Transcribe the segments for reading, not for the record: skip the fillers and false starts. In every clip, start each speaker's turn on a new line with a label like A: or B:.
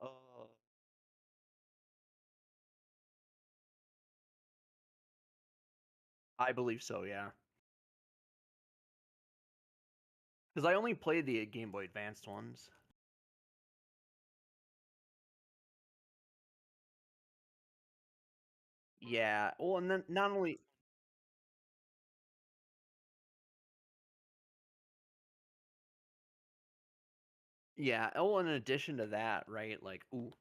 A: Oh, I believe so, yeah. Because I only played the Game Boy Advanced ones. Yeah, well, and then not only yeah, oh, in addition to that, right, like ooh,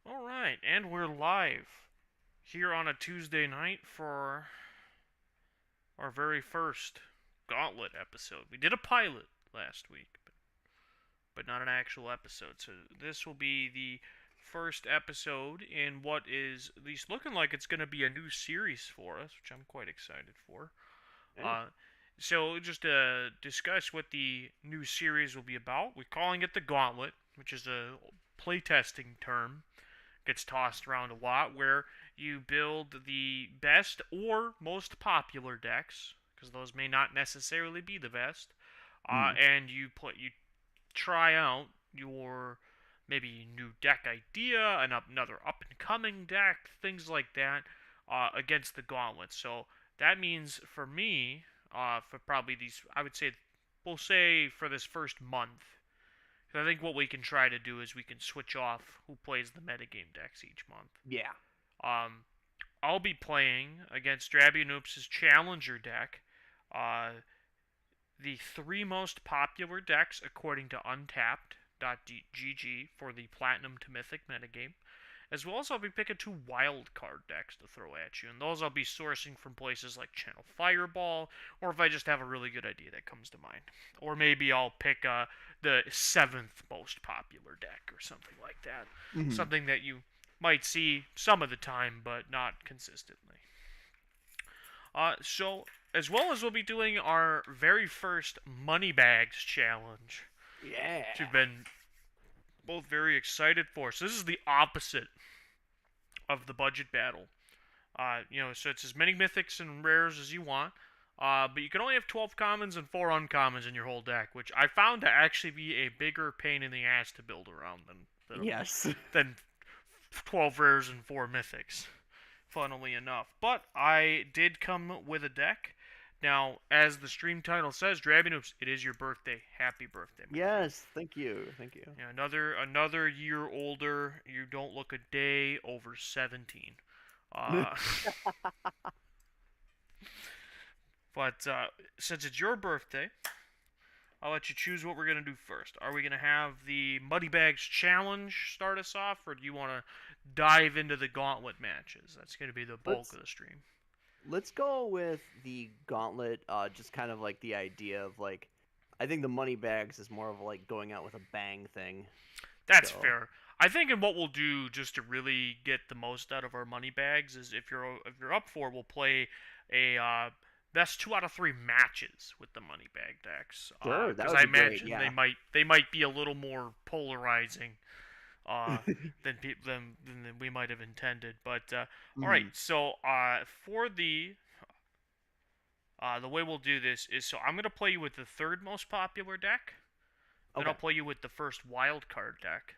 B: All right, and we're live here on a Tuesday night for our very first Gauntlet episode. We did a pilot last week, but not an actual episode. So this will be the first episode in what is at least looking like it's going to be a new series for us, which I'm quite excited for.
A: Yeah.
B: Uh, so just to discuss what the new series will be about, we're calling it the Gauntlet, which is a playtesting term gets tossed around a lot, where you build the best or most popular decks, because those may not necessarily be the best,
A: Mm.
B: and you try out your maybe new deck idea, another up and coming deck, things like that, against the gauntlet. So that means for me, for probably these, I would say, we'll say for this first month, I think what we can try to do is we can switch off who plays the metagame decks each month.
A: Yeah.
B: Um, I'll be playing against Drabynoops' Challenger deck, uh, the three most popular decks according to Untapped.gg for the Platinum to Mythic metagame, as well as I'll be picking two wild card decks to throw at you, and those I'll be sourcing from places like Channel Fireball, or if I just have a really good idea that comes to mind. Or maybe I'll pick the seventh most popular deck or something like that.
A: Hmm.
B: Something that you might see some of the time, but not consistently. So, as well as we'll be doing our very first Money Bags challenge, which we've
A: Yeah.
B: been both very excited for. So, this is the opposite of the budget battle. So it's as many mythics and rares as you want. But you can only have 12 commons and 4 uncommons in your whole deck, which I found to actually be a bigger pain in the ass to build around
A: Yes.
B: than 12 rares and 4 mythics, funnily enough. But I did come with a deck. Now, as the stream title says, Drabynoops, it is your birthday. Happy birthday, my friend.
A: Yes. Thank you. Thank you.
B: Yeah, another year older. You don't look a day over 17. Uh, but since it's your birthday, I'll let you choose what we're going to do first. Are we going to have the Muddy Bags Challenge start us off, or do you want to dive into the gauntlet matches? That's going to be the bulk
A: let's
B: of the stream.
A: let's go with the gauntlet. Just kind of like the idea of like, I think the money bags is more of like going out with a bang thing.
B: That's
A: So
B: fair. I think, and what we'll do just to really get the most out of our money bags is if you're up for, we'll play a best 2 out of 3 matches with the money bag decks.
A: sure, that
B: Because
A: would
B: I
A: be great.
B: imagine
A: Yeah.
B: they might be a little more polarizing than we might have intended. But all right,
A: Hmm.
B: so for the way we'll do this is, so I'm gonna play you with the third most popular deck. Then I'll
A: Okay.
B: play you with the first wild card deck,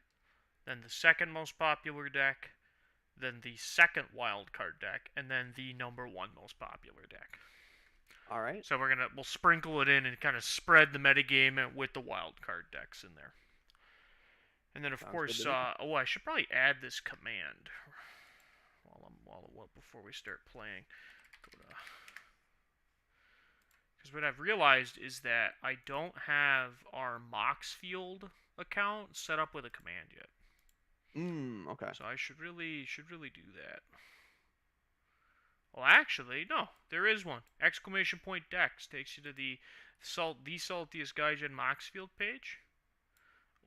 B: then the second most popular deck, then the second wild card deck, and then the number one most popular deck.
A: All right.
B: So we'll sprinkle it in and kind of spread the metagame with the wild card decks in there. And then of
A: Sounds good to
B: course,
A: me.
B: I should probably add this command before we start playing. Because what I've realized is that I don't have our Moxfield account set up with a command yet.
A: Okay.
B: So I should really do that. Well, actually, no, there is one. Exclamation point Dex takes you to the saltiest Gaijin Moxfield page,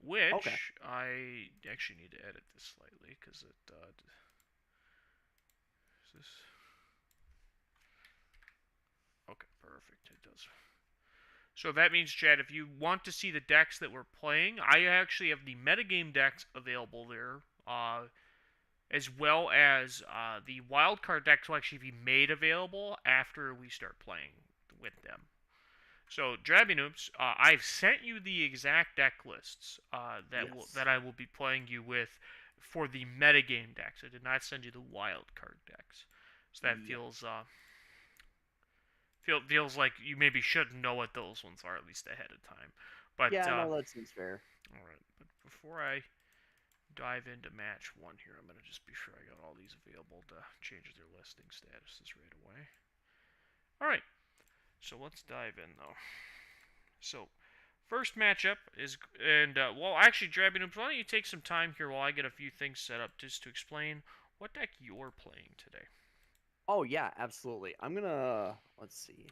A: Okay.
B: which I actually need to edit this slightly because is this okay? Perfect. It does. So that means, Chad, if you want to see the decks that we're playing, I actually have the metagame decks available there. As well as the wildcard decks will actually be made available after we start playing with them. So, Drabynoops, I've sent you the exact deck lists
A: Yes.
B: that I will be playing you with for the metagame decks. I did not send you the wildcard decks, so that
A: Yeah.
B: feels like you maybe should know what those ones are at least ahead of time. But
A: Yeah. No, that seems fair.
B: all right, but before I dive into match one here, I'm going to just be sure I got all these available to change their listing statuses right away. Alright, so let's dive in though. So, First matchup is, well, actually, Drabynoops, why don't you take some time here while I get a few things set up just to explain what deck you're playing today?
A: Oh yeah, absolutely. I'm gonna let's see.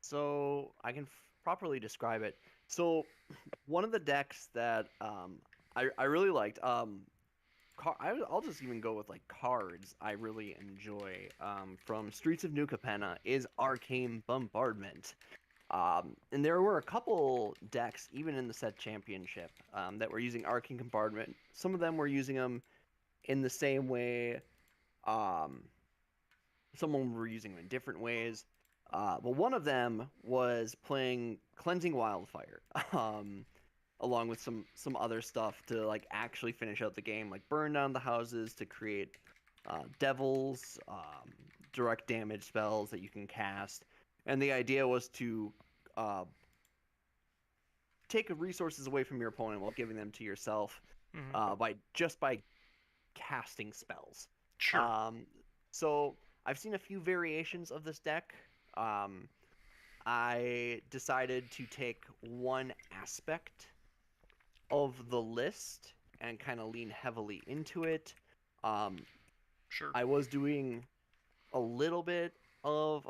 A: So I can properly describe it. So one of the decks that I really liked I'll just even go with like cards I really enjoy from Streets of New Capenna is Arcane Bombardment. And there were a couple decks, even in the set championship, that were using Arcane Bombardment. Some of them were using them in the same way. Um, some of them were using them in different ways. But one of them was playing Cleansing Wildfire, along with some other stuff to like actually finish out the game, like burn down the houses to create devils, direct damage spells that you can cast. And the idea was to uh, take resources away from your opponent while giving them to yourself
B: Mm-hmm.
A: by casting spells.
B: Sure.
A: Um, so I've seen a few variations of this deck. Um, I decided to take one aspect of the list and kind of lean heavily into it. Um,
B: Sure.
A: I was doing a little bit of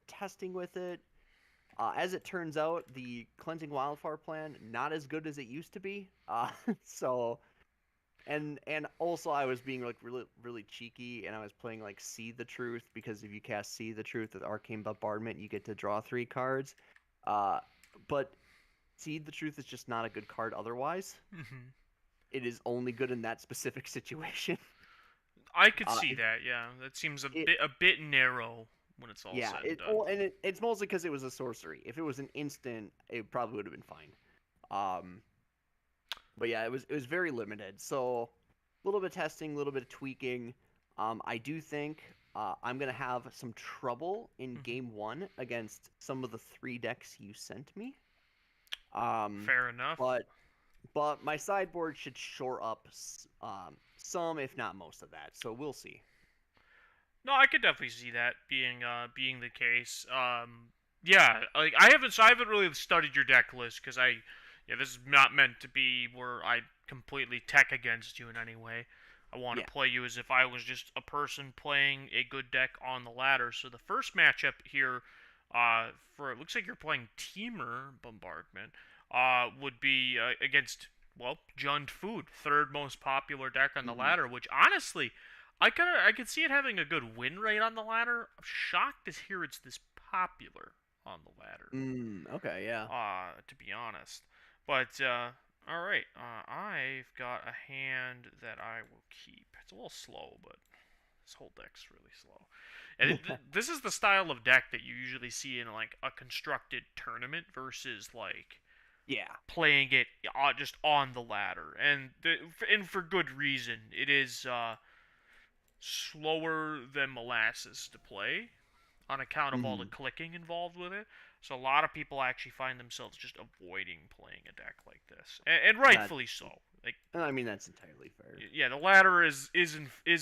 A: testing with it. As it turns out, the cleansing wildfire plan not as good as it used to be. So and also I was being like really cheeky, and I was playing like See the Truth, because if you cast See the Truth with Arcane Bombardment, you get to draw 3 cards. Uh, but See the Truth is just not a good card otherwise.
B: Mm-hmm.
A: It is only good in that specific situation.
B: I could
A: Uh,
B: see
A: it,
B: that. Yeah, that seems
A: it
B: a bit narrow when it's all
A: yeah,
B: said and
A: it
B: done.
A: well, and it's mostly because it was a sorcery. If it was an instant, it probably would have been fine. Um, but yeah, it was very limited. So a little bit of testing, a little bit of tweaking. I do think I'm gonna have some trouble in
B: Mm-hmm.
A: game one against some of the 3 decks you sent me. Um,
B: Fair enough.
A: but but my sideboard should shore up some, if not most of that. So we'll see.
B: No, I could definitely see that being the case. Yeah, like I haven't really studied your deck list because yeah, this is not meant to be where I completely tech against you in any way. I want
A: Yeah.
B: to play you as if I was just a person playing a good deck on the ladder. So the first matchup here, for it looks like you're playing Teamer Bombardment, would be against, well, Jund Food, third most popular deck on the
A: Hmm.
B: ladder. Which honestly, I could see it having a good win rate on the ladder. I'm shocked to hear it's this popular on the ladder.
A: Okay. Yeah.
B: To be honest, but all right. I've got a hand that I will keep. It's a little slow, but this whole deck's really slow. And this is the style of deck that you usually see in like a constructed tournament versus like
A: Yeah.
B: playing it just on the ladder, and for good reason. It is slower than molasses to play on account of all the
A: Hmm.
B: clicking involved with it. So a lot of people actually find themselves just avoiding playing a deck like this, and
A: That
B: rightfully so. Like,
A: I mean that's entirely fair.
B: yeah, the ladder is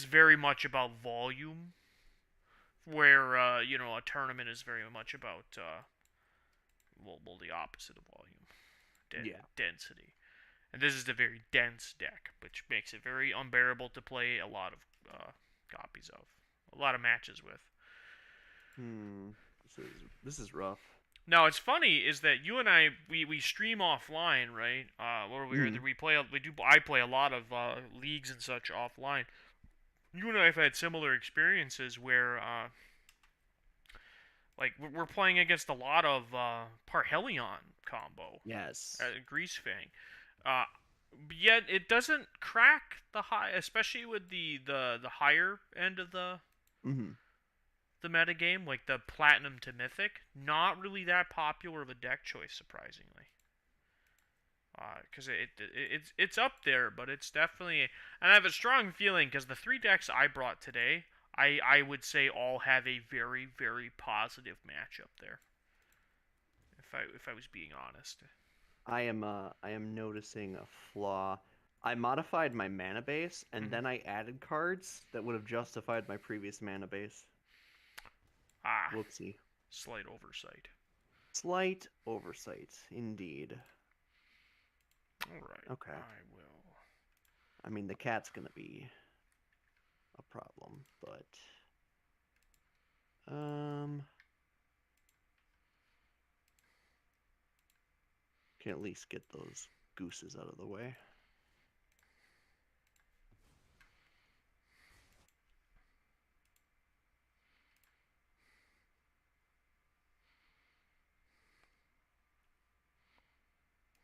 B: very much about volume, where a tournament is very much about well, the opposite of volume,
A: Yeah.
B: density. And this is a very dense deck, which makes it very unbearable to play a lot of copies of, a lot of matches with.
A: Hmm. This is rough.
B: Now, it's funny is that you and I we stream offline, right? Where
A: Hmm.
B: I play a lot of leagues and such offline. You and I have had similar experiences where like we're playing against a lot of Parhelion combo,
A: Yes.
B: Grease Fang. Uh, Yet it doesn't crack the high, especially with the higher end of
A: Hmm.
B: the meta game, like the platinum to mythic. Not really that popular of a deck choice, surprisingly. Because it's up there, but it's definitely, and I have a strong feeling because the 3 decks I brought today, I would say all have a very very positive matchup there. If I was being honest.
A: I am noticing a flaw. I modified my mana base and
B: Mm-hmm.
A: then I added cards that would have justified my previous mana base.
B: Ah,
A: Whoopsie.
B: slight oversight.
A: Slight oversight, indeed.
B: All right,
A: Okay.
B: I will.
A: I mean, the cat's gonna be a problem, but can at least get those gooses out of the way.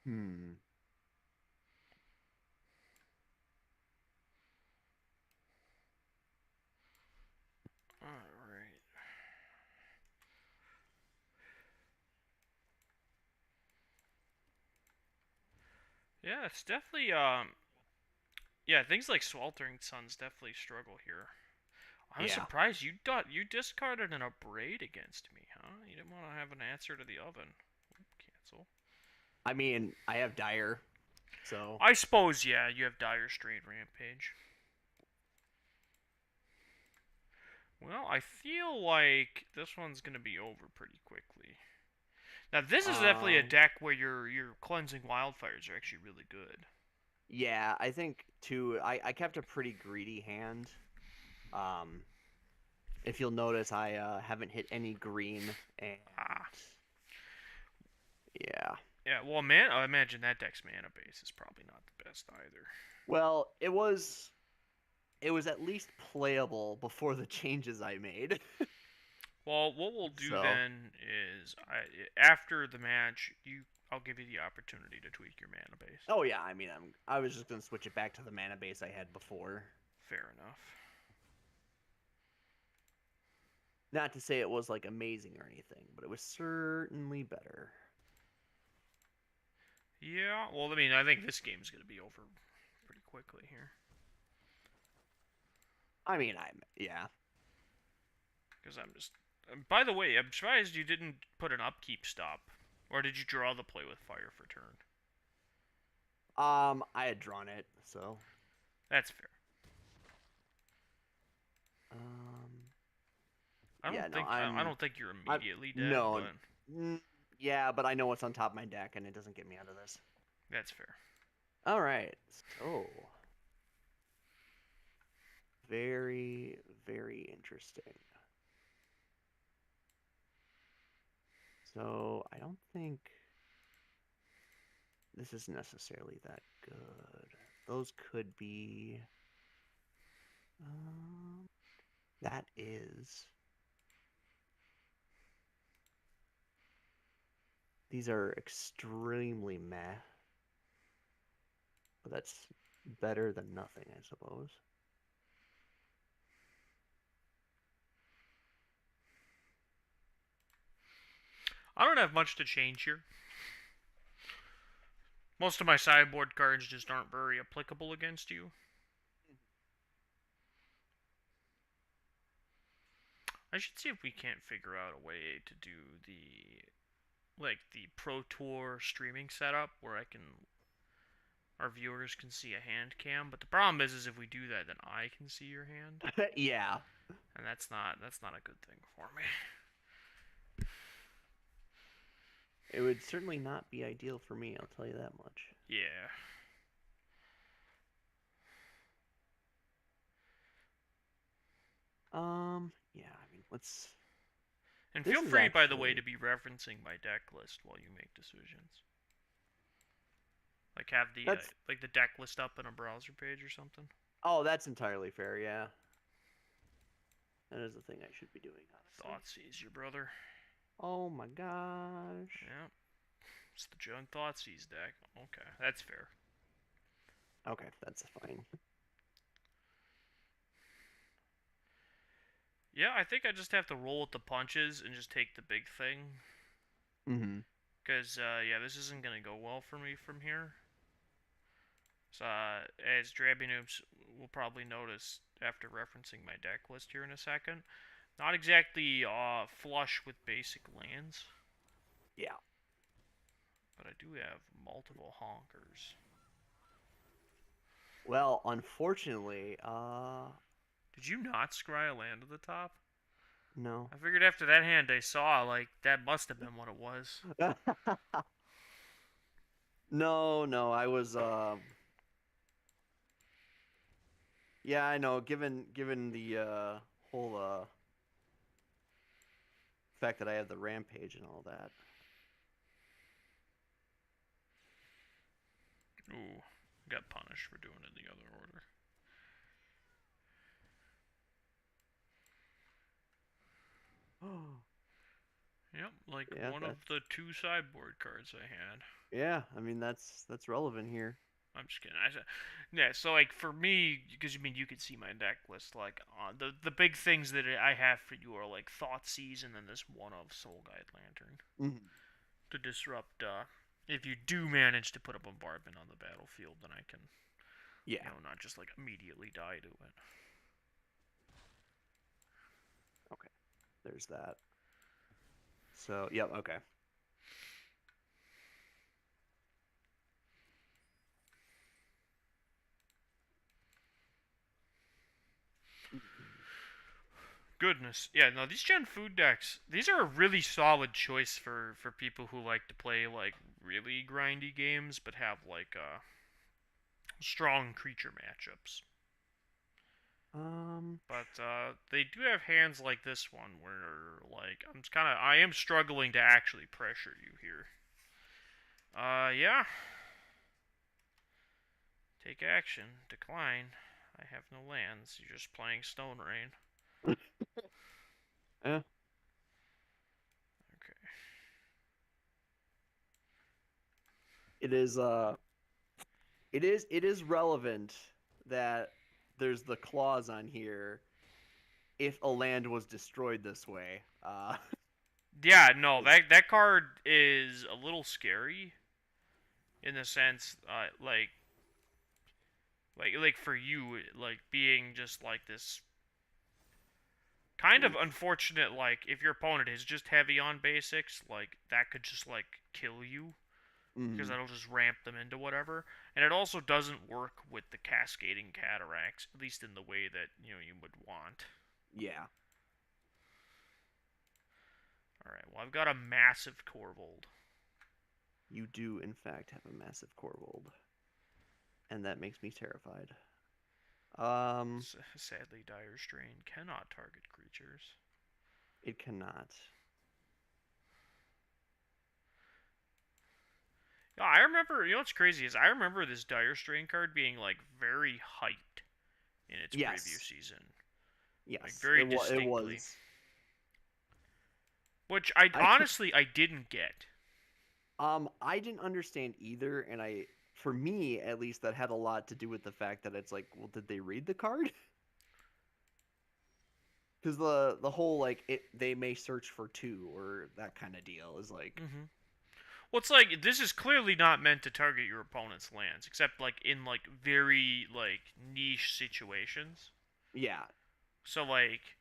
A: Hmm.
B: All right. Yeah, it's definitely yeah, things like Sweltering Suns definitely struggle here. I was
A: Yeah.
B: surprised you discarded an Abrade against me, huh? You didn't want to have an answer to the oven. Cancel.
A: I mean, I have Dire, so
B: I suppose, yeah, you have Dire Strain Rampage. Well, I feel like this one's gonna be over pretty quickly. Now, this is definitely a
A: um,
B: deck where your cleansing wildfires are actually really good.
A: yeah, I think too. I kept a pretty greedy hand. Um, if you'll notice, I haven't hit any green, and
B: Ah,
A: yeah.
B: yeah. Well, man, I imagine that deck's mana base is probably not the best either.
A: Well, it was at least playable before the changes I made.
B: Well, what we'll do
A: So,
B: then is, after the match, I'll give you the opportunity to tweak your mana base.
A: oh yeah, I mean, I was just gonna switch it back to the mana base I had before.
B: Fair enough.
A: Not to say it was like amazing or anything, but it was certainly better.
B: Yeah. Well, I mean, I think this game's gonna be over pretty quickly here.
A: I mean, yeah.
B: Because I'm just. By the way, I'm surprised you didn't put an upkeep stop. Or did you draw the play with fire for turn?
A: I had drawn it, so
B: That's fair.
A: um,
B: I
A: yeah,
B: don't
A: no,
B: think I don't think you're
A: I'm
B: immediately dead,
A: no,
B: but
A: yeah, but I know what's on top of my deck, and it doesn't get me out of this.
B: that's fair.
A: All right, so very, very interesting. So I don't think this is necessarily that good. Those could be. That is. These are extremely meh, but that's better than nothing, I suppose.
B: I don't have much to change here. Most of my sideboard cards just aren't very applicable against you. I should see if we can't figure out a way to do the Pro Tour streaming setup where our viewers can see a hand cam. But the problem is if we do that, then I can see your hand,
A: Yeah.
B: and that's not a good thing for me.
A: It would certainly not be ideal for me, I'll tell you that much.
B: Yeah.
A: Yeah, I mean, let's.
B: And
A: This
B: feel
A: is
B: free, by the way,
A: actually.
B: to be referencing my deck list while you make decisions. Like have
A: That's.
B: the deck list up in a browser page or something.
A: Oh, that's entirely fair, yeah. That is the thing I should be doing, honestly.
B: Thoughtseize, your brother.
A: Oh my gosh.
B: Yeah. It's the Junk Thoughtseize deck. Okay, that's fair.
A: Okay, that's fine.
B: Yeah, I think I just have to roll with the punches and just take the big thing.
A: Mm-hmm.
B: Because, yeah, this isn't going to go well for me from here. So, as Drabynoops will probably notice after referencing my deck list here in a second, not exactly flush with basic lands.
A: Yeah.
B: But I do have multiple honkers.
A: Well, unfortunately,
B: Did you not scry a land at the top?
A: no.
B: I figured after that hand I saw, like, that must have been what it was.
A: No, no, I was yeah, I know. Given the whole fact that I have the rampage and all that.
B: Ooh, got punished for doing it in the other order. Yep, like
A: Yeah,
B: one
A: that
B: of the two sideboard cards I had.
A: yeah, I mean that's relevant here.
B: I'm just kidding. Yeah, so like for me, because you could see my deck list. Like the big things that I have for you are like Thoughtseize and then this one of Soul Guide Lantern
A: Mhm.
B: to disrupt. If you do manage to put a bombardment on the battlefield, then I can,
A: Yeah.
B: not just like immediately die to it.
A: Okay. There's that. So, yep, okay.
B: Goodness, yeah. No, these Gen Food decks. These are a really solid choice for people who like to play like really grindy games, but have like strong creature matchups.
A: Um,
B: But they do have hands like this one where like I am struggling to actually pressure you here. Yeah. Take action. Decline. I have no lands. You're just playing Stone Rain.
A: eh.
B: Okay.
A: It is it is relevant that there's the clause on here if a land was destroyed this way.
B: Yeah, no, that card is a little scary in the sense, like for you, like being just like this kind of
A: Oof.
B: unfortunate. Like if your opponent is just heavy on basics, like that could just like kill you because
A: Mhm.
B: that'll just ramp them into whatever. And it also doesn't work with the cascading cataracts, at least in the way that you would want.
A: Yeah.
B: All right, well I've got a massive Corvold.
A: You do in fact have a massive Corvold, and that makes me terrified. Um,
B: Sadly, Dire Strain cannot target creatures.
A: it cannot.
B: Yeah, I remember. You know what's crazy is I remember this Dire Strain card being like very hyped in its preview
A: Yes.
B: season, like
A: Yes.
B: very
A: It
B: distinctly.
A: was.
B: Which I
A: I
B: honestly I didn't get.
A: I didn't understand either, and for me at least, that had a lot to do with the fact that it's like, well, did they read the card? Because the whole like they may search for two or that kind of deal is like,
B: Mm-hmm. Well, it's like this is clearly not meant to target your opponent's lands, except like in like very like niche situations.
A: yeah,
B: So like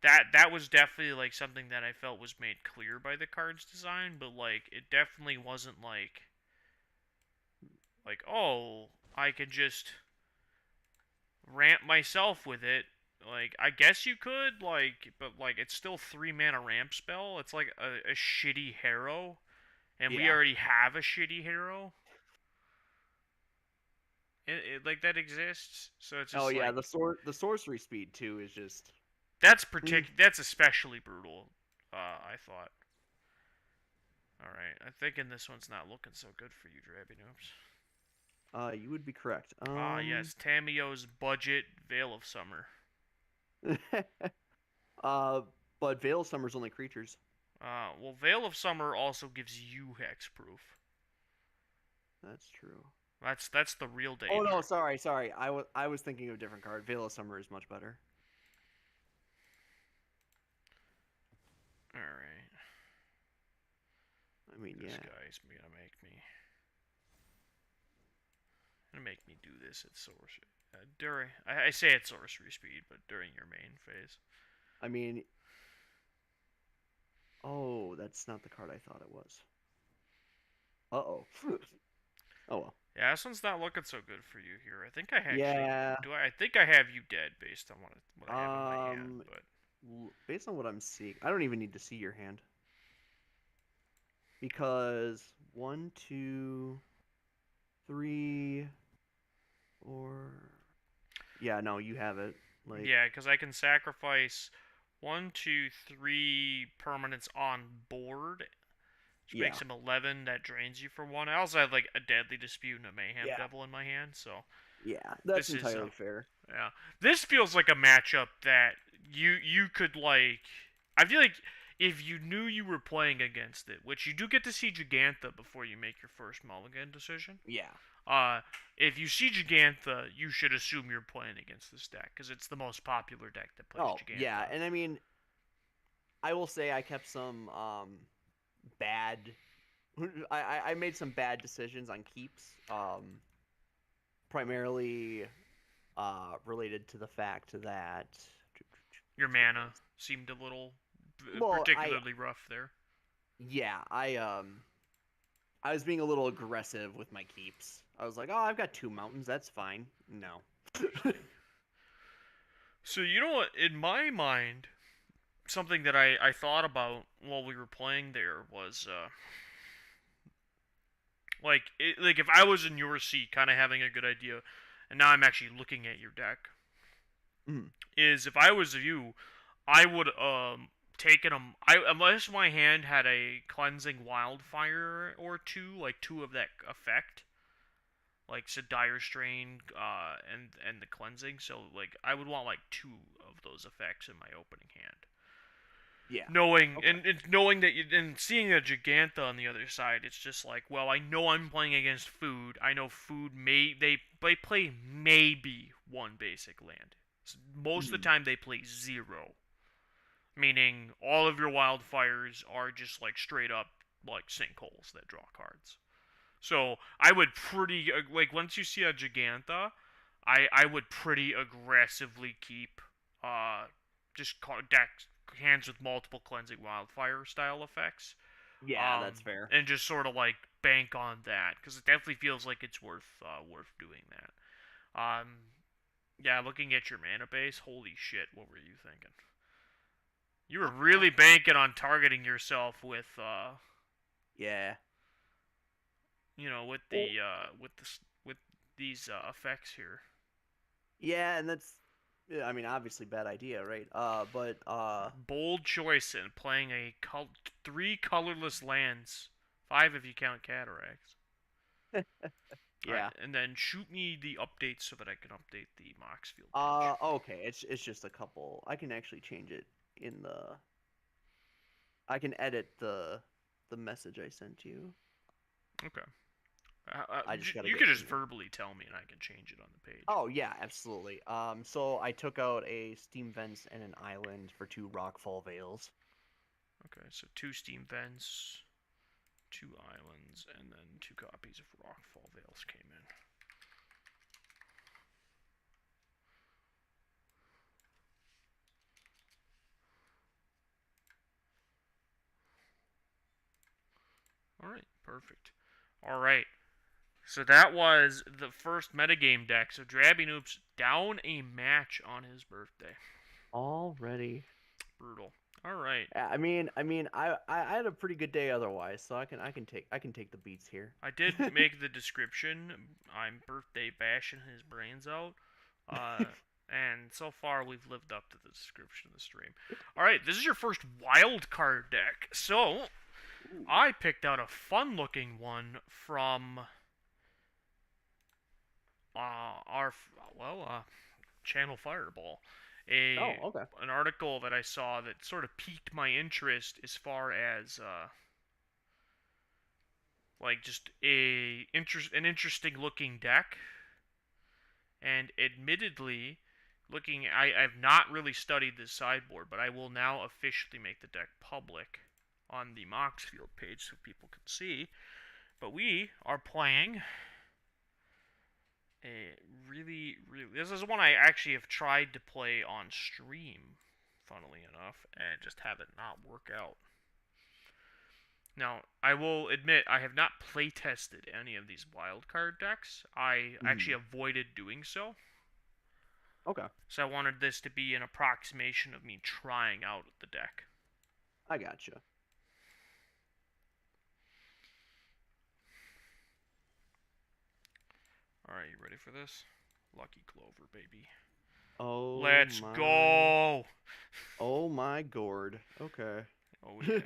B: that was definitely like something that I felt was made clear by the card's design, but like it definitely wasn't like oh I can just ramp myself with it. Like I guess you could but like it's still 3 mana ramp spell. It's like a shitty hero, and we
A: yeah.
B: already have a shitty hero. Like that exists, so it's
A: Oh
B: just
A: yeah,
B: like
A: the sorcery speed too is just.
B: that's especially brutal. I thought. All right, I'm thinking this one's not looking so good for you, Drabynoops.
A: You would be correct.
B: Ah, yes, Tamiyo's budget Veil of Summer.
A: uh, but Veil Summer's only creatures.
B: Well, Veil of Summer also gives you hexproof.
A: That's true.
B: That's the real
A: Oh no,
B: danger.
A: sorry. I was thinking of a different card. Veil of Summer is much better.
B: All right,
A: I mean,
B: this
A: yeah.
B: guy's gonna make me do this at sorcery. During I say at sorcery speed, but during your main phase.
A: I mean, oh, that's not the card I thought it was. Uh-oh. Oh well.
B: Yeah, this one's not looking so good for you here. I think I actually
A: Yeah.
B: do. I think I have you dead based on what I have in my hand,
A: Um,
B: but
A: based on what I'm seeing, I don't even need to see your hand because one, two. three, or yeah, no, you have it. Like,
B: Yeah, because I can sacrifice one, two, three permanents on board, which
A: yeah,
B: makes him 11. That drains you for one. I also have like a Deadly Dispute and a Mayhem
A: yeah,
B: Devil in my hand, so
A: yeah. That's
B: this is
A: entirely fair.
B: yeah. This feels like a matchup that you could like. I feel like if you knew you were playing against it, which you do get to see Gigantha before you make your first mulligan decision.
A: Yeah.
B: Uh, if you see Gigantha, you should assume you're playing against this deck because it's the most popular deck that plays
A: Oh, yeah,
B: Gigantha.
A: and I mean, I will say I kept some bad. I made some bad decisions on keeps. Primarily related to the fact that
B: Your
A: let's get
B: mana
A: this.
B: seemed a little
A: Well,
B: particularly rough there.
A: yeah, I was being a little aggressive with my keeps. I was like, "Oh, I've got two mountains. That's fine." No.
B: So you know what? In my mind, something that I thought about while we were playing there was like if I was in your seat, kind of having a good idea, and now I'm actually looking at your deck.
A: Mm.
B: Is if I was you, I would taken them. I unless my hand had a cleansing wildfire or two, like two of that effect, like so dire strain, and the cleansing. So like I would want like two of those effects in my opening hand.
A: Yeah.
B: Knowing
A: Okay.
B: and knowing that you and seeing a Gigantha on the other side, it's just like, well, I know I'm playing against food. I know food they play maybe one basic land. Most of the
A: Mm.
B: time they play zero, meaning all of your wildfires are just like straight up like sinkholes that draw cards. So I would pretty like once you see a Gigantha, I would pretty aggressively keep uh just decks hands with multiple cleansing wildfire style effects,
A: Yeah, that's fair.
B: and just sort of like bank on that because it definitely feels like it's worth doing that. Yeah, looking at your mana base, holy shit, what were you thinking? You were really banking on targeting yourself with
A: Yeah.
B: with
A: Well,
B: with these effects here.
A: yeah, and that's yeah, I mean, obviously bad idea, right? But
B: Bold choice in playing three colorless lands, five if you count cataracts. All right,
A: yeah.
B: and then shoot me the updates so that I can update the Moxfield page.
A: Okay. It's just a couple. I can actually change it in the. I can edit the message I sent you.
B: Okay.
A: I just gotta
B: You
A: get
B: could just
A: to.
B: verbally tell me and I can change it on the page.
A: Oh yeah, absolutely. So I took out a steam vents and an island for two rockfall veils.
B: Okay, so two steam vents, two islands, and then two copies of Rockfall Veils came in. Alright, perfect. Alright, so that was the first metagame deck. So Drabynoops down a match on his birthday.
A: Already.
B: Brutal. Alright.
A: I had a pretty good day otherwise, so I can take the beats here.
B: I did make the description. I'm birthday bashing his brains out. And so far we've lived up to the description of the stream. Alright, this is your first wild card deck. So
A: Ooh.
B: I picked out a fun looking one from our Channel Fireball.
A: Oh, okay.
B: An article that I saw that sort of piqued my interest as far as like just an interesting looking deck. And admittedly, I've not really studied this sideboard, but I will now officially make the deck public on the Moxfield page so people can see. But we are playing a this is one I actually have tried to play on stream, funnily enough, and just have it not work out. Now, I will admit I have not playtested any of these wildcard decks. I actually avoided doing so.
A: Okay.
B: So I wanted this to be an approximation of me trying out the deck.
A: I gotcha.
B: Alright, you ready for this? Lucky Clover, baby.
A: Oh
B: Let's
A: my.
B: go!
A: Oh my gourd. Okay.
B: Oh yeah.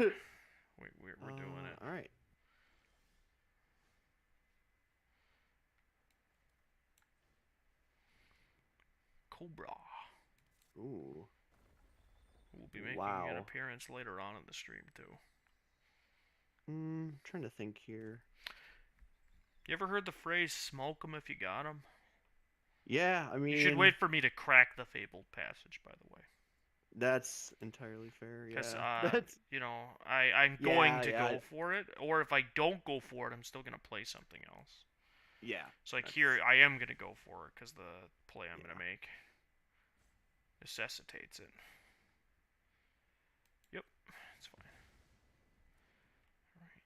B: We're doing it.
A: All right.
B: Cobra.
A: Ooh.
B: Will be making an
A: Wow.
B: appearance later on in the stream too.
A: Trying to think here.
B: You ever heard the phrase "smoke 'em if you got 'em"?
A: Yeah, I
B: You should
A: mean,
B: wait for me to crack the fabled passage, by the way.
A: that's entirely fair.
B: Because,
A: Yeah. That's
B: you know, I'm going
A: yeah,
B: to
A: yeah,
B: go for it, or if I don't go for it, I'm still going to play something else.
A: yeah.
B: So, like,
A: That's
B: here, I am going to go for it, because the play I'm going
A: yeah.
B: to make necessitates it. Yep, it's fine. Alright.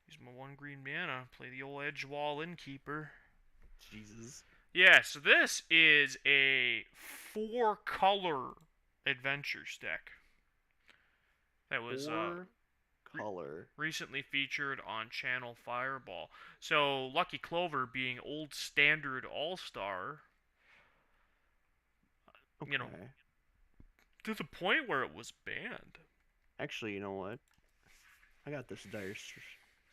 B: Use my 1 green mana, play the old edge wall innkeeper.
A: Jesus.
B: Yeah, so this is a 4-color adventures deck that was
A: Four color.
B: recently featured on Channel Fireball. So Lucky Clover being old standard all-star, you know,
A: Okay.
B: to the point where it was banned.
A: Actually, you know what? I got this Dire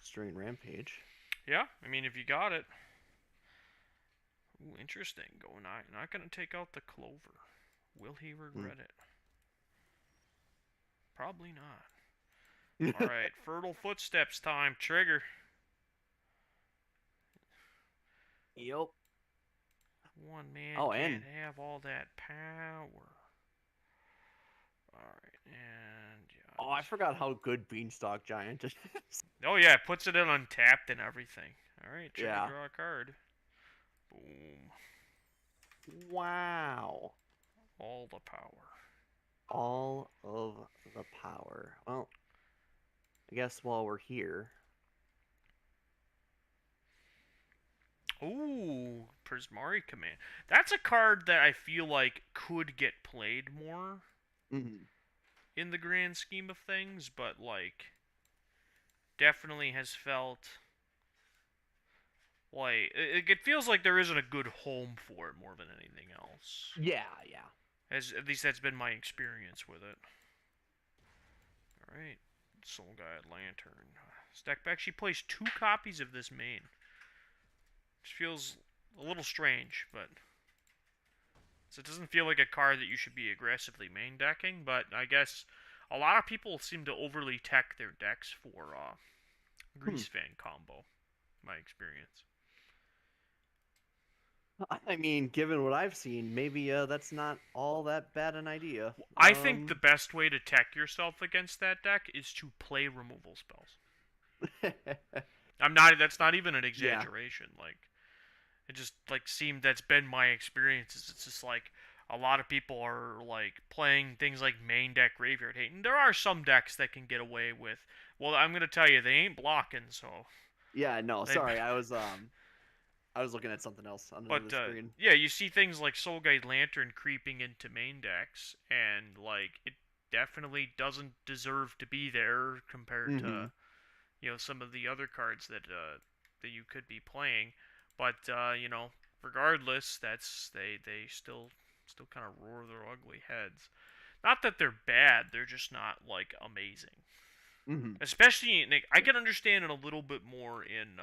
A: Strain Rampage.
B: Yeah, I mean, if you got it. Ooh, interesting. Not gonna take out the Clover. Will he regret it? Probably not. Alright, Fertile Footsteps time. Trigger.
A: Yep.
B: One man
A: Oh,
B: can't
A: and
B: have all that power. Alright, and yeah.
A: oh, I forgot how good Beanstalk Giant is.
B: Oh yeah, it puts it in untapped and everything. Alright, try
A: Yeah.
B: to draw a card. Boom.
A: Wow.
B: All the power.
A: All of the power. Well, I guess while we're here.
B: Ooh, Prismari Command. That's a card that I feel like could get played more in the grand scheme of things, but like definitely has felt like it feels like there isn't a good home for it more than anything else.
A: Yeah, yeah.
B: At least that's been my experience with it. Alright. Soul Guide Lantern. Stack back. She plays 2 copies of this main. Which feels a little strange, but so it doesn't feel like a card that you should be aggressively main decking, but I guess a lot of people seem to overly tech their decks for Grease Fan combo, my experience.
A: I mean, given what I've seen, maybe that's not all that bad an idea.
B: I think the best way to tech yourself against that deck is to play removal spells. That's not even an exaggeration. Yeah. Like, it just like seemed that's been my experience. It's just like a lot of people are like playing things like main deck Graveyard Hate, and there are some decks that can get away with. Well, I'm gonna tell you, they ain't blocking, so.
A: Yeah, no, sorry, I was looking at something else on the screen.
B: Yeah, you see things like Soul Guide Lantern creeping into main decks, and like it definitely doesn't deserve to be there compared to, you know, some of the other cards that you could be playing. But you know, regardless, they still kind of roar their ugly heads. Not that they're bad; they're just not like amazing. Especially, I can understand it a little bit more in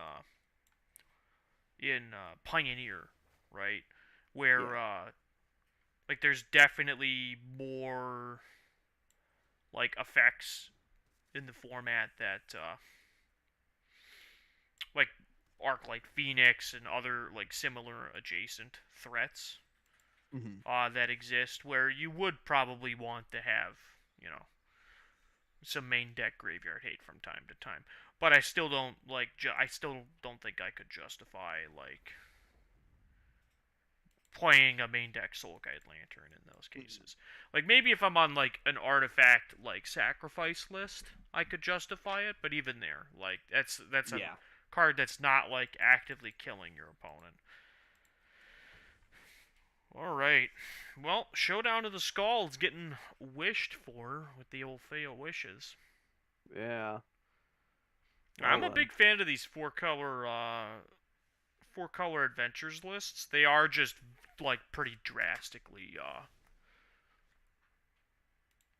B: Pioneer, right? Where like there's definitely more like effects in the format that like Arclight Phoenix and other like similar adjacent threats that exist, where you would probably want to have, you know, some main deck Graveyard Hate from time to time. But I still don't like. I still don't think I could justify like playing a main deck Soul Guide Lantern in those cases. Like maybe if I'm on like an artifact like sacrifice list, I could justify it. But even there, like that's a card that's not like actively killing your opponent. All right. Well, Showdown of the Skulls getting wished for with the old Feo wishes.
A: Yeah.
B: I'm
A: Well
B: a
A: then.
B: big fan of these four color adventures lists. They are just like pretty drastically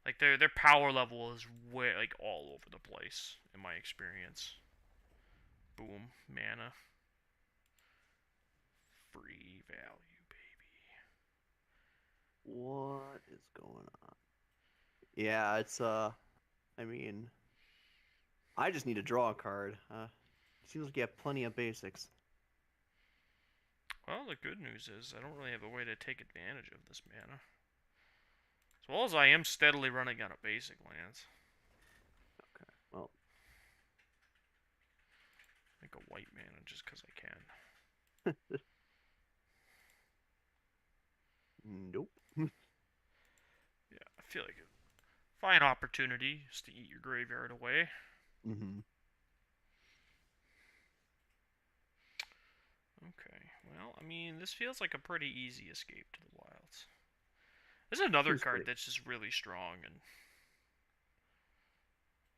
B: like their power level is way like all over the place in my experience. Boom, mana, free value, baby.
A: What is going on? Yeah, it's I mean, I just need to draw a card. Seems like you have plenty of basics.
B: Well, the good news is I don't really have a way to take advantage of this mana. As well as I am steadily running out of basic lands.
A: Okay, well,
B: Make a white mana just because I can.
A: nope.
B: Yeah, I feel like a fine opportunity just to eat your graveyard away.
A: Mm-hmm.
B: Okay, well, I mean, this feels like a pretty easy escape to the wilds. There's another
A: Seems
B: card
A: pretty.
B: that's just really strong and.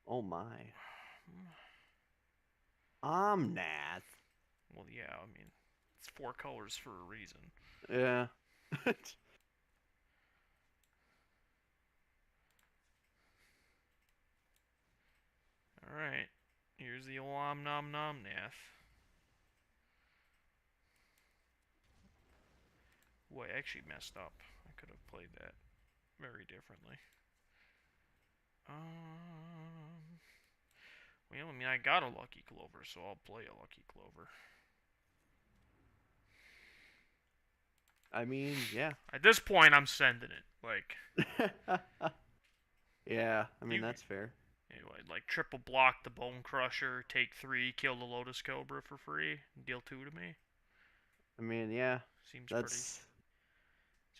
A: Oh my. Omnath.
B: Well, yeah, I mean, it's four colors for a reason.
A: Yeah.
B: Alright, here's the old Om Nom Nom Nath. Boy, I actually messed up. I could have played that very differently. Well, I mean, I got a Lucky Clover, so I'll play a Lucky Clover.
A: I mean, yeah.
B: At this point, I'm sending it. Like,
A: Yeah, I mean,
B: you,
A: that's fair.
B: anyway, like triple block the Bone Crusher, take 3, kill the Lotus Cobra for free, and deal 2 to me.
A: I mean, yeah,
B: Seems pretty.
A: that's.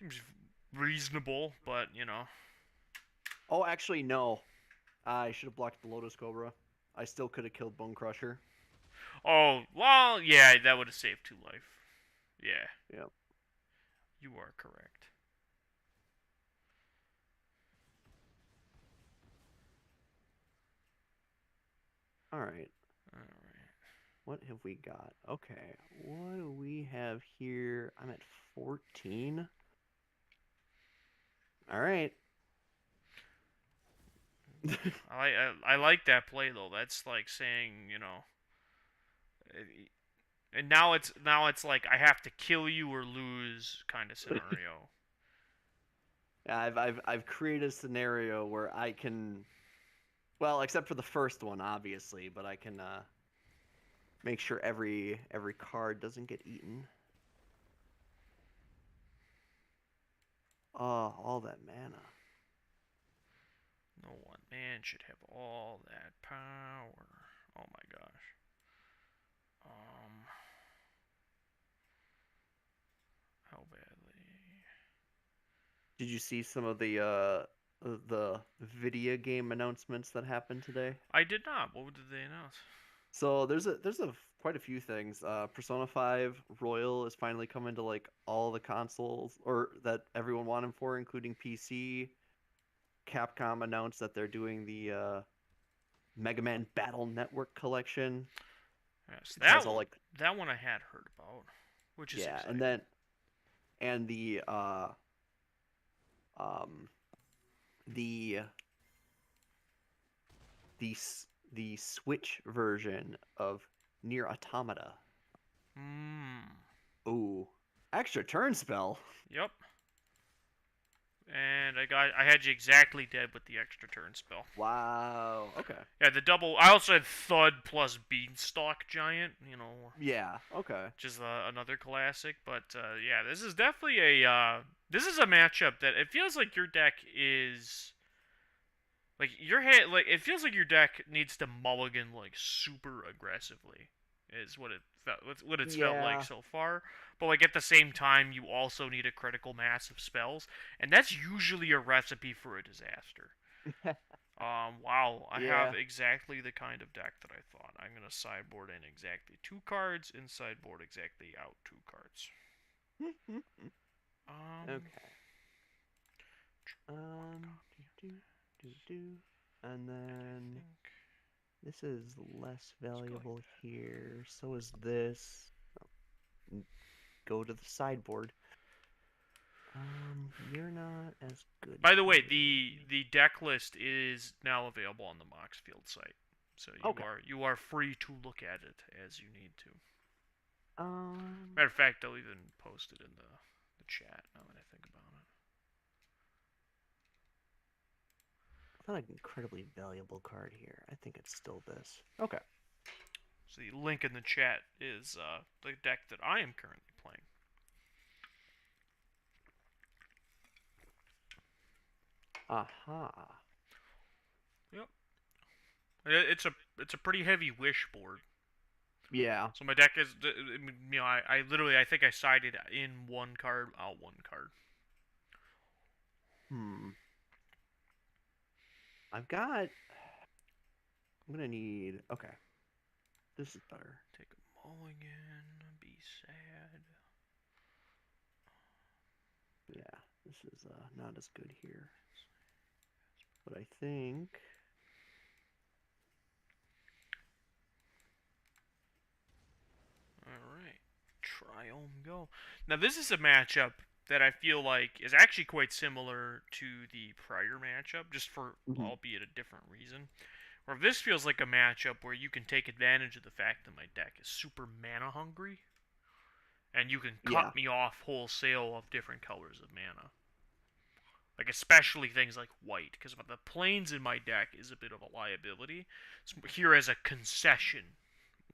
B: Seems reasonable, but you know.
A: Oh, actually, no. I should have blocked the Lotus Cobra. I still could have killed Bone Crusher.
B: Oh, well, yeah, that would have saved 2 life. Yeah.
A: Yep.
B: You are correct.
A: Alright.
B: Alright.
A: What have we got? Okay. What do we have here? I'm at 14. Alright.
B: I like that play though. That's like saying, you know, and now it's like I have to kill you or lose kind of scenario.
A: I've created a scenario where I can, well, except for the first one, obviously, but I can make sure every card doesn't get eaten. Oh, all that mana.
B: No one man should have all that power. Oh my gosh. How badly?
A: Did you see some of the video game announcements that happened today?
B: I did not. What did they announce?
A: So there's quite a few things. Persona 5 Royal is finally coming to like all the consoles or that everyone wanted for, including PC. Capcom announced that they're doing the Mega Man Battle Network collection.
B: Yes,
A: Which has all like
B: that one I had heard about, which is
A: yeah,
B: exciting.
A: and um the the Switch version of Near Automata. Ooh, extra turn spell.
B: Yep. And I had you exactly dead with the extra turn spell.
A: Wow. Okay.
B: Yeah, the double. I also had Thud plus Beanstalk Giant. You know,
A: Yeah. Okay.
B: which is another classic. But yeah, this is definitely this is a matchup that it feels like your deck is like it feels like your deck needs to mulligan like super aggressively. Is what it's felt like
A: Yeah.
B: so far. But like at the same time, you also need a critical mass of spells, and that's usually a recipe for a disaster. Wow, I have
A: Yeah.
B: exactly the kind of deck that I thought. I'm gonna sideboard in exactly 2 cards, and sideboard exactly out 2 cards.
A: Okay. Do, do, do, do. And then This is less
B: It's going
A: valuable here. So is this. Go to the sideboard. You're not as good
B: By the way,
A: here.
B: the deck list is now available on the Moxfield site, so
A: Okay.
B: you are free to look at it as you need to.
A: Um,
B: Matter of fact, I'll even post it in the chat now that I think about it.
A: not an incredibly valuable card here. I think it's still this. Okay.
B: So the link in the chat is the deck that I am currently playing.
A: Aha.
B: Yep. It's a pretty heavy wish board.
A: Yeah.
B: So my deck is, I literally, I think I sided in one card, out one card.
A: I've got. I'm gonna need. Okay. This is better.
B: Take a mulligan, be sad.
A: Yeah, this is not as good here. But I think.
B: Alright. Triome go. Now this is a matchup that I feel like is actually quite similar to the prior matchup, just for albeit a different reason. Or this feels like a matchup where you can take advantage of the fact that my deck is super mana hungry, and you can cut me off wholesale of different colors of mana. Like especially things like white, because the plains in my deck is a bit of a liability. So here as a concession,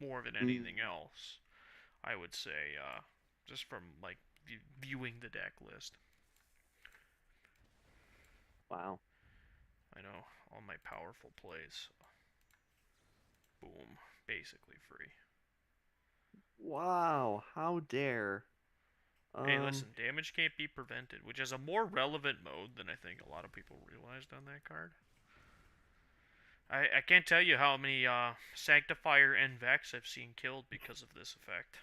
B: more than anything else, I would say, just from like viewing the deck list.
A: Wow.
B: I know all my powerful plays. Boom, basically free.
A: Wow, how dare.
B: Hey, listen, damage can't be prevented, which is a more relevant mode than I think a lot of people realized on that card. I can't tell you how many Sanctifier and Vex I've seen killed because of this effect.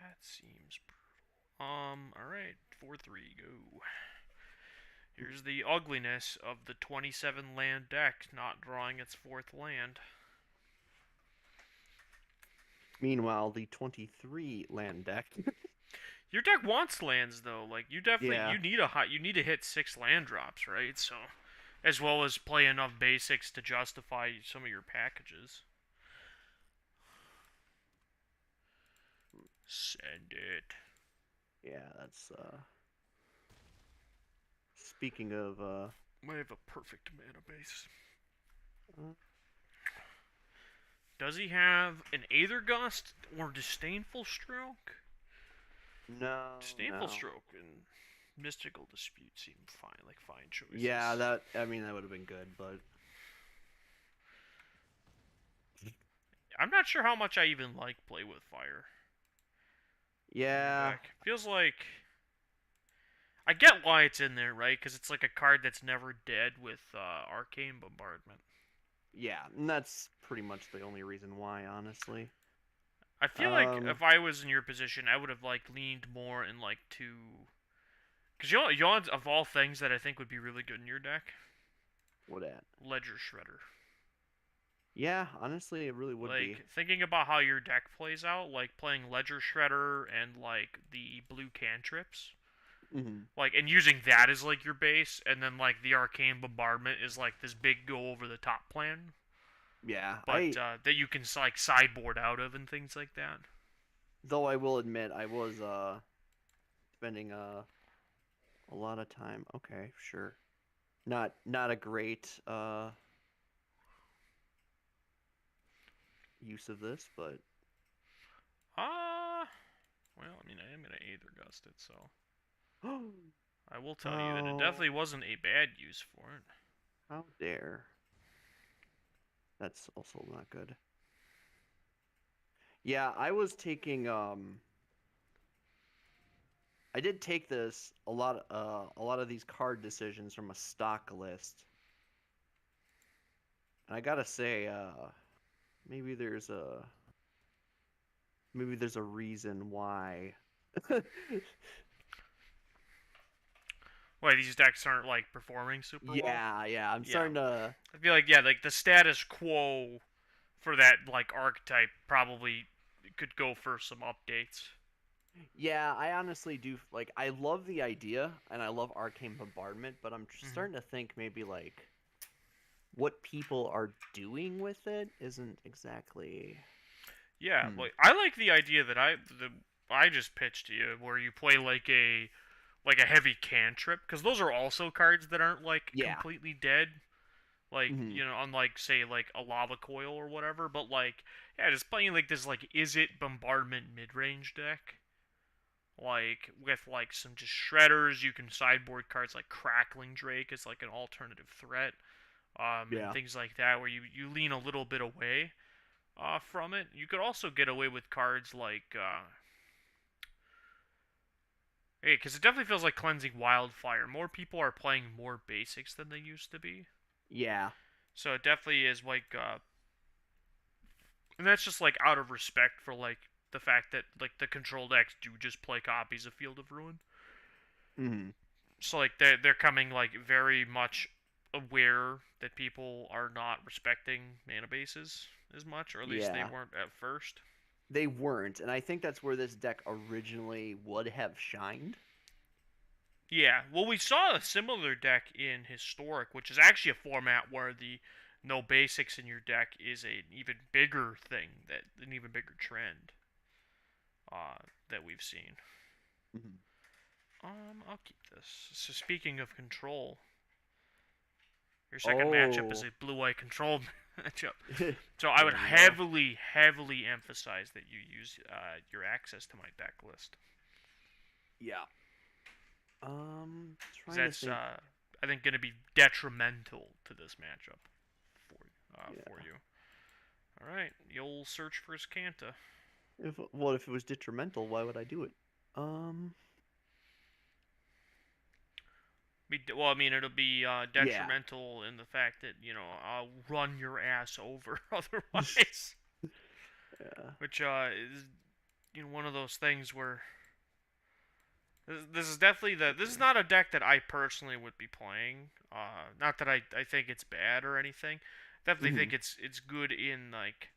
B: That seems brutal. Alright, 4-3, go. Here's the ugliness of the 27 land deck not drawing its fourth land.
A: Meanwhile, the 23 land deck.
B: Your deck wants lands though. Like you definitely you need to hit 6 land drops, right? So as well as play enough basics to justify some of your packages. Send it.
A: Yeah, that's speaking of
B: I have a perfect mana base. Does he have an Aether Gust or Disdainful Stroke?
A: No.
B: Disdainful Stroke and Mystical Dispute seem fine, like fine choices.
A: Yeah, that would have been good, but
B: I'm not sure how much I even like Play with Fire.
A: yeah,
B: feels like I get why it's in there, right? Because it's like a card that's never dead with Arcane Bombardment.
A: Yeah, and that's pretty much the only reason why, honestly.
B: I feel like if I was in your position, I would have like leaned more in like to, because you know of all things that I think would be really good in your deck.
A: What at?
B: Ledger Shredder.
A: Yeah, honestly, it really would be.
B: Like thinking about how your deck plays out, like playing Ledger Shredder and like the blue cantrips. Like and using that as like your base, and then like the Arcane Bombardment is like this big go over the top plan.
A: Yeah,
B: but that you can like sideboard out of and things like that.
A: Though I will admit, I was spending a lot of time. Okay, sure. Not a great use of this, but
B: well, I mean, I am gonna Aether Gust it, so I will tell you that it definitely wasn't a bad use for it.
A: How dare. That's also not good. Yeah, I was taking I did take this a lot of these card decisions from a stock list. And I gotta say, maybe there's a reason why.
B: Why these decks aren't like performing super well?
A: Yeah, yeah. I'm
B: Yeah,
A: starting to.
B: I feel like like the status quo for that like archetype probably could go for some updates.
A: Yeah, I honestly do like. I love the idea, and I love arcane bombardment, but I'm
B: Hmm.
A: starting to think maybe like what people are doing with it isn't exactly.
B: Yeah,
A: Hmm.
B: like I like the idea that I just pitched to you, where you play like a heavy cantrip, because those are also cards that aren't like
A: Yeah.
B: completely dead, like
A: Hmm.
B: unlike say like a lava coil or whatever. But like yeah, just playing like this like is it bombardment mid range deck, like with like some just shredders. You can sideboard cards like Crackling Drake as like an alternative threat, and
A: Yeah.
B: things like that, where you lean a little bit away from it. You could also get away with cards like hey, because it definitely feels like Cleansing Wildfire. More people are playing more basics than they used to be,
A: Yeah.
B: so it definitely is like, and that's just like out of respect for like the fact that like the control decks do just play copies of Field of Ruin.
A: Hmm.
B: So like they're coming like very much aware that people are not respecting mana bases as much, or at least they
A: Yeah.
B: weren't at first.
A: They weren't, and I think that's where this deck originally would have shined.
B: Yeah, well, we saw a similar deck in Historic, which is actually a format where the no basics in your deck is an even bigger thing, that an even bigger trend that we've seen.
A: Hmm.
B: I'll keep this. So speaking of control, your second matchup is
A: Oh.
B: a blue-eye control matchup. So I would
A: There we go.
B: heavily emphasize that you use your access to my deck list.
A: Yeah.
B: 'Cause
A: Trying to
B: that's
A: think.
B: I think going to be detrimental to this matchup for
A: Yeah.
B: you. All right, you'll search for Scanta.
A: If it was detrimental, why would I do it? Um.
B: Well, I mean, it'll be
A: Yeah.
B: detrimental in the fact that I'll run your ass over otherwise,
A: Yeah.
B: which is one of those things where this is definitely this is
A: Okay.
B: not a deck that I personally would be playing. Not that I think it's bad or anything. Definitely
A: Hmm.
B: think it's good in like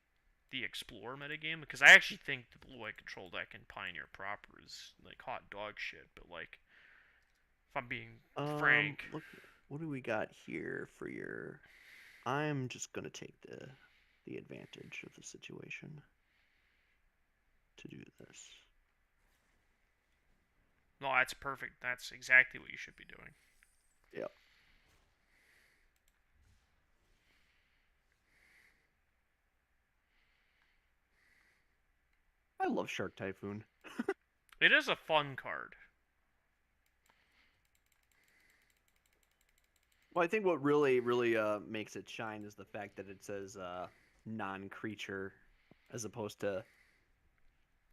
B: the explore metagame, because I actually think the blue eye control deck in Pioneer proper is like hot dog shit. But like, if I'm being frank,
A: Look. What do we got here for your? I'm just gonna take the advantage of the situation to do this.
B: no, that's perfect. That's exactly what you should be doing.
A: Yep. I love Shark Typhoon.
B: It is a fun card.
A: Well, I think what really makes it shine is the fact that it says non-creature as opposed to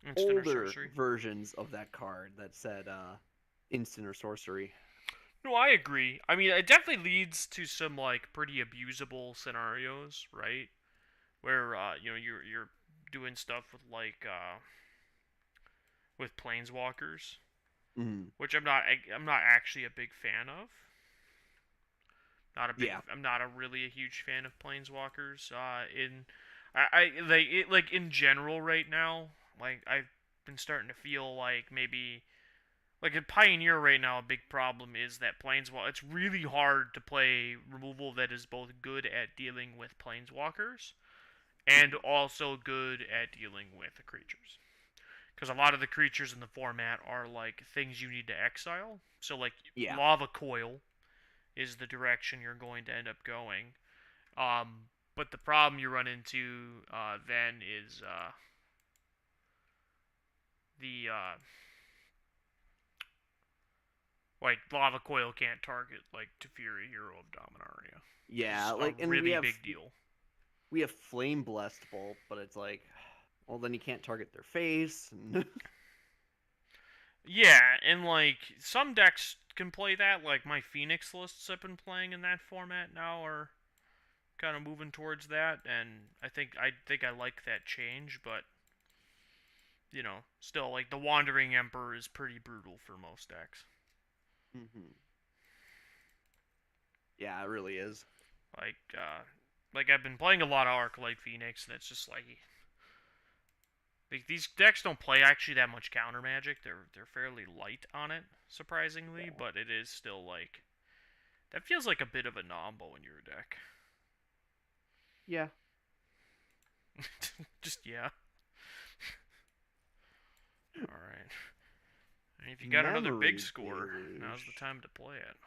B: Instant or
A: older
B: sorcery.
A: versions of that card that said instant or sorcery.
B: No, I agree. I mean, it definitely leads to some like pretty abusable scenarios, right? Where you're doing stuff with like with planeswalkers,
A: Mm.
B: which I'm not actually a big fan of.
A: Yeah.
B: I'm not a really a huge fan of planeswalkers. I like it like in general right now. Like I've been starting to feel like maybe like in Pioneer right now, a big problem is that planeswalker. It's really hard to play removal that is both good at dealing with planeswalkers and
A: Mhm.
B: also good at dealing with the creatures. Because a lot of the creatures in the format are like things you need to exile. So like
A: Yeah.
B: Lava Coil is the direction you're going to end up going. But the problem you run into then is the like Lava Coil can't target like Teferi, Hero of Dominaria, which
A: Yeah.
B: is a
A: Like, and
B: really big deal.
A: we have Flame Blessed Bolt, but it's like, well, then you can't target their face. And
B: Yeah, and like some decks can play that. Like my Phoenix lists I've been playing in that format now are kind of moving towards that, and I think I like that change, but still like the Wandering Emperor is pretty brutal for most decks.
A: Mhm. Yeah, it really is.
B: Like I've been playing a lot of Arclight Phoenix, and it's just like these decks don't play actually that much counter magic. They're fairly light on it, surprisingly,
A: Yeah.
B: but it is still like that feels like a bit of a nombo in your deck.
A: Yeah.
B: Just yeah. All right. And if you got another big
A: Memory
B: score, now's the
A: deluge.
B: time to play it.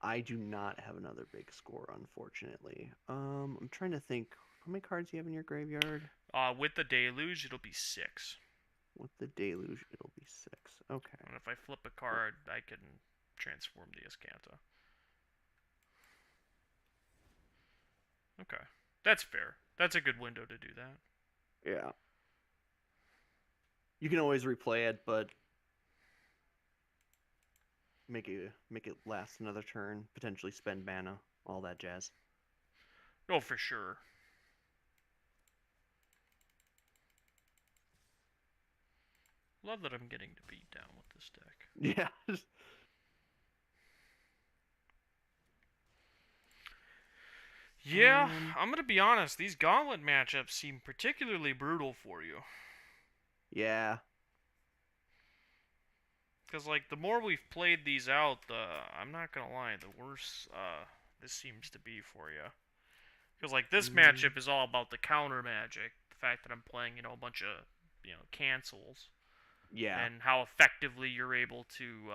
A: I do not have another big score, unfortunately. I'm trying to think. How many cards do you have in your graveyard?
B: With the deluge, it'll be 6.
A: With the deluge, it'll be 6. Okay.
B: And if I flip a card, I can transform the Escanta. Okay. That's fair. That's a good window to do that.
A: Yeah. You can always replay it, but make it last another turn. Potentially spend mana, all that jazz.
B: Oh, for sure. Love that I'm getting to beat down with this deck.
A: Yeah.
B: Yeah, I'm gonna be honest. These Gauntlet matchups seem particularly brutal for you.
A: Yeah.
B: Because, like, the more we've played these out, I'm not gonna lie, the worse this seems to be for you. Because, like, this matchup is all about the counter magic. The fact that I'm playing, a bunch of, cancels.
A: Yeah.
B: And how effectively you're able to,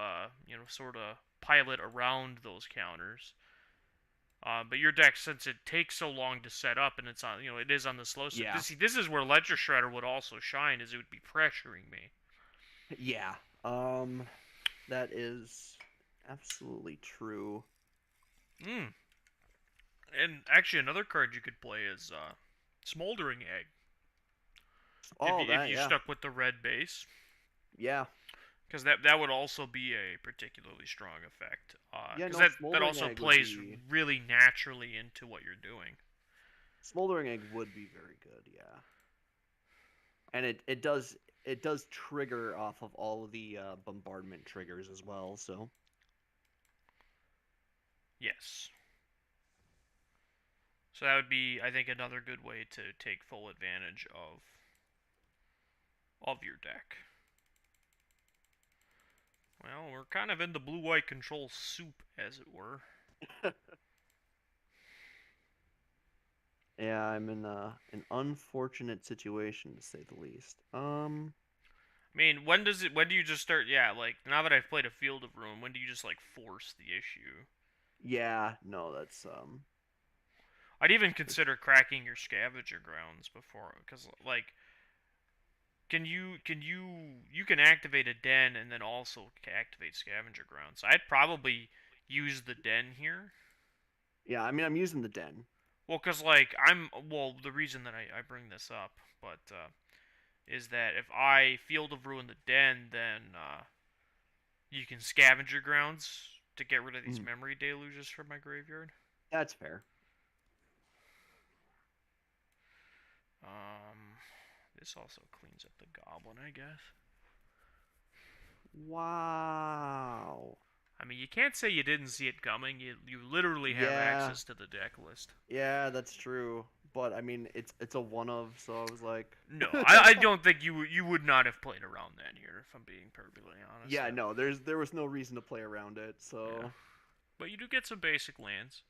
B: sort of pilot around those counters. But your deck, since it takes so long to set up and it's on, it is on the slow side.
A: Yeah.
B: This is where Ledger Shredder would also shine, is it would be pressuring me.
A: Yeah. That is absolutely true.
B: Hmm. And actually, another card you could play is Smoldering Egg.
A: Oh,
B: If you stuck with the red base.
A: Yeah.
B: Because that would also be a particularly strong effect.
A: Yeah,
B: Because
A: no,
B: that also plays really naturally into what you're doing.
A: Smoldering Egg would be very good, yeah. And it does trigger off of all of the bombardment triggers as well, so
B: Yes. So that would be, I think, another good way to take full advantage of your deck. Well, we're kind of in the blue-white control soup, as it were.
A: yeah, I'm in an unfortunate situation to say the least.
B: I mean, when do you just start, yeah, like, now that I've played a Field of Ruin, when do you just, like, force the issue?
A: Yeah, no, that's
B: I'd even consider cracking your Scavenger Grounds before, because, like, you can activate a Den and then also activate Scavenger Grounds. I'd probably use the Den here.
A: Yeah, I mean, I'm using the Den.
B: Well, because, like, the reason that I bring this up, but, is that if I Field of Ruin the Den, then, you can Scavenger Grounds to get rid of these memory deluges from my graveyard.
A: That's fair.
B: This also cleans up the Goblin, I guess.
A: Wow.
B: I mean, you can't say you didn't see it coming. You literally have access to the deck list.
A: Yeah, that's true. But I mean, it's a one of, so I was like,
B: no, I don't think you would not have played around that here, if I'm being perfectly honest.
A: Yeah, no, there was no reason to play around it, so.
B: Yeah. But you do get some basic lands,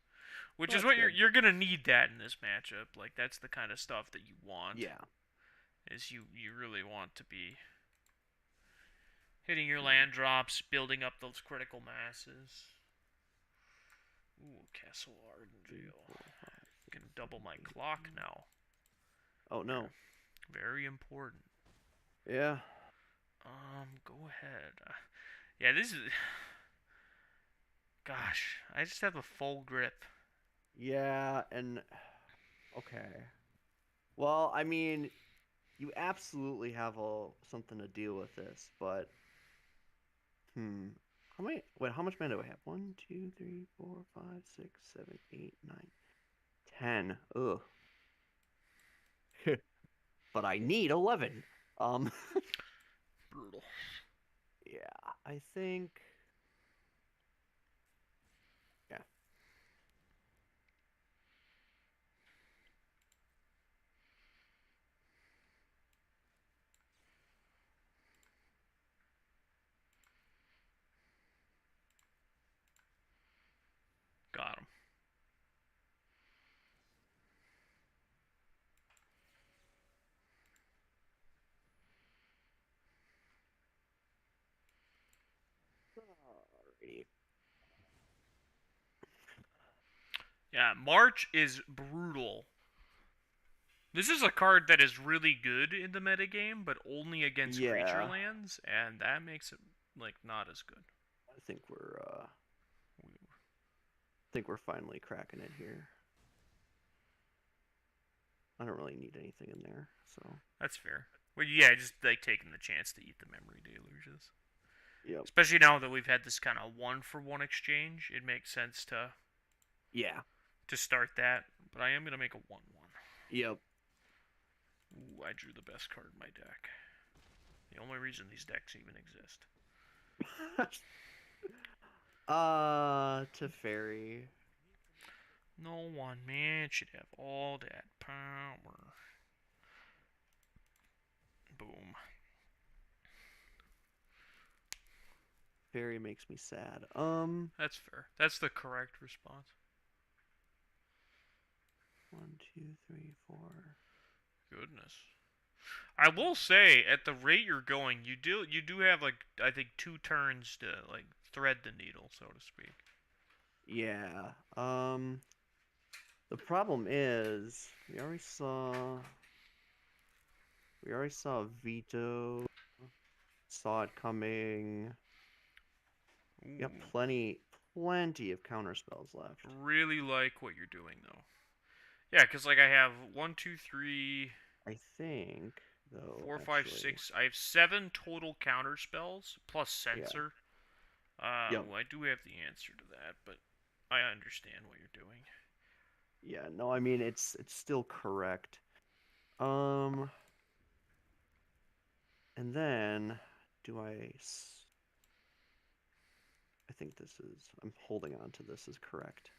B: which is what you're gonna need that in this matchup. Like, that's the kind of stuff that you want.
A: Yeah.
B: Is you really want to be hitting your land drops, building up those critical masses. Ooh, Castle Ardenvale. Can double my clock now.
A: Oh no.
B: Very important.
A: Yeah.
B: Go ahead. Yeah, this is. Gosh, I just have a full grip.
A: Yeah, and okay. Well, I mean, you absolutely have something to deal with this, but how much mana do I have? 1, 2, 3, 4, 5, 6, 7, 8, 9, 10. Ugh. But I need 11.
B: Brutal.
A: Yeah, I think. Yeah.
B: Got him.
A: Alrighty.
B: Yeah, March is brutal. This is a card that is really good in the metagame, but only against creature
A: Yeah,
B: lands, and that makes it like not as good.
A: I think we're finally cracking it here. I don't really need anything in there, so.
B: That's fair. Well, yeah, just like taking the chance to eat the memory delugers.
A: Yep.
B: Especially now that we've had this kind of 1-for-1 exchange, it makes sense
A: Yeah.
B: to start that. But I am gonna make a 1/1.
A: Yep.
B: Ooh, I drew the best card in my deck. The only reason these decks even exist.
A: Teferi.
B: No one man should have all that power. Boom.
A: Teferi makes me sad.
B: That's fair. That's the correct response.
A: 1, 2, 3, 4.
B: Goodness. I will say, at the rate you're going, you do have like I think 2 turns to like thread the needle, so to speak.
A: Yeah. The problem is we already saw Veto. Saw it coming.
B: Ooh.
A: Got plenty of counter spells left.
B: Really like what you're doing though. Yeah, because like I have 1, 2, 3,
A: I think though.
B: 4, 5, 6. I have 7 total counter spells plus censor.
A: Yep.
B: I do have the answer to that, but I understand what you're doing.
A: Yeah, no, I mean it's still correct. And then I think I'm holding on to this as correct.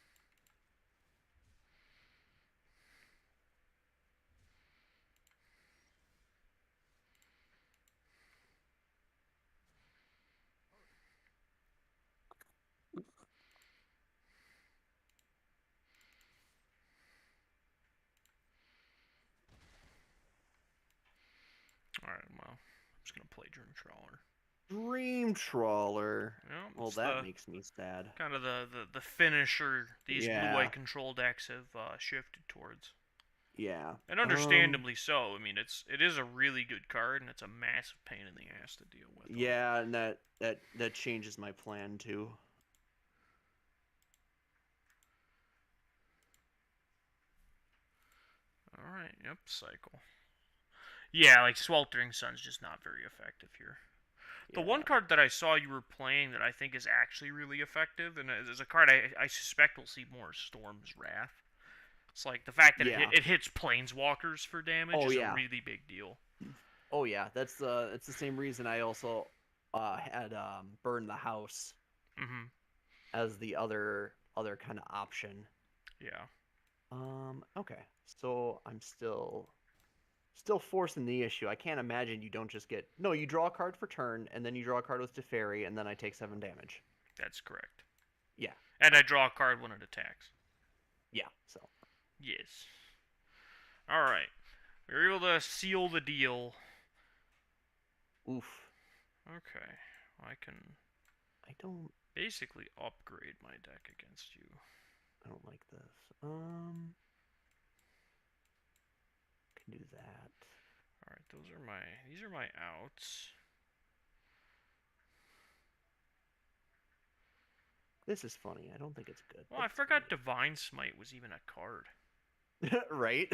B: Alright, well, I'm just gonna play Dream Trawler.
A: Dream Trawler.
B: Yeah,
A: Well, that makes me sad.
B: Kind of the finisher these blue-white control decks have shifted towards.
A: Yeah.
B: And understandably so. I mean, it is a really good card, and it's a massive pain in the ass to deal with.
A: Yeah, and that changes my plan too.
B: Alright, yep, cycle. Yeah, like Sweltering Sun's just not very effective here. The one card that I saw you were playing that I think is actually really effective, and is a card I suspect we'll see more, Storm's Wrath. It's like the fact that it hits Planeswalkers for damage is a really big deal.
A: Oh yeah, it's the same reason I also had Burn the House as the other kind of option.
B: Yeah.
A: Okay, so I'm still forcing the issue. I can't imagine you don't just get... No, you draw a card for turn, and then you draw a card with Teferi, and then I take 7 damage.
B: That's correct.
A: Yeah.
B: And I draw a card when it attacks.
A: Yeah, so.
B: Yes. Alright. We were able to seal the deal.
A: Oof.
B: Okay. I
A: don't...
B: basically upgrade my deck against you.
A: I don't like this. Can do that.
B: Alright, these are my outs.
A: This is funny. I don't think it's good.
B: Well, I forgot Divine Smite was even a card.
A: Right?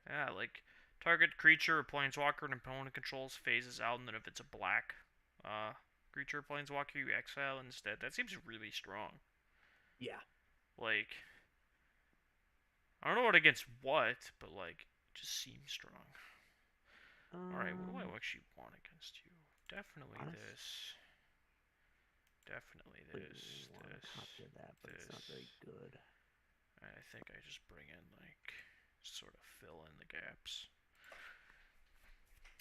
B: Yeah, like target creature or planeswalker an opponent controls phases out, and then if it's a black creature or planeswalker, you exile instead. That seems really strong.
A: Yeah.
B: Like, I don't know what against what, but like, it just seems strong. Alright, what do I actually want against you? Definitely this. Definitely this.
A: Copy that, but it's not very good.
B: I think I just bring in, like, sort of fill in the gaps.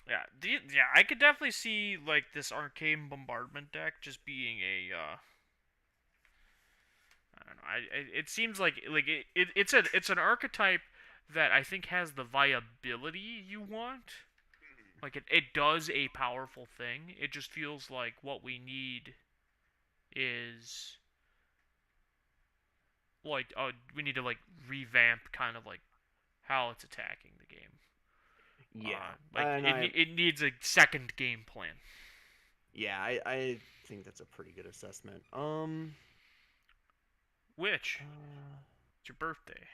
B: Yeah, I could definitely see, like, this Arcane Bombardment deck just being a don't know. It seems like it's an archetype that I think has the viability you want. Like it does a powerful thing. It just feels like what we need is like we need to like revamp kind of like how it's attacking the game.
A: Yeah,
B: Like
A: and
B: it needs a second game plan.
A: yeah, I think that's a pretty good assessment.
B: Which it's your birthday,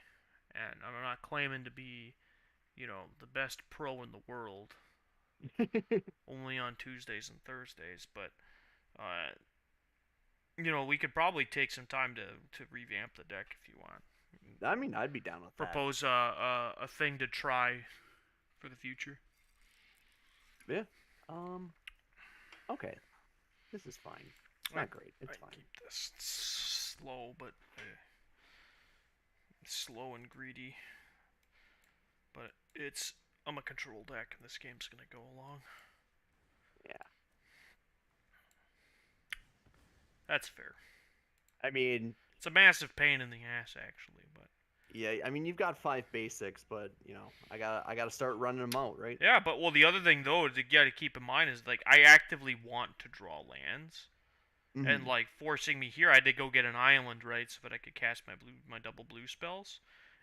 B: and I'm not claiming to be, the best pro in the world. Only on Tuesdays and Thursdays, but uh, we could probably take some time to revamp the deck if you want.
A: I mean, I'd be down with that.
B: Propose a thing to try for the future.
A: Yeah. Okay. This is fine. It's not great. It's fine.
B: Keep this slow, but slow and greedy. But I'm a control deck, and this game's gonna go along.
A: Yeah.
B: That's fair.
A: I mean,
B: it's a massive pain in the ass, actually, but.
A: Yeah, I mean, you've got 5 basics, but I gotta start running them out, right?
B: Yeah, but the other thing though that you gotta keep in mind is like I actively want to draw lands, and like forcing me here, I had to go get an island, right, so that I could cast my double blue spells,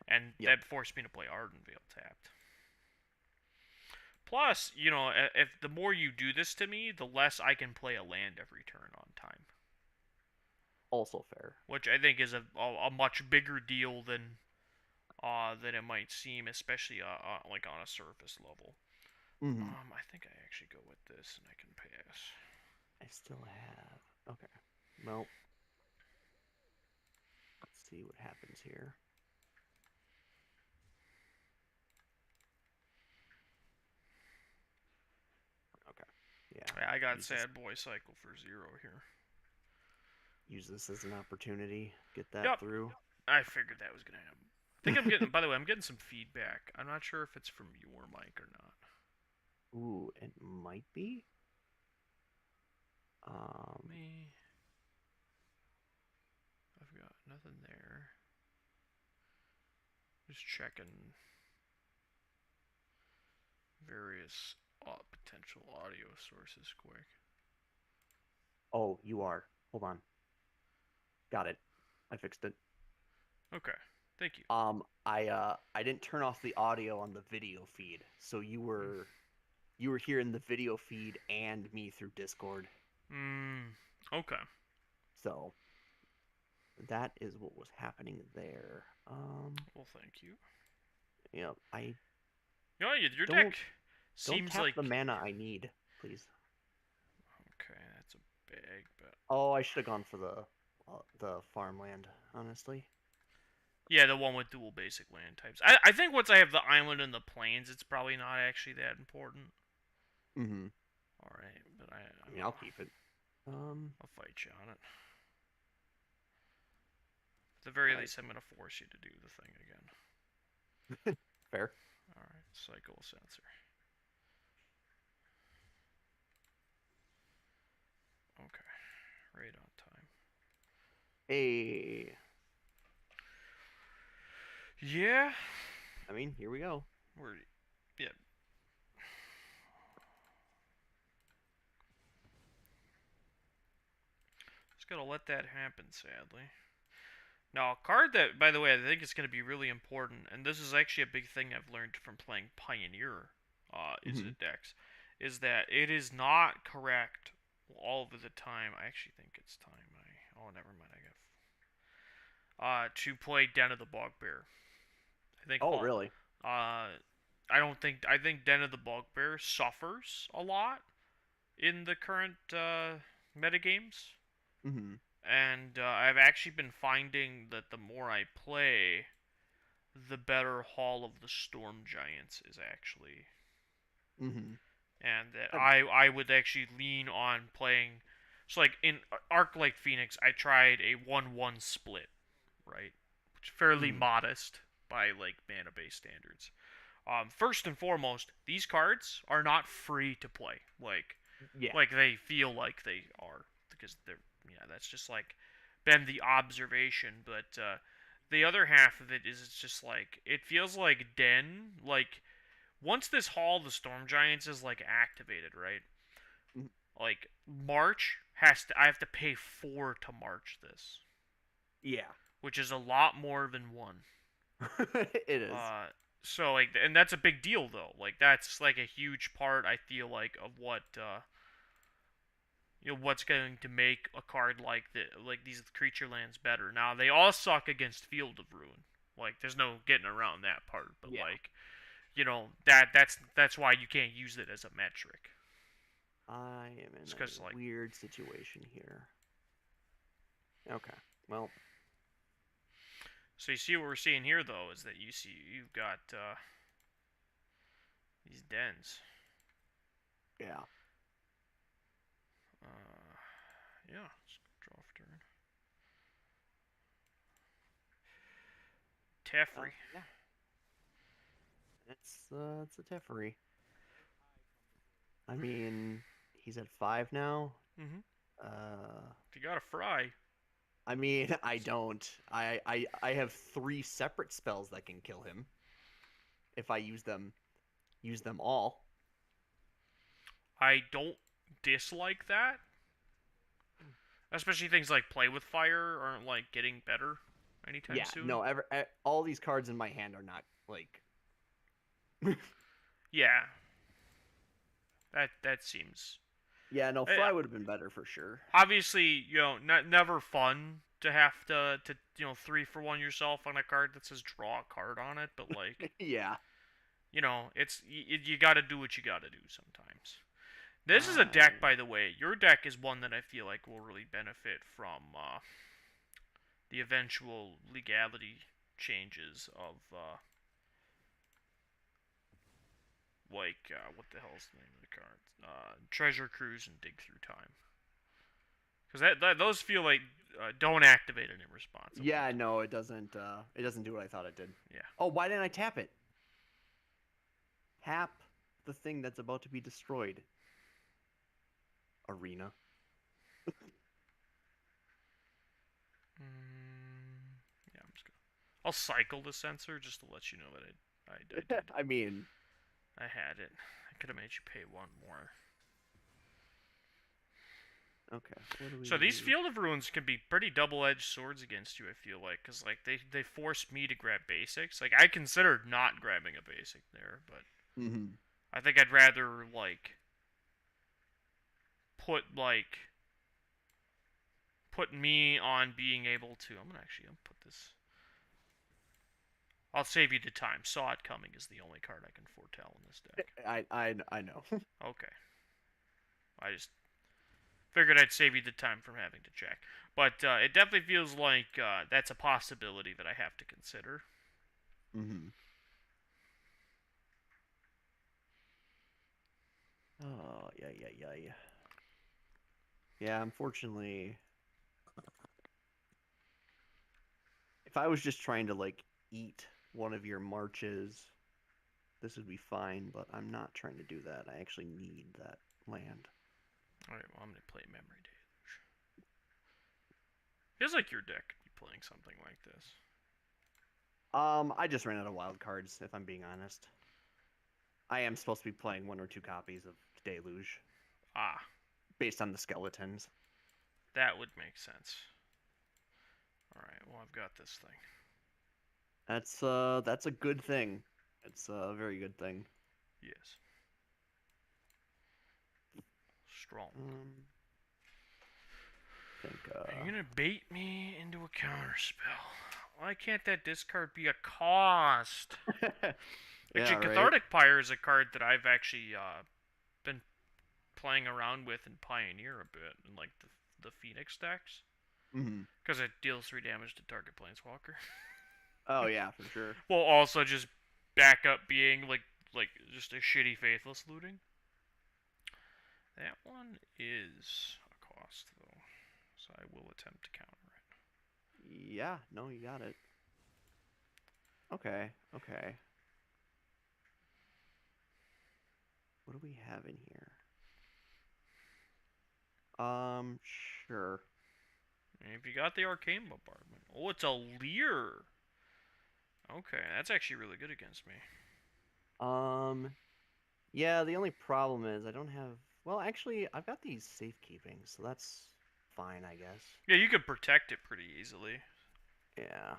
B: and that forced me to play Ardenvale tapped. Plus, if the more you do this to me, the less I can play a land every turn on time.
A: Also fair.
B: Which I think is a much bigger deal than it might seem, especially like on a surface level. I think I actually go with this, and I can pass.
A: I still have. Okay. Nope. Let's see what happens here. Okay. Yeah.
B: I got Sad Boy Cycle for 0 here.
A: Use this as an opportunity. Get that through.
B: I figured that was gonna happen. I think I'm getting. By the way, I'm getting some feedback. I'm not sure if it's from your mic or not.
A: Ooh, it might be.
B: Me. I've got nothing there. Just checking various potential audio sources quick.
A: Oh, you are. Hold on. Got it. I fixed it.
B: Okay. Thank you.
A: I didn't turn off the audio on the video feed, so you were hearing the video feed and me through Discord.
B: Okay.
A: So that is what was happening there.
B: Well, thank you.
A: Yeah,
B: your deck seems
A: tap
B: like
A: the mana I need, please.
B: Okay, that's a big bet.
A: Oh, I should have gone for the farmland, honestly.
B: Yeah, the one with dual basic land types. I think once I have the island and the plains, it's probably not actually that important. All right, but I
A: mean, I'll keep it.
B: I'll fight you on it. At the very least, I'm gonna force you to do the thing again.
A: Fair.
B: All right, cycle sensor. Okay, right on time.
A: Hey.
B: Yeah.
A: I mean, here we go.
B: Yeah. Just gotta let that happen, sadly. Now, a card that, by the way, I think is going to be really important, and this is actually a big thing I've learned from playing Pioneer, decks, is that it is not correct all of the time. I actually think it's time. Never mind. To play Den of the Bugbear. I think.
A: Oh, really?
B: I think Den of the Bugbear suffers a lot in the current metagames. And I've actually been finding that the more I play, the better Hall of the Storm Giants is actually. And that I would actually lean on playing. So, like, in Arc-Light Phoenix, I tried a 1-1 split, right? Which is fairly modest by, like, mana-based standards. First and foremost, these cards are not free to play. Like they feel like they are. Because they're, that's just, like, been the observation, but the other half of it is it's just like it feels like Den, like once this Hall of the Storm Giants is like activated, right?
A: Mhm.
B: Like March has to I have to pay 4 to March this,
A: Yeah.
B: which is a lot more than 1.
A: It is.
B: Uh so like and that's a big deal though. Like that's like a huge part I feel like of what what's going to make a card like these creature lands better. Now they all suck against Field of Ruin. Like there's no getting around that part, but
A: Yeah.
B: like that's why you can't use it as a metric.
A: I am
B: It's
A: in
B: because
A: a
B: like
A: weird situation here. Okay. Well,
B: so you see what we're seeing here though is that you've got these dens.
A: yeah.
B: Uh, yeah, let's draw for turn. Teferi.
A: Yeah. It's a Teferi. I mean, he's at 5 now.
B: Mm-hmm.
A: Uh,
B: If you got a fry,
A: I mean, I don't. I have 3 separate spells that can kill him if I use them all.
B: I don't dislike that. Especially things like play with fire aren't like getting better anytime
A: Yeah,
B: soon.
A: no, all these cards in my hand are not like
B: Yeah, that seems.
A: Yeah, no,
B: Uh,
A: Fry would have been better for sure.
B: Obviously, never fun to have to 3-for-1 yourself on a card that says draw a card on it, but like
A: Yeah.
B: it's you got to do what you got to do sometimes. This is a deck, by the way. Your deck is one that I feel like will really benefit from the eventual legality changes of what the hell's the name of the cards? Treasure Cruise and Dig Through Time. Because those feel like don't activate it in response.
A: Yeah, no, it doesn't. It doesn't do what I thought it did.
B: Yeah.
A: Oh, why didn't I tap it? Tap the thing that's about to be destroyed. Arena.
B: Yeah, I'm just gonna. I'll cycle the sensor just to let you know that I did.
A: I mean,
B: I had it. I could have made you pay 1 more.
A: okay.
B: So these Field of Ruins can be pretty double-edged swords against you, I feel like, because like they forced me to grab basics. Like I considered not grabbing a basic there, but I think I'd rather like put me on being able to. I'm gonna put this. I'll save you the time. Saw it coming is the only card I can foretell in this deck.
A: I know.
B: Okay. I just figured I'd save you the time from having to check. But it definitely feels like that's a possibility that I have to consider.
A: Oh, yeah. Yeah, unfortunately, if I was just trying to like eat one of your marches, this would be fine, but I'm not trying to do that. I actually need that land.
B: Alright, well, I'm going to play Memory Deluge. Feels like your deck could be playing something like this.
A: I just ran out of wild cards, if I'm being honest. I am supposed to be playing 1 or 2 copies of Deluge.
B: Ah.
A: Based on the skeletons.
B: That would make sense. Alright, well, I've got this thing.
A: That's a good thing. It's a very good thing.
B: Yes. Strong. You're gonna bait me into a counterspell. Why can't that discard be a cost? Actually, Cathartic Pyre is a card that I've actually been playing around with in Pioneer a bit, in like the Phoenix decks. Because it deals 3 damage to target Planeswalker.
A: Oh yeah, for sure.
B: Well, also just back up being like just a shitty Faithless looting. That one is a cost though, so I will attempt to counter it.
A: Yeah, no, you got it. Okay. What do we have in here? Sure.
B: If you got the arcane bombardment. Oh, it's a leer. Okay, that's actually really good against me.
A: Yeah, the only problem is I don't have. Well, actually, I've got these safekeeping, so that's fine, I guess.
B: Yeah, you could protect it pretty easily.
A: Yeah,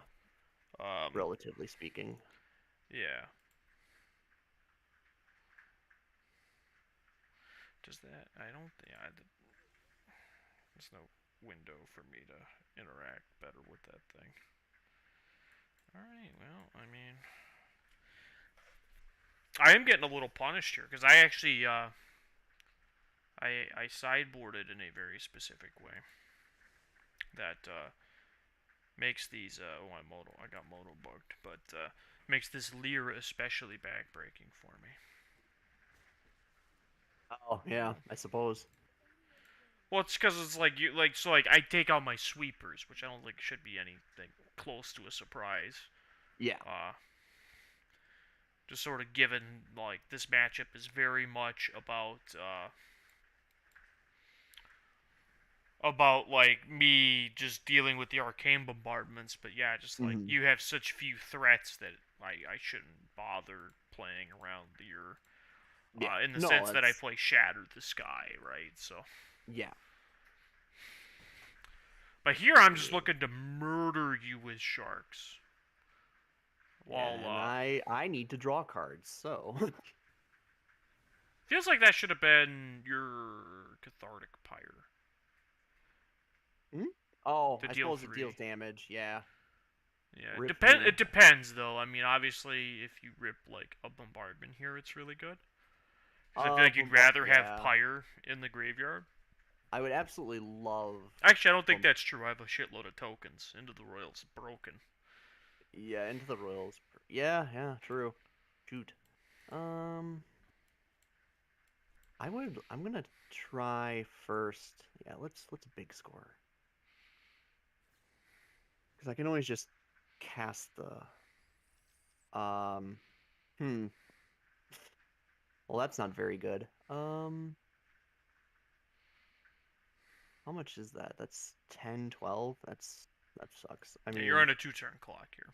B: Um,
A: relatively speaking.
B: yeah. Does that? I don't think. Yeah, there's no window for me to interact better with that thing. Alright, well, I mean. I am getting a little punished here, because I actually, I sideboarded in a very specific way. That, makes these, I got moto bugged, but, makes this leer especially backbreaking for me.
A: Oh, yeah, I suppose.
B: Well, it's because it's like I take out my sweepers, which I don't think should be anything close to a surprise.
A: Yeah.
B: Uh, just sort of given like this matchup is very much about like me just dealing with the arcane bombardments, but yeah, just like
A: Hmm.
B: you have such few threats that I shouldn't bother playing around your
A: Yeah.
B: in the
A: No,
B: sense that I
A: it's
B: play Shatter the Sky, right? So,
A: yeah.
B: but here I'm
A: I
B: just
A: mean,
B: looking to murder you with sharks.
A: yeah,
B: While
A: and I need to draw cards, so
B: feels like that should have been your Cathartic Pyre
A: Hmm? Oh,
B: to
A: I
B: deal
A: suppose it deals
B: 3.
A: damage. Yeah.
B: Yeah,
A: Rip me.
B: it depends though. I mean, obviously, if you rip like a bombardment here, it's really good. Because I feel like you'd rather have
A: Yeah.
B: Pyre in the graveyard.
A: I would absolutely love
B: Actually, I don't think
A: bum
B: that's true. I have a shitload of tokens. Into the Royals broken.
A: yeah, into the Royals. Yeah, yeah, true. Shoot. Um I'm gonna try first. Yeah, let's big score. Because I can always just cast the hmm. Well, that's not very good. How much is that? That's 10, 12. That sucks. I
B: Yeah, you're
A: mean,
B: on a 2-turn clock here.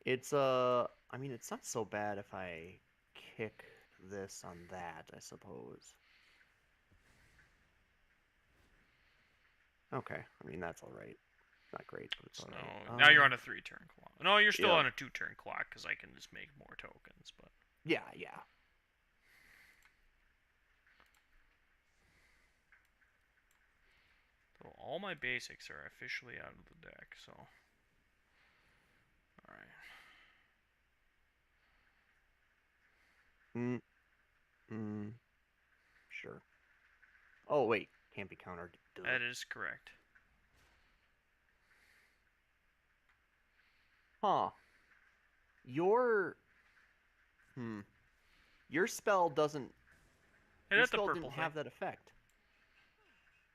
A: it's I mean, it's not so bad if I kick this on that, I suppose. Okay. I mean, that's all right. Not great, but it's
B: So
A: all right.
B: now you're on a 3-turn clock. No, you're still
A: Yep.
B: on a 2-turn clock because I can just make more tokens. But
A: Yeah, yeah.
B: so all my basics are officially out of the deck. So, all right.
A: Mm, mm, sure. Oh, wait. Can't be countered. Duh.
B: That is correct.
A: Huh. Your hmm. Your spell doesn't
B: It
A: your
B: had the
A: spell
B: purple
A: didn't
B: thing.
A: have that effect.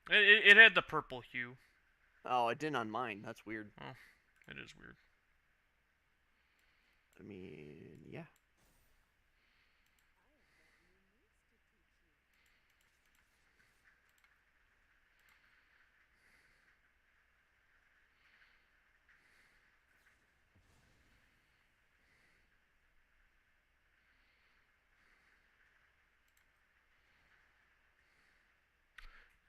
B: It had the purple hue.
A: Oh, it didn't on mine. That's weird.
B: Oh, it is weird.
A: I mean, yeah.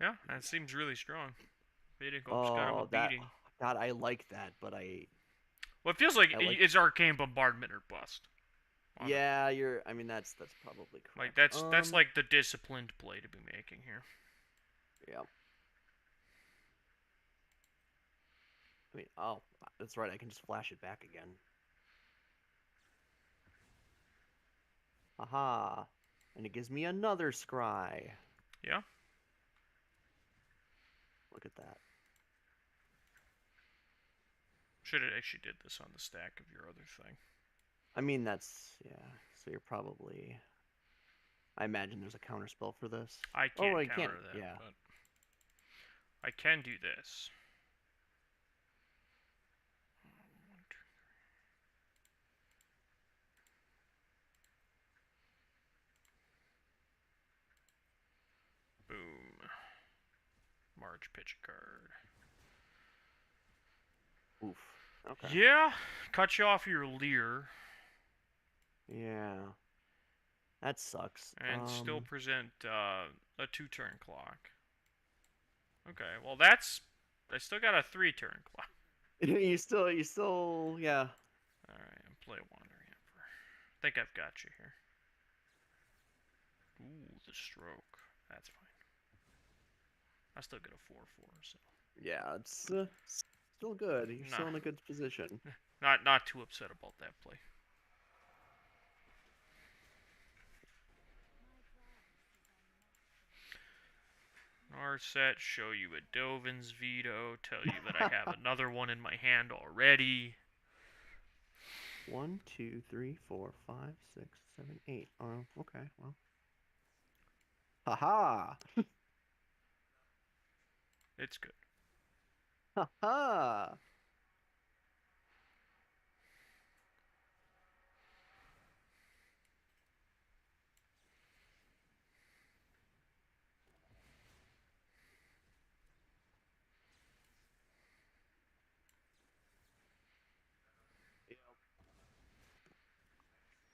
B: Yeah, that seems really strong. Beta Gope's got him a
A: Oh, that
B: beating.
A: God, I like that, but I
B: Well, it feels like
A: I like
B: it's Arcane Bombardment or bust.
A: yeah, you're I mean that's probably
B: Like
A: correct.
B: that's like the disciplined play to be making here.
A: Yeah. I mean, oh, that's right. I can just flash it back again. Aha. And it gives me another scry.
B: Yeah.
A: Look at that.
B: Should have actually did this on the stack of your other thing.
A: I mean, that's yeah. So you're probably I imagine there's a counter spell for this.
B: I
A: Oh,
B: can't
A: I
B: counter
A: can't.
B: that,
A: Yeah.
B: but I can do this. Boom. March pitch a card.
A: Oof. Okay.
B: Yeah, cut you off your leer
A: Yeah. That sucks.
B: and still present a 2-turn clock. Okay, well that's I still got a 3-turn clock.
A: Yeah.
B: All right, and play Wandering Emperor. I think I've got you here. Ooh, the stroke. That's fine. I still get a 4/4, so
A: Yeah, it's still good. You're
B: nah,
A: still in a good position.
B: not too upset about that play. Narset, show you a Dovin's veto, tell you that I have another one in my hand already.
A: 1, 2, 3, 4, 5, 6, 7, 8. Oh, okay. Well. Haha.
B: It's good.
A: Haha.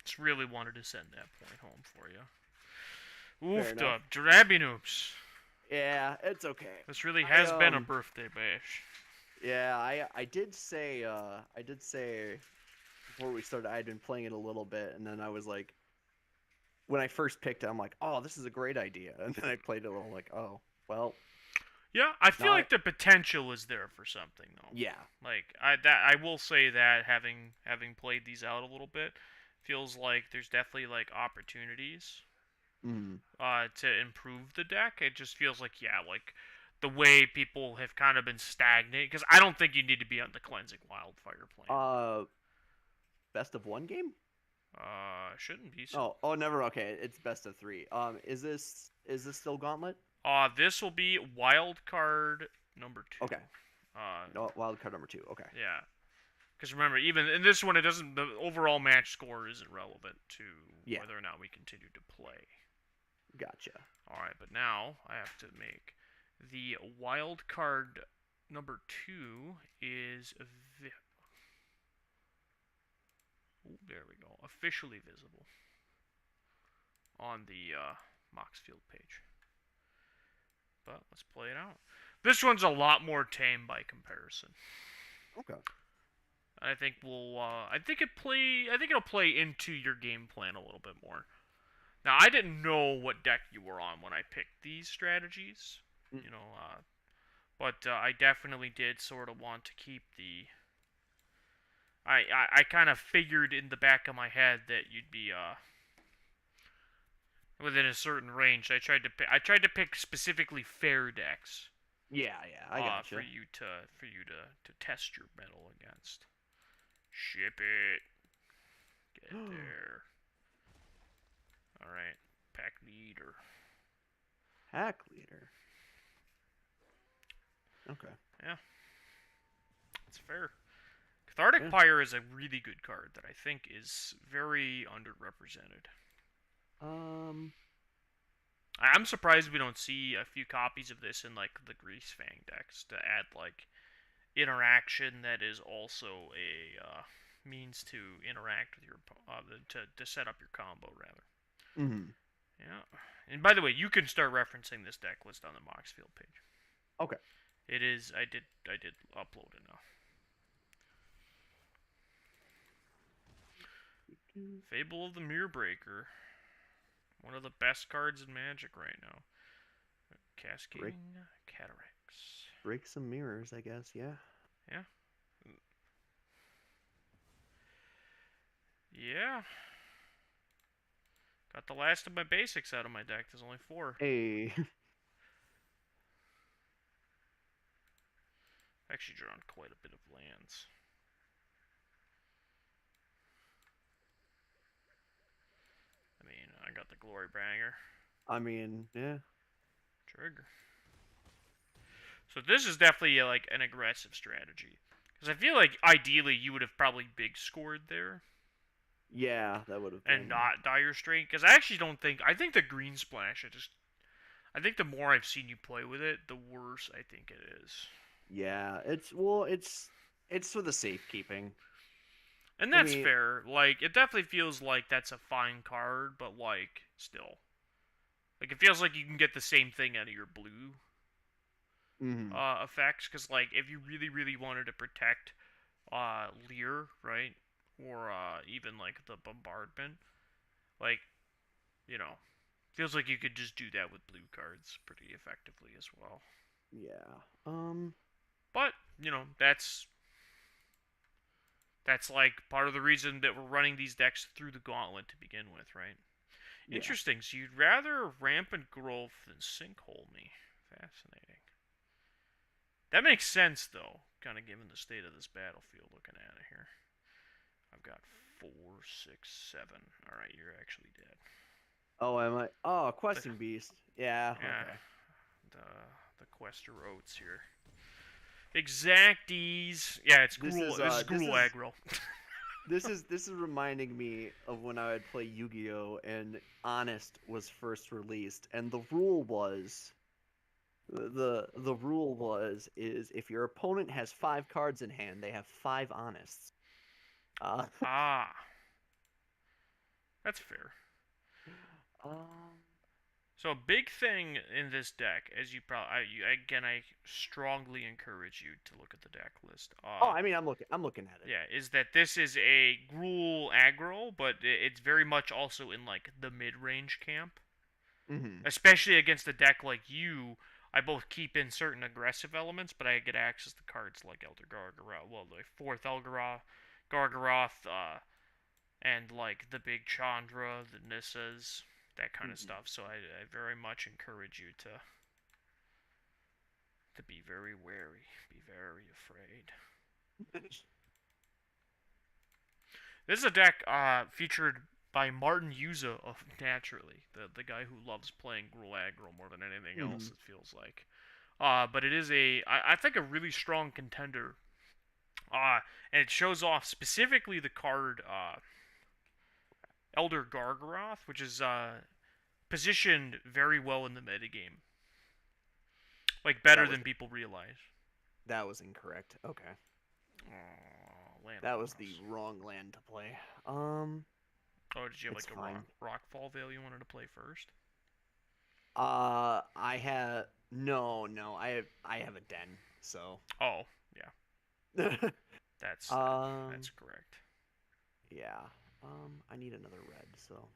B: Just really wanted to send that point home for you.
A: Fair
B: Oofed
A: enough.
B: up. Drabynoops.
A: Yeah, it's okay.
B: This really
A: I
B: has been a birthday bash.
A: Yeah, I did say before we started I had been playing it a little bit, and then I was like, when I first picked it, I'm like, oh, this is a great idea, and then I played it a little, like, oh, well,
B: Yeah, I feel
A: not.
B: like the potential is there for something though.
A: Yeah.
B: Like I will say that having played these out a little bit, feels like there's definitely like opportunities
A: Mm.
B: to improve the deck. It just feels like yeah, like the way people have kind of been stagnant because I don't think you need to be on the cleansing wildfire plan.
A: Best of one game?
B: Shouldn't be so.
A: Oh, never. Okay, it's best of three. Is this still Gauntlet?
B: This will be wild card number 2.
A: Okay. No, wild card number 2. Okay.
B: Yeah. Because remember, even in this one, it doesn't. The overall match score isn't relevant to
A: Yeah.
B: whether or not we continue to play.
A: Gotcha.
B: All right, but now I have to make the wild card number 2 is there we go, officially visible on the Moxfield page. But let's play it out. This one's a lot more tame by comparison.
A: Okay.
B: I think we'll. I think it'll play into your game plan a little bit more. Now, I didn't know what deck you were on when I picked these strategies,
A: Mm.
B: you know, but I definitely did sort of want to keep the. I kind of figured in the back of my head that you'd be within a certain range. I tried to pick specifically fair decks.
A: Yeah, I gotcha.
B: For you to test your metal against. Ship it. Get there. All right, pack leader.
A: Pack leader. Okay.
B: Yeah, it's fair. Cathartic Pyre is a really good card that I think is very underrepresented. I'm surprised we don't see a few copies of this in like the Grease Fang decks to add like interaction that is also a means to interact with your to set up your combo rather.
A: Mm-hmm.
B: Yeah. And by the way, you can start referencing this deck list on the Moxfield page.
A: Okay.
B: It is. I did upload it now. Fable of the Mirror Breaker. One of the best cards in Magic right now. Cascading Cataracts.
A: Break some mirrors, I guess. Yeah.
B: Yeah. Yeah. Got the last of my basics out of my deck. There's only 4.
A: Hey.
B: Actually drawn quite a bit of lands. I mean, I got the Glory Banger.
A: I mean, yeah.
B: Trigger. So this is definitely like an aggressive strategy. Because I feel like ideally you would have probably big scored there.
A: Yeah, that would have been.
B: And not Dire Strain. Because I actually don't think... I think the Green Splash, I think the more I've seen you play with it, the worse I think it is.
A: Yeah, It's for the safekeeping.
B: And
A: I
B: that's
A: mean,
B: fair. Like, it definitely feels like that's a fine card, but, like, still. Like, it feels like you can get the same thing out of your blue
A: mhm.
B: effects, because, like, if you really, really wanted to protect Lear, right? Or even, like, the bombardment, like, you know, feels like you could just do that with blue cards pretty effectively as well.
A: Yeah.
B: But, that's like part of the reason that we're running these decks through the Gauntlet to begin with, right?
A: Yeah.
B: Interesting. So you'd rather Rampant Growth than Sinkhole me. Fascinating. That makes sense, though, kind of given the state of this battlefield looking at it here. I've got 4, 6, 7. Alright, you're actually dead.
A: Oh, am I? Oh,
B: The,
A: questing beast. Yeah.
B: yeah,
A: Okay.
B: the Quester Oats here. Exacties. Yeah, it's
A: This
B: Gruul.
A: is
B: This is Gruul aggro.
A: this is reminding me of when I would play Yu-Gi-Oh! And Honest was first released, and the rule was the rule was is if your opponent has 5 cards in hand, they have 5 Honests. Uh,
B: Ah, that's fair.
A: um,
B: So a big thing in this deck, as you probably, again, I strongly encourage you to look at the deck list.
A: oh, I mean, I'm looking at it.
B: Yeah, is that this is a Gruul aggro, but it's very much also in like the mid-range camp,
A: Hmm.
B: especially against a deck like you. I both keep in certain aggressive elements, but I get access to cards like Elder Gargaroth, well, the fourth Gargaroth, and like the big Chandra, the Nissas, that kind of
A: Hmm.
B: stuff. So I very much encourage you to be very wary, be very afraid. This is a deck featured by Martin Yuza of Naturally, the guy who loves playing Gruul aggro more than anything else.
A: Hmm.
B: It feels like, but it is I think a really strong contender. And it shows off specifically the card Elder Gargaroth, which is positioned very well in the metagame, like
A: That
B: better
A: was
B: than people realize.
A: that was incorrect. Okay,
B: Land
A: that was the
B: loss.
A: wrong land to play.
B: Oh, did you have
A: It's
B: like a
A: fine.
B: rockfall veil you wanted to play first?
A: I had no, I have a den, so.
B: Oh, yeah, that's
A: um,
B: that's correct.
A: yeah. I need another red, so.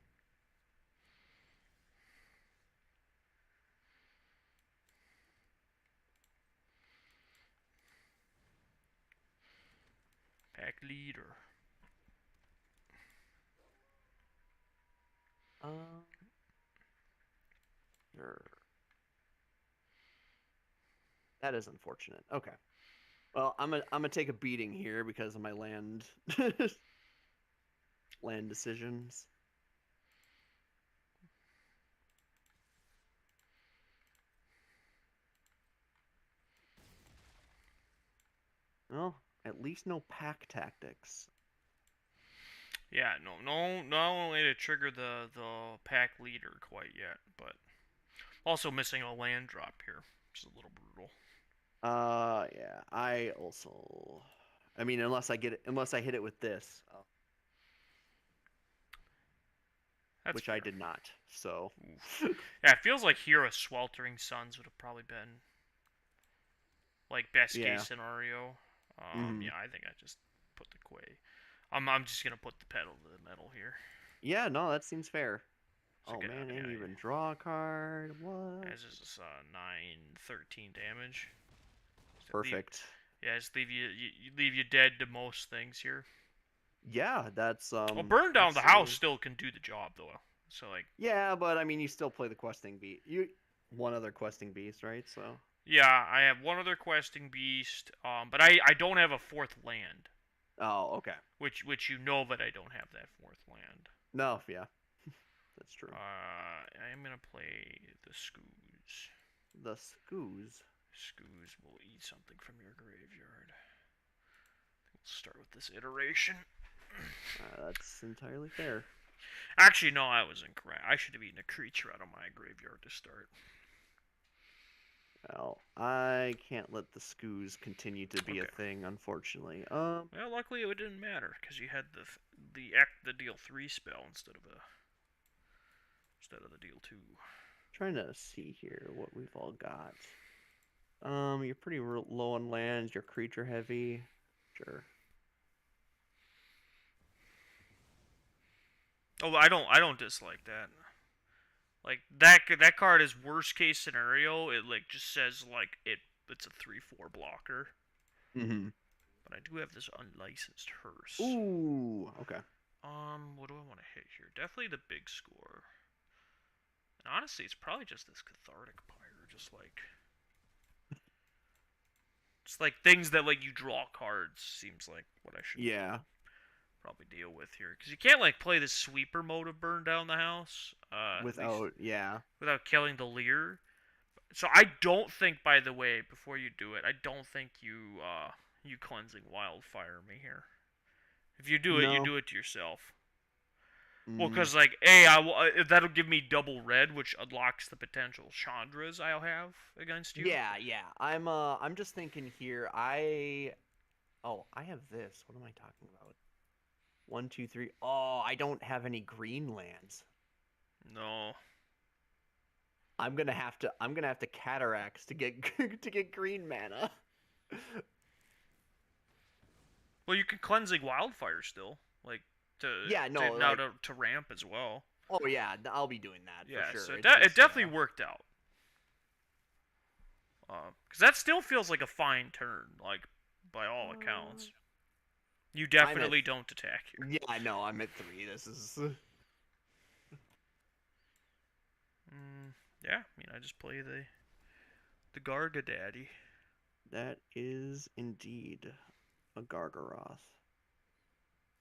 B: Pack leader.
A: Um, sure. That is unfortunate. Okay. Well, I'm gonna take a beating here because of my land decisions. Well, at least no pack tactics.
B: Yeah, not only to trigger the pack leader quite yet, but also missing a land drop here, which is a little brutal.
A: Yeah. I also, I mean, unless I hit it with this,
B: That's
A: which I
B: fair.
A: did not. So.
B: Oof. Yeah, it feels like here a Sweltering Suns would have probably been like best case
A: Yeah.
B: scenario.
A: Hmm.
B: Yeah, I think I just put the Quay. I'm just gonna put the pedal to the metal here.
A: Yeah. No, that seems fair.
B: So
A: Oh man, and
B: yeah,
A: you even draw a card. What?
B: as is 9-13 damage. Just leave,
A: Perfect.
B: yeah, just you leave you dead to most things here.
A: Yeah, that's
B: Well, burn down the house
A: absolutely.
B: still can do the job though. So like,
A: Yeah, but I mean, you still play the questing beast. You one other questing beast, right? So.
B: yeah, I have one other questing beast, but I don't have a fourth land,
A: Oh, okay.
B: which you know that I don't have that fourth land.
A: No, yeah, that's true.
B: I'm gonna play the Scoos.
A: The Scoos.
B: Scoos will eat something from your graveyard. We'll start with this iteration.
A: That's entirely fair.
B: Actually, no, I was incorrect. I should have eaten a creature out of my graveyard to start.
A: Well, I can't let the scoos continue to be a
B: Okay.
A: thing, unfortunately.
B: Well, luckily it didn't matter because you had the deal 3 spell instead of the deal 2.
A: Trying to see here what we've all got. You're pretty low on lands. You're creature heavy. Sure.
B: Oh, I don't dislike that. Like that card is worst case scenario. It like just says like it's a 3/4 blocker.
A: Mm-hmm.
B: But I do have this unlicensed hearse.
A: Ooh. Okay.
B: What do I want to hit here? Definitely the big score. And honestly, it's probably just this cathartic pyre, just like things that like you draw cards. Seems like what I should
A: Yeah.
B: probably deal with here, because you can't like play the sweeper mode of burn down the house. At least
A: Yeah.
B: without killing the leer. So I don't think, by the way, before you do it, I don't think you cleansing wildfire me here. If you do it, you
A: No.
B: do it to yourself. Well,
A: Mm.
B: because like that'll give me double red, which unlocks the potential Chandras I'll have against you.
A: Yeah, yeah. I'm just thinking here. I have this. What am I talking about? 1, 2, 3. Oh, I don't have any green lands.
B: No.
A: I'm gonna have to cataracts to get to get green mana.
B: Well, you can cleansing wildfire still, like
A: Yeah, no,
B: now
A: like,
B: to ramp as well.
A: oh yeah, I'll be doing that for
B: Yeah,
A: sure.
B: so
A: It's
B: it
A: just
B: definitely worked out. Because that still feels like a fine turn, like by all accounts. You
A: I'm at
B: definitely don't attack here.
A: yeah, I know. I'm at 3. This is
B: Yeah, I mean I just play the Garga Daddy.
A: that is indeed a Gargaroth.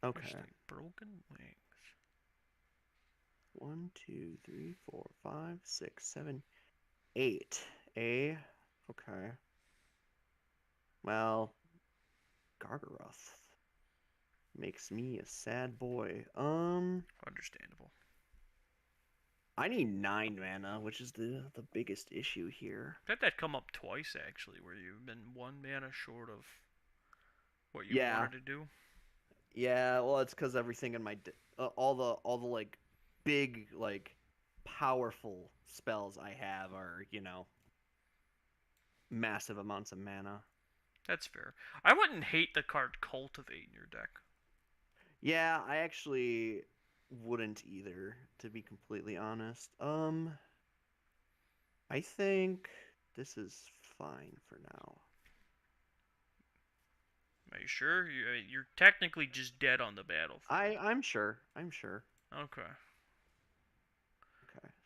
A: Okay.
B: There's like broken wings.
A: 1, 2, 3, 4, 5, 6, 7, 8. Okay. Well, Gargaroth makes me a sad boy.
B: Understandable.
A: I need 9 mana, which is the biggest issue here.
B: I've had that come up twice actually, where you've been 1 mana short of what you
A: Yeah.
B: wanted to do.
A: Yeah, well, it's because everything in my all the like big like powerful spells I have are massive amounts of mana.
B: That's fair. I wouldn't hate the card Cultivate in your deck.
A: Yeah, I actually wouldn't either, to be completely honest. I think this is fine for now.
B: Are you sure? You're technically just dead on the battlefield.
A: I'm sure. I'm sure.
B: Okay.
A: Okay.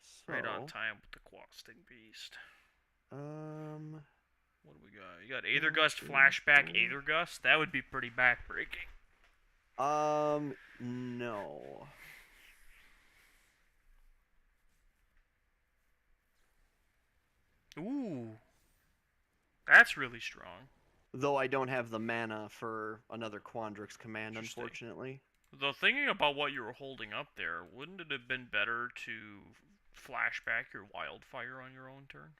A: So
B: Right on time with the Quasting Beast. What do we got? You got Aether Gust, Flashback, Aether Gust? That would be pretty backbreaking.
A: No.
B: Ooh. That's really strong.
A: Though I don't have the mana for another Quandrix command,
B: Interesting.
A: unfortunately.
B: Though thinking about what you were holding up there, wouldn't it have been better to flashback your Wildfire on your own turn?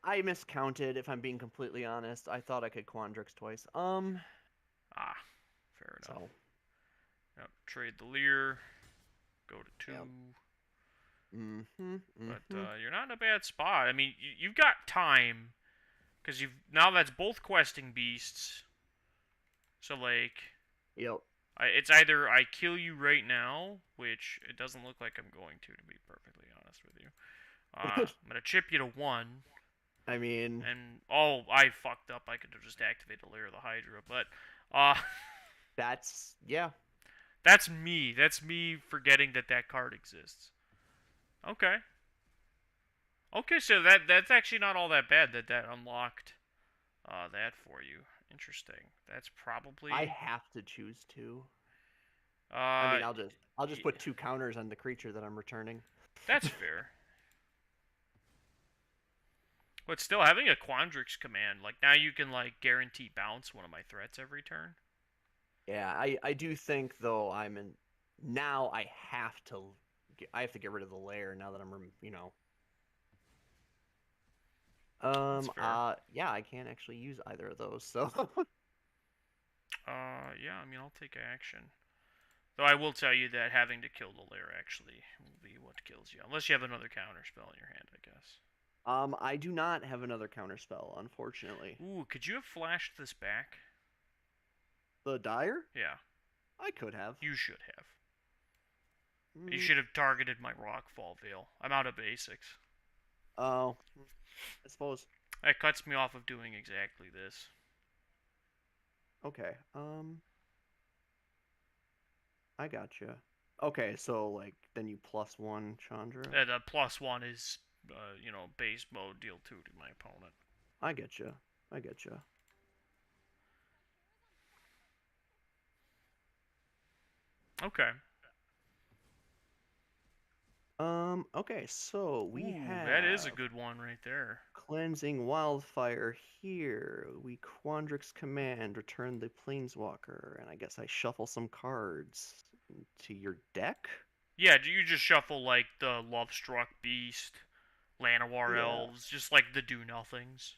A: I miscounted, if I'm being completely honest. I thought I could Quandrix twice.
B: Ah, fair enough.
A: So.
B: Yep, trade the Leer, go to 2.
A: Yep.
B: But you're not in a bad spot. I mean, you've got time, because now that's both questing beasts. So like,
A: Yep.
B: it's either I kill you right now, which it doesn't look like I'm going to be perfectly honest with you. I'm gonna chip you to 1.
A: I mean,
B: and I fucked up. I could have just activated the Lair of the Hydra, but
A: that's
B: that's me. That's me forgetting that card exists. Okay. Okay, so that's actually not all that bad that unlocked that for you. Interesting. That's probably
A: I have to choose 2.
B: uh
A: I mean, I'll just put 2 counters on the creature that I'm returning.
B: That's fair. But still, having a Quandrix command, like now you can like guarantee bounce one of my threats every turn.
A: Yeah, I do think though now I have to get rid of the lair now that I'm
B: That's fair.
A: Yeah, I can't actually use either of those, so.
B: Yeah, I mean, I'll take action. Though I will tell you that having to kill the lair actually will be what kills you. Unless you have another counter spell in your hand, I guess.
A: I do not have another counter spell, unfortunately.
B: Ooh, could you have flashed this back?
A: The Dire?
B: Yeah,
A: I could have.
B: you should have. You
A: Mm,
B: should have targeted my Rockfall Veil. I'm out of basics.
A: oh, I suppose.
B: That cuts me off of doing exactly this.
A: Okay. I gotcha. Okay, so like then you +1 Chandra.
B: The +1 is, base mode, deal 2 to my opponent.
A: I getcha. I getcha.
B: Okay.
A: Okay, so we
B: Ooh, that is a
A: have
B: good one right there.
A: Cleansing Wildfire here. We Quandrix Command, return the Planeswalker, and I guess I shuffle some cards to your deck?
B: Yeah, you just shuffle like the Lovestruck Beast, Llanowar
A: Yeah.
B: Elves, just like the do nothings.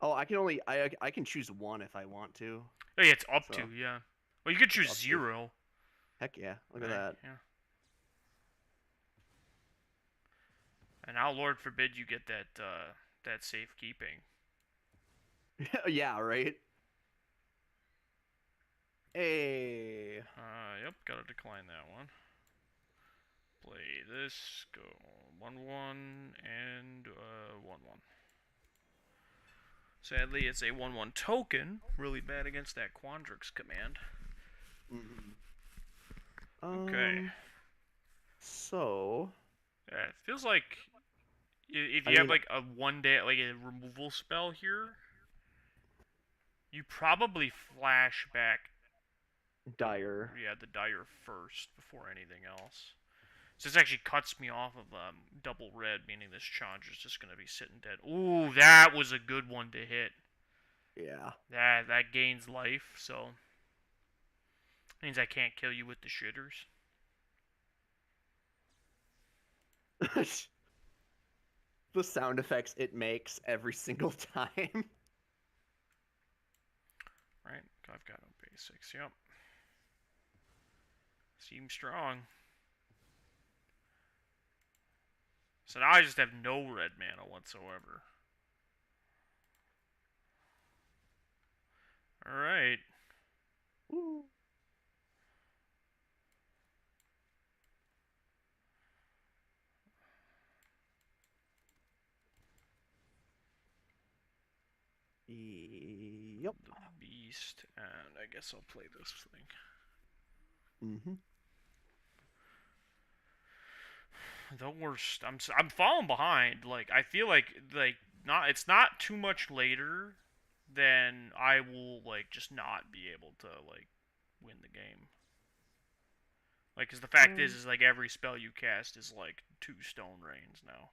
A: Oh, I can only I can choose one if I want to.
B: Oh yeah, it's up to,
A: So
B: yeah. Well, you could choose
A: up to.
B: 0.
A: Heck yeah, look at
B: Right,
A: that.
B: yeah. And now, Lord forbid you get that safekeeping.
A: Yeah, right. Hey.
B: Yep, gotta decline that one. Play this, go 1-1, and 1-1. Sadly, it's a 1-1 token. Really bad against that Quandrix command.
A: Mm-hmm.
B: Okay.
A: So.
B: Yeah, it feels like if
A: I
B: you have
A: mean,
B: like a 1-day, like a removal spell here, you probably flash back.
A: Dire.
B: Yeah, the Dire first before anything else. So this actually cuts me off of double red, meaning this Chandra's just gonna be sitting dead. Ooh, that was a good one to hit.
A: Yeah.
B: That gains life, so means I can't kill you with the shitters.
A: The sound effects it makes every single time.
B: Right? I've got no basics. Yep. Seems strong. So now I just have no red mana whatsoever. Alright.
A: Yep.
B: The beast, and I guess I'll play this thing.
A: Mm-hmm.
B: The worst. I'm falling behind. Like I feel like not. It's not too much later than I will like just not be able to like win the game. Like, cause the fact is like every spell you cast is like 2 stone rains now.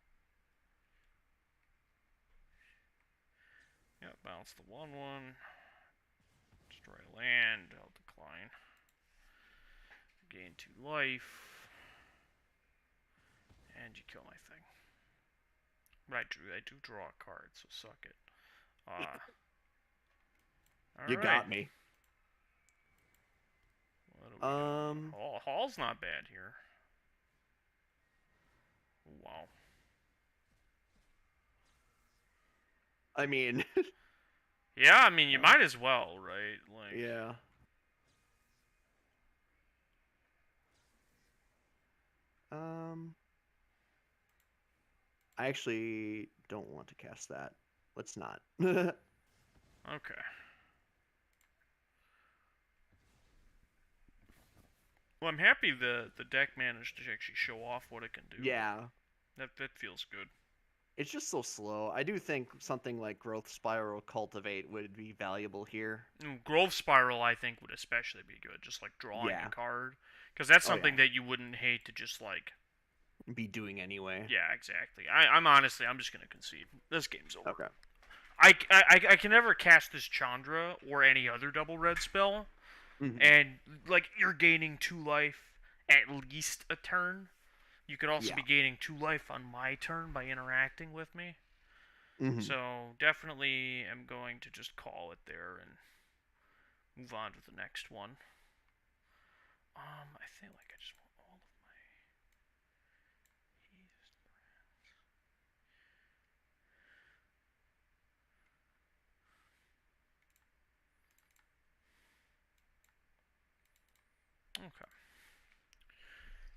B: Yep, bounce the 1/1. Destroy land. I'll decline. Gain 2 life. And you kill my thing. But I do draw a card, so suck it.
A: You
B: Alright.
A: got me.
B: What are we doing? Hall's not bad here. Wow.
A: I mean,
B: Yeah, I mean, you might as well, right? Like,
A: yeah. I actually don't want to cast that. Let's not.
B: okay. Well, I'm happy the deck managed to actually show off what it can do.
A: Yeah.
B: That feels good.
A: It's just so slow. I do think something like Growth Spiral Cultivate would be valuable here.
B: Growth Spiral, I think, would especially be good. Just like drawing
A: Yeah.
B: a card, because that's
A: Oh,
B: something
A: yeah.
B: that you wouldn't hate to just like.
A: Be doing anyway.
B: Yeah, exactly. I'm honestly, I'm just gonna concede. This game's over.
A: Okay.
B: I can never cast this Chandra or any other double red spell,
A: Mhm.
B: and like you're gaining 2 life at least a turn. You could also
A: Yeah.
B: be gaining 2 life on my turn by interacting with me.
A: Mm-hmm.
B: So definitely am going to just call it there and move on to the next one. I feel like I just want all of my okay.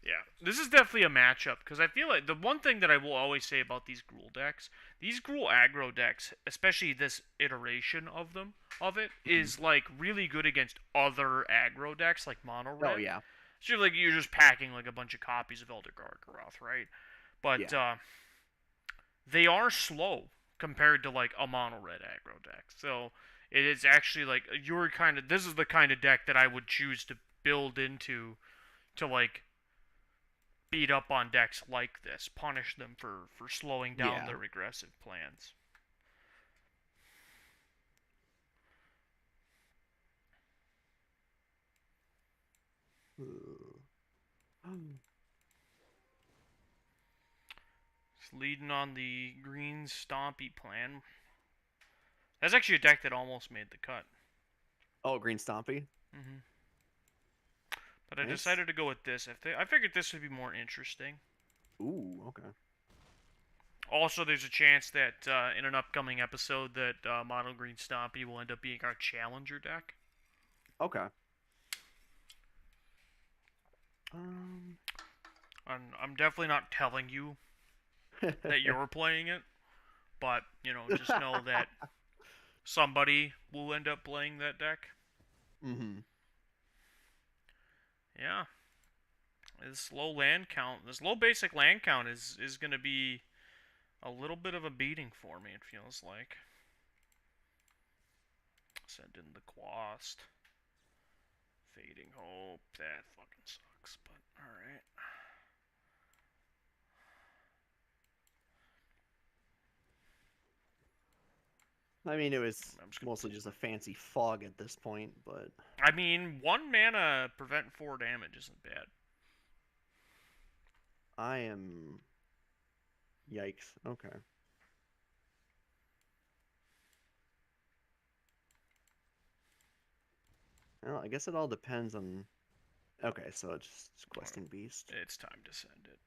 B: Yeah, this is definitely a matchup because I feel like the one thing that I will always say about these Gruul aggro decks, especially this iteration of it,
A: Mm-hmm.
B: is like really good against other aggro decks like mono
A: Oh
B: red.
A: yeah.
B: So like you're just packing like a bunch of copies of Elder Gargaroth, right? But
A: Yeah.
B: they are slow compared to like a mono red aggro deck. So it is actually like your kind of this is the kind of deck that I would choose to build into to like beat up on decks like this, punish them for slowing down
A: Yeah.
B: their regressive plans. It's leading on the green Stompy plan. That's actually a deck that almost made the cut.
A: Oh, Green Stompy.
B: Mm-hmm. But I
A: Nice.
B: decided to go with this. I figured this would be more interesting.
A: Ooh. Okay.
B: Also, there's a chance that in an upcoming episode that Mono Green Stompy will end up being our challenger deck.
A: Okay. Um.
B: I'm definitely not telling you that you're playing it, but just know that somebody will end up playing that deck.
A: Mm-hmm.
B: Yeah, this low basic land count is going to be a little bit of a beating for me. It feels like. Send in the Quast, Fading Hope. That fucking sucks, but all right.
A: I mean, it was
B: I'm just gonna
A: mostly
B: play.
A: just a fancy fog at this point, but
B: I mean, 1 mana prevent 4 damage isn't bad.
A: I am. Yikes. Okay. Well, I guess it all depends on. Okay, so it's just questing beast.
B: It's time to send it.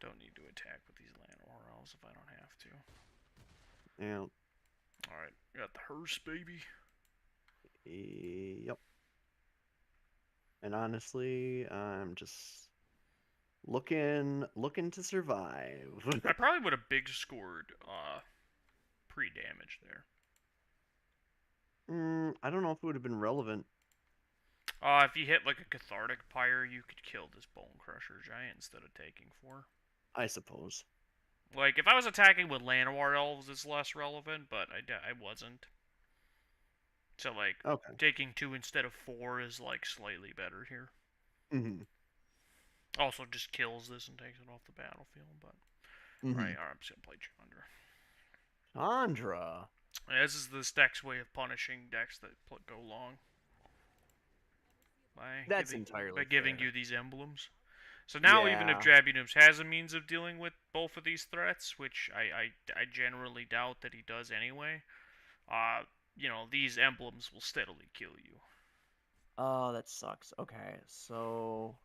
B: Don't need to attack with these land orals if I don't have to.
A: Yeah.
B: Alright, got the hearse, baby.
A: Yep. And honestly, I'm just looking to survive.
B: I probably would have big scored pre-damage there.
A: I don't know if it would have been relevant.
B: If you hit like a Cathartic Pyre, you could kill this Bone Crusher Giant instead of taking 4.
A: I suppose.
B: Like, if I was attacking with Llanowar Elves, it's less relevant, but I wasn't. So, like,
A: Okay.
B: taking 2 instead of 4 is, like, slightly better here.
A: Mm-hmm.
B: Also, just kills this and takes it off the battlefield, but...
A: Mm-hmm.
B: Alright, I'm just gonna play Chandra.
A: Chandra.
B: This is this deck's way of punishing decks that go long.
A: That's entirely
B: By giving
A: fair.
B: you these emblems. So now, even if
A: Yeah.
B: Drabynoops has a means of dealing with both of these threats, which I generally doubt that he does anyway, these emblems will steadily kill you.
A: Oh, that sucks. Okay, so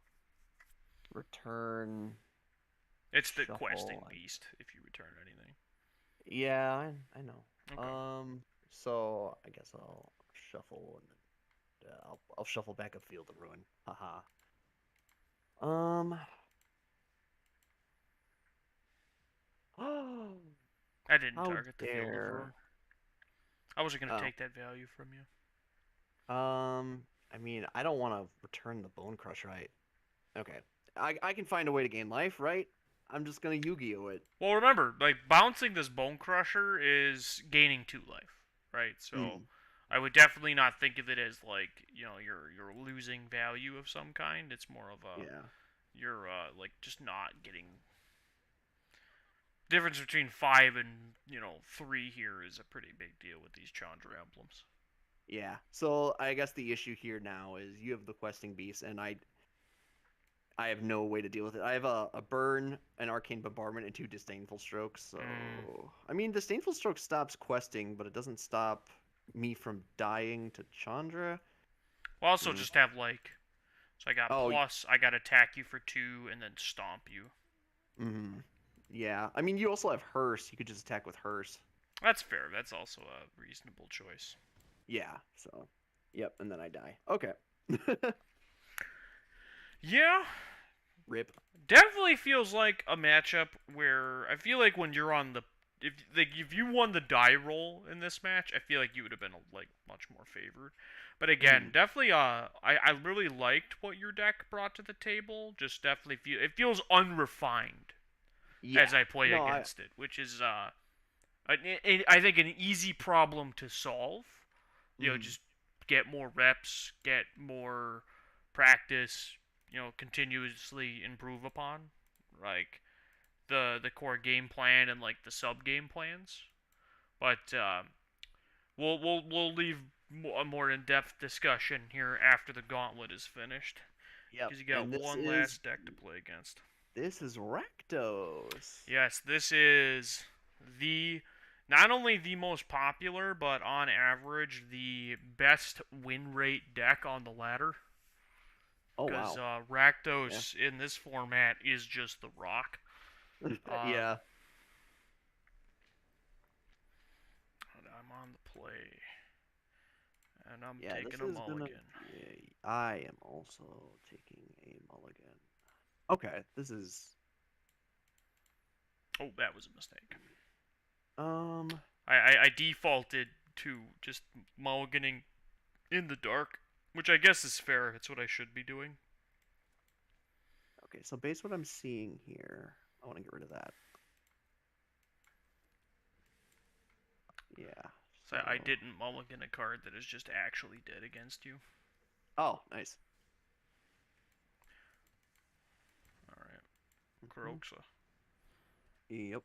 A: return
B: It's the questing
A: shuffle.
B: beast if you return anything.
A: Yeah, I know.
B: Okay.
A: So I guess I'll shuffle and then I'll shuffle back up Field of Ruin. Haha. Um. Oh,
B: I didn't
A: how
B: target the field of ruin.
A: dare.
B: I wasn't gonna
A: Oh.
B: take that value from you.
A: I mean, I don't want to return the Bone Crusher. Okay. I can find a way to gain life, right? I'm just gonna Yu-Gi-Oh it.
B: Well, remember, like bouncing this Bone Crusher is gaining 2 life, right? So
A: Mm,
B: I would definitely not think of it as like you're losing value of some kind. It's more of a
A: yeah.
B: you're like just not getting difference between 5 and 3 here is a pretty big deal with these Chandra emblems.
A: Yeah. So I guess the issue here now is you have the questing beast, and I have no way to deal with it. I have a burn, an arcane bombardment, and 2 disdainful strokes.
B: Mm.
A: So I mean, disdainful stroke stops questing, but it doesn't stop me from dying to Chandra.
B: We'll also
A: Mm.
B: just have like, so I got
A: Oh,
B: plus, I got attack you for 2, and then stomp you.
A: mm, yeah. I mean, you also have Hearse. You could just attack with Hearse.
B: That's fair. That's also a reasonable choice.
A: Yeah. So, yep. And then I die. Okay.
B: Yeah,
A: Rip.
B: definitely feels like a matchup where I feel like when you're on the if you won the die roll in this match, I feel like you would have been like much more favored. But again,
A: Mhm.
B: definitely I really liked what your deck brought to the table. Just definitely it feels unrefined
A: Yeah.
B: as I play
A: No, I.
B: against it, which is I think an easy problem to solve. You know,
A: Mhm.
B: just get more reps, get more practice, continuously improve upon. Like the core game plan and like the sub game plans. But we'll leave a more in depth discussion here after the gauntlet is finished,
A: Yep.
B: because you got
A: And
B: one last deck to play against.
A: this is Rakdos.
B: Yes, this is the not only the most popular, but on average the best win rate deck on the ladder.
A: Oh
B: Because
A: wow. Yeah.
B: Rakdos in this format is just the rock. Uh,
A: Yeah.
B: I'm on the play, and I'm
A: Yeah.
B: taking
A: This
B: a
A: is gonna.
B: mulligan.
A: Yeah, I am also taking a mulligan. Okay. This is.
B: Oh, that was a mistake.
A: Um.
B: I defaulted to just mulliganing in the dark, which I guess is fair. It's what I should be doing.
A: Okay. So based what I'm seeing here, I want to get rid of that. Yeah.
B: So I
A: So.
B: didn't mulligan a card that is just actually dead against you.
A: Oh, nice.
B: Alright,
A: Mhm.
B: Kuroxa.
A: Yep.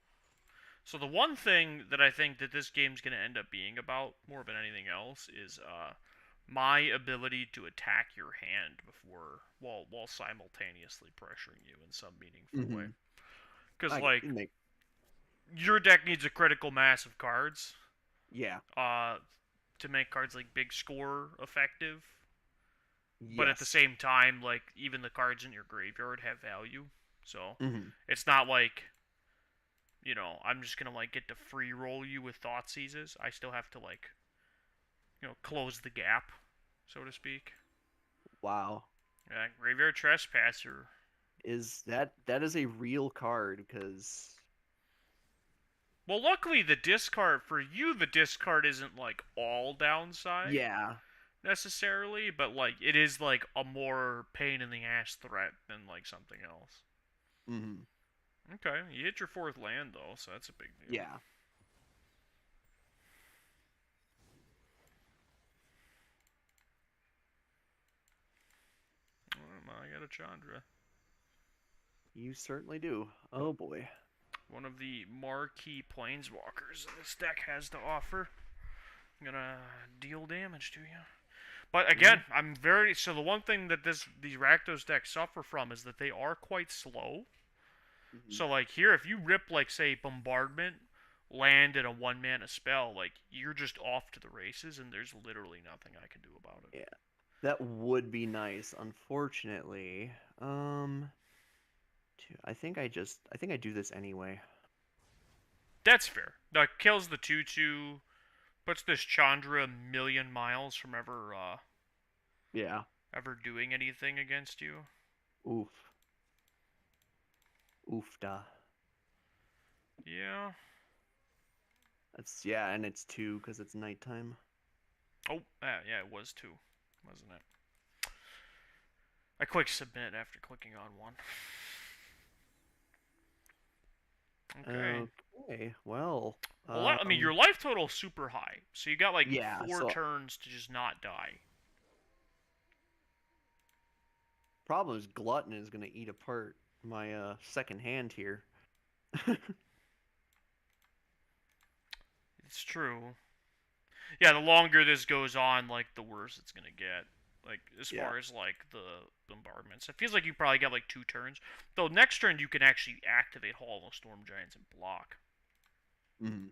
B: So the one thing that I think that this game's going to end up being about, more than anything else, is my ability to attack your hand before while simultaneously pressuring you in some meaningful way.
A: Mhm.
B: Because
A: I get
B: like
A: you make.
B: your deck needs a critical mass of cards,
A: Yeah.
B: uh, to make cards like Big Score effective. But at the
A: Yes.
B: same time, like even the cards in your graveyard have value. So
A: Mhm.
B: it's not like, I'm just gonna like get to free roll you with thought seizes. I still have to like, close the gap, so to speak.
A: Wow.
B: Yeah, Graveyard Trespasser.
A: That is a real card because
B: Well, luckily the discard for you, the discard isn't like all downside
A: yeah.
B: necessarily, but like it is like a more pain in the ass threat than like something else.
A: Mhm.
B: Okay, you hit your fourth land though, so that's a big deal.
A: Yeah.
B: I got a Chandra.
A: You certainly do. Oh boy.
B: One of the marquee planeswalkers this deck has to offer. I'm gonna deal damage to you. But
A: Mhm.
B: again, I'm very so the one thing that these Rakdos decks suffer from is that they are quite slow.
A: Mhm.
B: So like here, if you rip like say Bombardment, land and a 1 mana spell, like you're just off to the races, and there's literally nothing I can do about it.
A: Yeah. That would be nice. Unfortunately, I think I do this anyway.
B: That's fair. That kills the 2/2, puts this Chandra a million miles from
A: Yeah.
B: ever doing anything against you.
A: Oof. Oofda.
B: Yeah.
A: That's yeah, and it's 2 because it's nighttime.
B: Oh, yeah, it was 2, wasn't it? I clicked submit after clicking on one. Okay.
A: Okay. Well.
B: Well, I mean, your life total is super high, so you got like
A: Yeah.
B: 4 turns to just not die.
A: Problem is, Glutton is gonna eat apart my second hand here.
B: It's true. Yeah, the longer this goes on, like the worse it's gonna get. Like as
A: Yeah.
B: far as like the bombardments, it feels like you probably got like 2 turns. Though next turn you can actually activate Hall of Storm Giants and block.
A: Mm-hmm.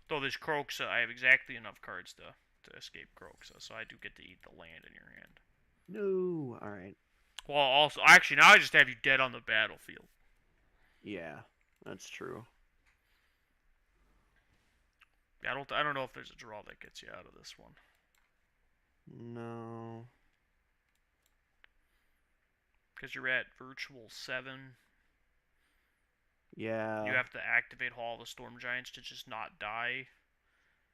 B: Though this Kroxa, I have exactly enough cards to escape Kroxa, so I do get to eat the land in your hand.
A: No. All right.
B: Well, also, actually, now I just have you dead on the battlefield.
A: Yeah, that's true.
B: I don't know if there's a draw that gets you out of this one.
A: No.
B: Because you're at virtual 7.
A: Yeah.
B: You have to activate Hall of the Storm Giants to just not die.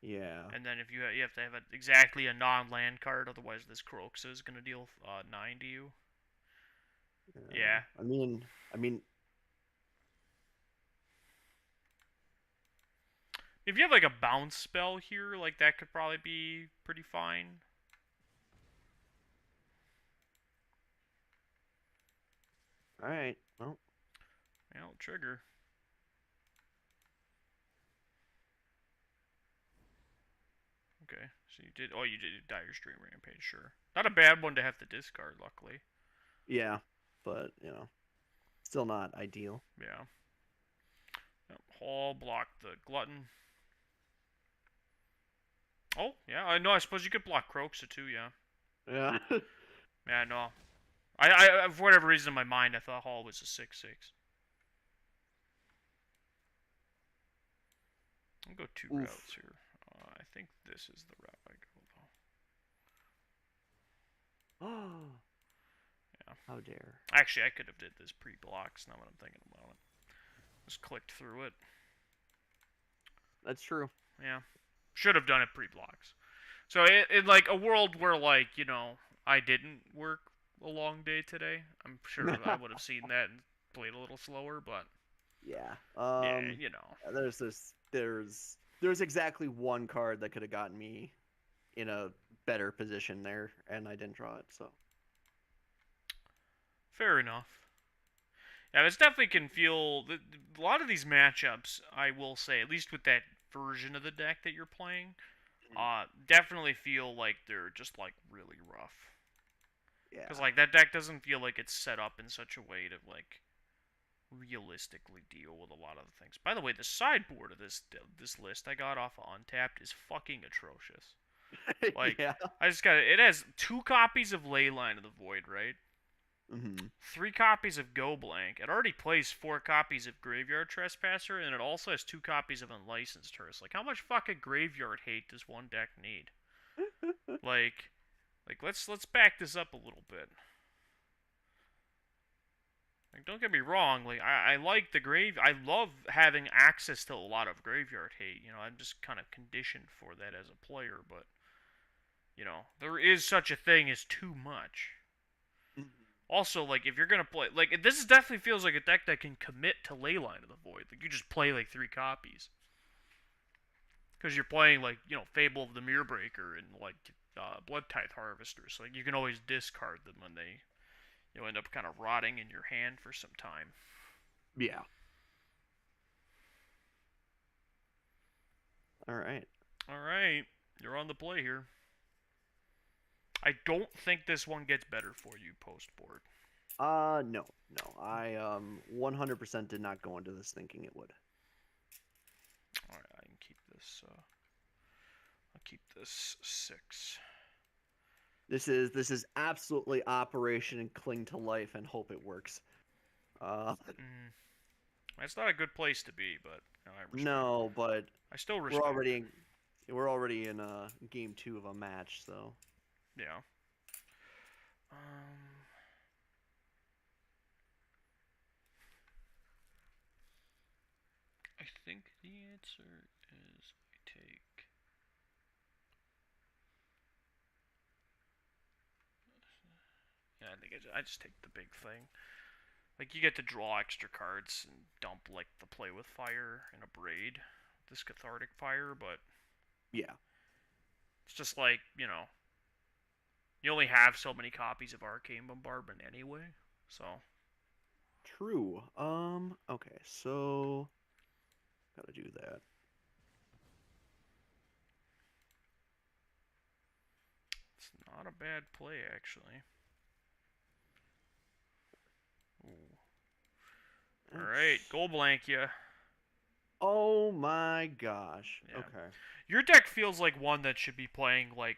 A: Yeah.
B: And then if you have to have exactly a non-land card, otherwise this Kroxa is going to deal 9 to you. Yeah.
A: I mean,
B: If you have like a bounce spell here, like that could probably be pretty fine.
A: all right. Well,
B: Yeah, trigger. Okay, so you did. Oh, you did Dire Stream Rampage, sure. Not a bad one to have to discard, luckily.
A: yeah, but still not ideal.
B: Yeah. Yep. Hall block the Glutton. Oh, yeah. I know. I suppose you could block Kroxa too. Yeah.
A: Yeah.
B: Yeah. No. I for whatever reason in my mind, I thought Hall was a 6/6. I'll go 2
A: Oof.
B: routes here. I think this is the route I go though.
A: Oh.
B: Yeah.
A: How dare.
B: Actually, I could have did this pre-blocks. Now that I'm thinking about it, just clicked through it.
A: That's true.
B: Yeah. Should have done it pre-blocks. So in like a world where like I didn't work a long day today, I'm sure I would have seen that and played a little slower. But
A: Yeah.
B: yeah,
A: There's exactly one card that could have gotten me in a better position there, and I didn't draw it. So.
B: Fair enough. Yeah, this definitely can feel a lot of these matchups. I will say, at least with that version of the deck that you're playing, definitely feel like they're just like really rough.
A: Yeah.
B: Because like that deck doesn't feel like it's set up in such a way to like realistically deal with a lot of the things. By the way, the sideboard of this list I got off of Untapped is fucking atrocious. Like
A: Yeah.
B: I just got it has 2 copies of Leyline of the Void, right?
A: Mm-hmm.
B: 3 copies of Go Blank. It already plays 4 copies of Graveyard Trespasser, and it also has 2 copies of Unlicensed Hearse. Like, how much fucking graveyard hate does one deck need? like let's back this up a little bit. Like, don't get me wrong. Like, I like the I love having access to a lot of graveyard hate. I'm just kind of conditioned for that as a player. But there is such a thing as too much. Also, like, if you're gonna play, like, this definitely feels like a deck that can commit to Leyline of the Void. Like, you just play, like, 3 copies. Because you're playing, like, Fable of the Mirrorbreaker and, like, Blood Tithe Harvesters. Like, you can always discard them when they, end up kind of rotting in your hand for some time.
A: Yeah. All right.
B: All right. You're on the play here. I don't think this one gets better for you post-board.
A: No. I 100% did not go into this thinking it would.
B: All right, I can keep this. I'll keep this 6.
A: This is absolutely Operation Cling to Life and hope it works.
B: That's not a good place to be, but I respect
A: No,
B: it.
A: but
B: I still respect.
A: We're already in game 2 of a match, so.
B: Yeah. I think the answer is I take. Yeah, I think I just take the big thing. Like, you get to draw extra cards and dump, like, the Play with Fire and a Braid, this Cathartic Fire, but.
A: Yeah.
B: It's just like, you only have so many copies of Arcane Bombardment anyway, so.
A: True. Okay, so gotta do that.
B: Not a bad play, actually. Alright, goal blank ya.
A: Oh my gosh.
B: Yeah.
A: Okay.
B: Your deck feels like one that should be playing, like,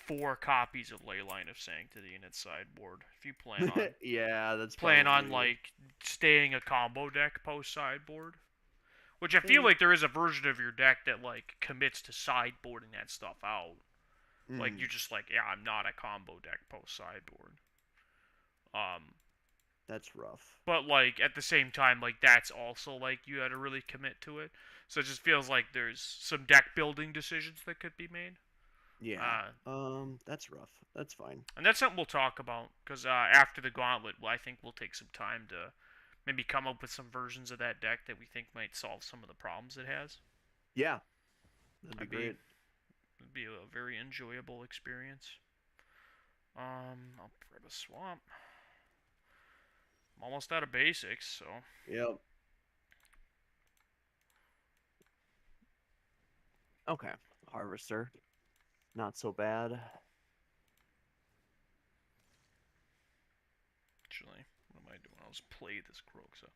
B: 4 copies of Leyline of Sanctity in its sideboard. If you plan on...
A: Yeah, that's
B: plan on,
A: probably...
B: like, staying a combo deck post-sideboard. Which I feel like there is a version of your deck that, like, commits to sideboarding that stuff out. Like, you're just like, yeah, I'm not a combo deck post-sideboard.
A: That's rough.
B: But, like, at the same time, like, that's also, like, you had to really commit to it. So it just feels like there's some deck building decisions that could be made.
A: Yeah. That's rough. That's fine.
B: And that's something we'll talk about, because after the Gauntlet, I think we'll take some time to maybe come up with some versions of that deck that we think might solve some of the problems it has.
A: Yeah. That'd be great.
B: It'd be a very enjoyable experience. I'll grab a swamp. I'm almost out of basics, so...
A: Yep. Okay. Harvester. Not so bad.
B: Actually, what am I doing? I'll just play this Croxa.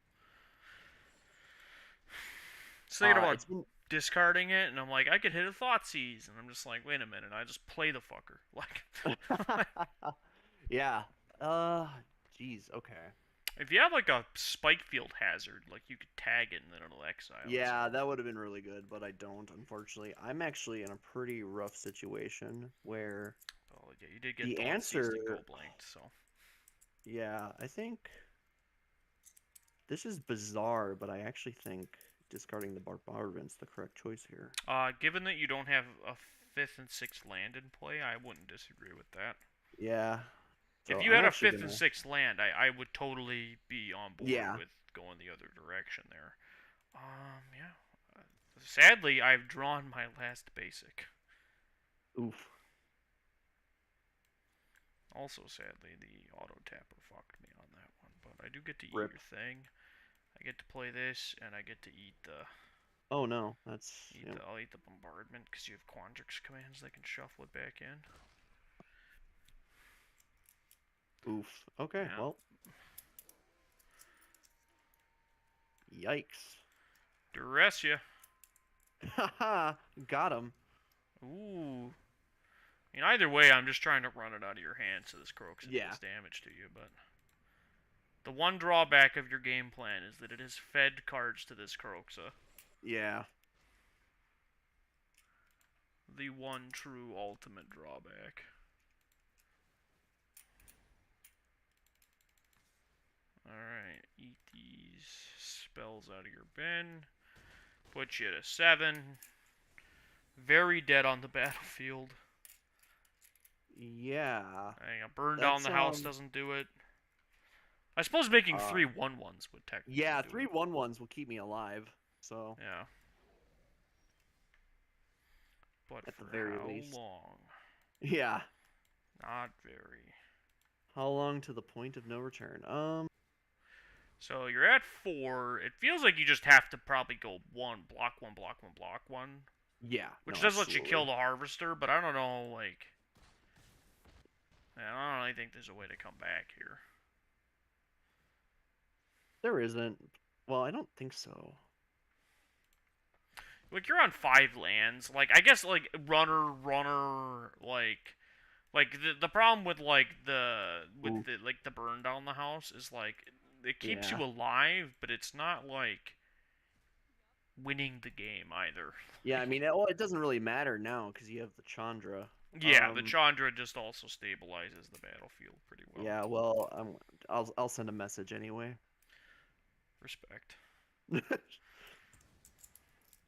B: So thinking about discarding it, and I'm like, I could hit a Thoughtseize, and I'm just like, wait a minute, I just play the fucker. Like,
A: yeah. Jeez, okay.
B: If you have like a Spikefield Hazard, like you could tag it and then it'll exile.
A: Yeah, that would have been really good, but I don't, unfortunately. I'm actually in a pretty rough situation where...
B: Oh, yeah, you did get
A: the answer
B: to go blanked, so...
A: Yeah, I think... This is bizarre, but I actually think discarding the Barbarian's the correct choice here.
B: Given that you don't have a 5th and 6th land in play, I wouldn't disagree with that.
A: Yeah.
B: So if you had a 5th and 6th land, I would totally be on board with going the other direction there. Yeah. Sadly, I've drawn my last basic.
A: Oof.
B: Also, sadly, the auto tapper fucked me on that one, but I do get to eat
A: Rip.
B: your thing. I get to play this, and I get to eat the...
A: Oh no, that's...
B: I'll eat the bombardment, because you have Quandrix commands that can shuffle it back in.
A: Oof. Okay, well. Yikes.
B: Duress ya.
A: Haha, got him.
B: Ooh. I mean, either way, I'm just trying to run it out of your hand so this Croxa does damage to you, but... The one drawback of your game plan is that it has fed cards to this Croxa.
A: Yeah.
B: The one true ultimate drawback. Alright, eat these spells out of your bin. Put you to 7. Very dead on the battlefield.
A: Yeah.
B: Burn down the house doesn't do it. I suppose making 3 1/1s would technically
A: Yeah,
B: do
A: 3 1/1s will keep me alive, so...
B: Yeah. But
A: at
B: for
A: the very
B: how
A: least.
B: long?
A: Yeah.
B: Not very.
A: How long to the point of no return?
B: So you're at 4. It feels like you just have to probably go block 1, block 1, block 1.
A: Yeah.
B: Which does let you kill the Harvester, but I don't know, like... I don't really think there's a way to come back here.
A: There isn't. Well, I don't think so.
B: Like, you're on 5 lands. Like, I guess, like, runner, like the problem with, like, the burn down the house is, like, it keeps you alive, but it's not, like, winning the game either.
A: Yeah, I mean, it doesn't really matter now, because you have the Chandra.
B: Yeah, the Chandra just also stabilizes the battlefield pretty well.
A: Yeah, well, I'll send a message anyway.
B: Respect.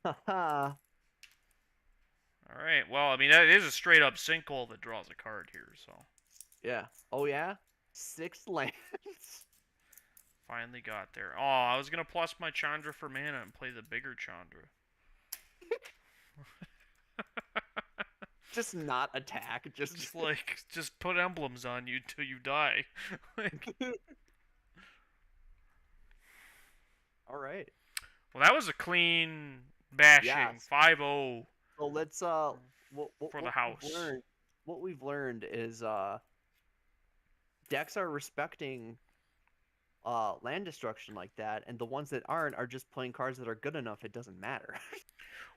A: Haha.
B: Alright, well, I mean, that is a straight-up sinkhole that draws a card here, so...
A: Yeah. Oh, yeah? 6 lands?
B: Finally got there. Oh, I was gonna plus my Chandra for mana and play the bigger Chandra.
A: Just not attack,
B: just like, just put emblems on you till you die.
A: Alright.
B: Well, that was a clean bashing. 5-0.
A: So let's,
B: for the house.
A: what we've learned is decks are respecting land destruction like that, and the ones that aren't are just playing cards that are good enough. It doesn't matter.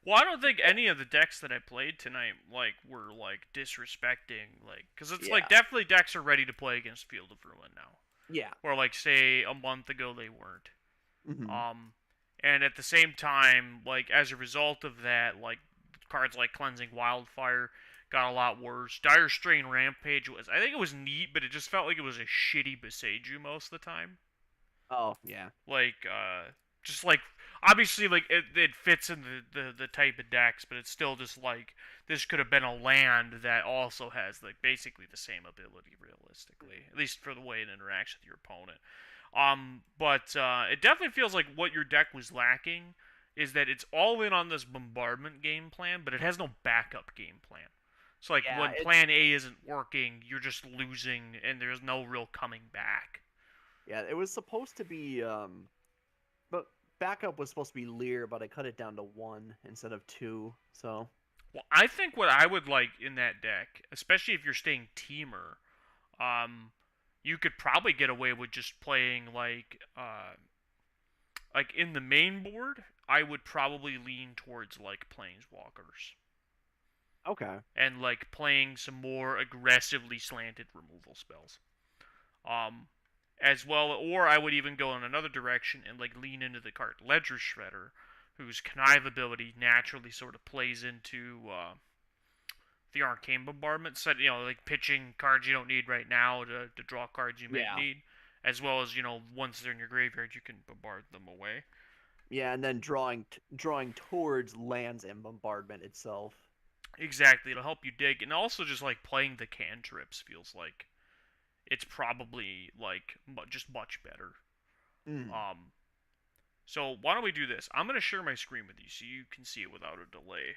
B: Well, I don't think any of the decks that I played tonight like were like disrespecting like because it's like
A: Yeah.
B: definitely decks are ready to play against Field of Ruin now,
A: Yeah.
B: or like say a month ago they weren't.
A: Hmm.
B: Um, and at the same time, like as a result of that, like cards like Cleansing Wildfire got a lot worse. Dire Strain Rampage was, I think it was neat, but it just felt like it was a shitty Beseiju most of the time.
A: Oh yeah.
B: Like, just like obviously like it fits in the type of decks, but it's still just like this could have been a land that also has like basically the same ability realistically, at least for the way it interacts with your opponent. But it definitely feels like what your deck was lacking is that it's all in on this bombardment game plan, but it has no backup game plan. So like
A: Yeah.
B: when plan A isn't working, you're just losing and there's no real coming back.
A: Yeah. It was supposed to be but backup was supposed to be Lear, but I cut it down to one instead of two. So
B: Well, I think what I would like in that deck, especially if you're staying teamer, um, you could probably get away with just playing like in the main board. I would probably lean towards like planeswalkers
A: okay.
B: and like playing some more aggressively slanted removal spells. Um, as well, or I would even go in another direction and like lean into the card Ledger Shredder, whose connive ability naturally sort of plays into the arcane bombardment set, like pitching cards you don't need right now to draw cards you might
A: Yeah.
B: need, as well as once they're in your graveyard you can bombard them away.
A: Yeah, and then drawing towards lands and bombardment itself.
B: Exactly, it'll help you dig, and also just like playing the cantrips feels like it's probably like just much better.
A: Mm.
B: Um, so why don't we do this? I'm gonna share my screen with you so you can see it without a delay.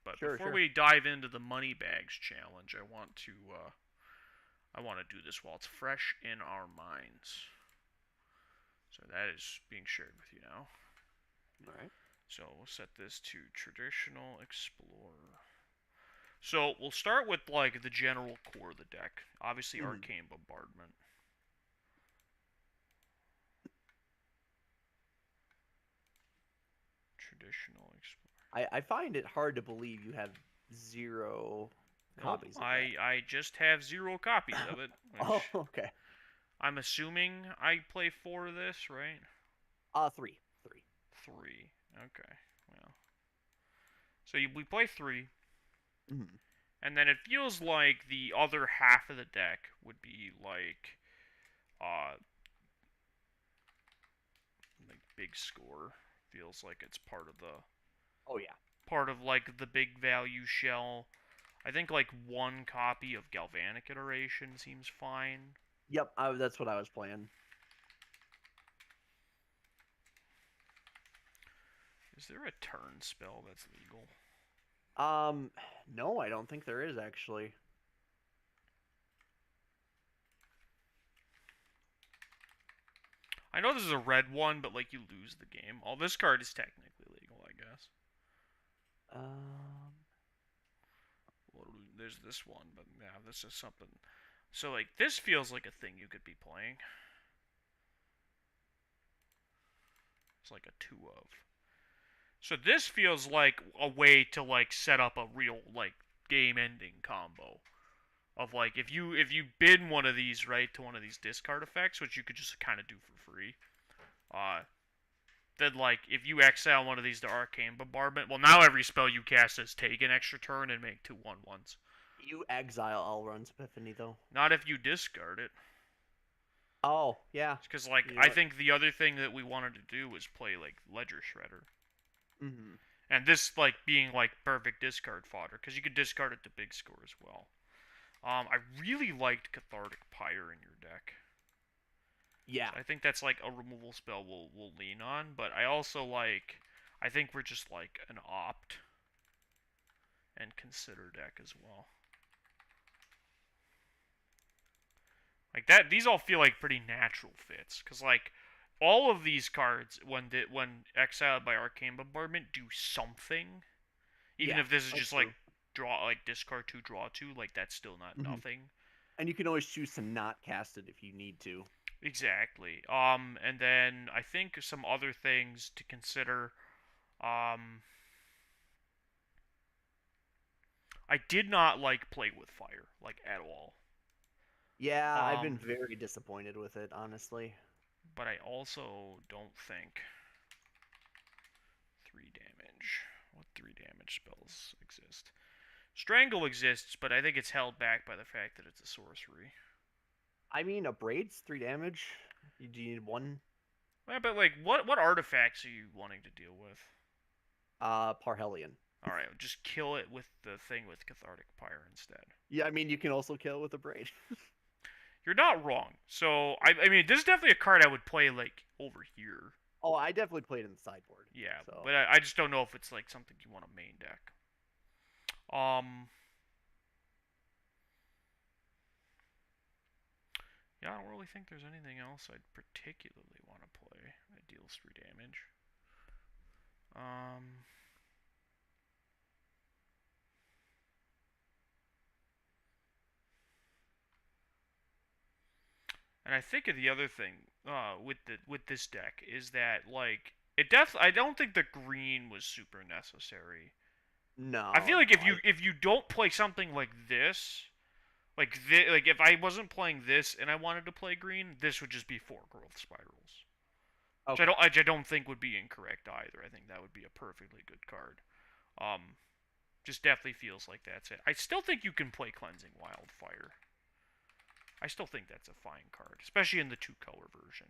B: But
A: Sure,
B: before
A: sure.
B: we dive into the money bags challenge, I want to do this while it's fresh in our minds. So that is being shared with you now.
A: All right.
B: So we'll set this to traditional explorer. So we'll start with like the general core of the deck. Obviously,
A: Mm.
B: arcane bombardment. Traditional explorer.
A: I find it hard to believe you have zero
B: Nope,
A: copies of that.
B: I just have 0 copies of it,
A: Oh,
B: which
A: okay.
B: I'm assuming I play 4 of this, right?
A: Three.
B: 3. Okay, well. So we play 3,
A: Mm.
B: and then it feels like the other half of the deck would be uh, like big score. Feels like it's
A: Oh yeah.
B: part of like the big value shell. I think like 1 copy of Galvanic Iteration seems fine.
A: Yep. That's what I was playing.
B: Is there a turn spell that's legal?
A: No, I don't think there is actually.
B: I know this is a red one, but like you lose the game. Oh, this card is technically legal, I guess.
A: Um.
B: Well, there's this one, but yeah, this is something. So like this feels like a thing you could be playing. It's like a 2 of. So this feels like a way to like set up a real like game-ending combo of like if you bid one of these right to one of these discard effects, which you could just kind of do for free. Uh, then like if you exile one of these to arcane bombardment, well now every spell you cast has take an extra turn and make 2/1/1s.
A: You exile Elrond's Epiphany though.
B: Not if you discard it.
A: Oh yeah.
B: Because like
A: You know
B: I
A: what?
B: think the other thing that we wanted to do was play like Ledger Shredder.
A: Mm-hmm.
B: And this like being like perfect discard fodder because you could discard it to big score as well. I really liked Cathartic Pyre in your deck.
A: Yeah.
B: I think that's like a removal spell we'll lean on, but I also like I think we're just like an opt and consider deck as well. Like that, these all feel like pretty natural fits because like all of these cards when exiled by Arcane Bombardment do something, even
A: Yeah.
B: if this is
A: That's
B: just like
A: true.
B: draw, like discard 2, draw 2, like that's still not
A: Hmm.
B: nothing.
A: And you can always choose to not cast it if you need to.
B: Exactly. And then I think some other things to consider. Um, I did not like Play with Fire, like at all.
A: Yeah, I've been
B: Um,
A: very disappointed with it, honestly.
B: but I also don't think 3 damage. What 3 damage spells exist? Strangle exists, but I think it's held back by the fact that it's a sorcery.
A: I mean, a braid's 3 damage. Do you need one?
B: Yeah, but like, what artifacts are you wanting to deal with?
A: Parhelion.
B: All right, just kill it with the thing with Cathartic Pyre instead.
A: Yeah, I mean, you can also kill it with a braid.
B: You're not wrong. So I mean, this is definitely a card I would play like over here.
A: Oh, I definitely played in the sideboard.
B: Yeah,
A: So
B: but I just don't know if it's like something you want to main deck. Um, yeah, I don't really think there's anything else I'd particularly want to play that deals 3 damage. Um, and I think of the other thing with this deck is that like I don't think the green was super necessary. I
A: no,
B: feel like
A: no,
B: if you don't play something like this, like if I wasn't playing this and I wanted to play green, this would just be 4 growth spirals.
A: okay.
B: Which I don't think would be incorrect either. I think that would be a perfectly good card. Um, just definitely feels like that's it. I still think you can play Cleansing Wildfire. I still think that's a fine card, especially in the 2-color version.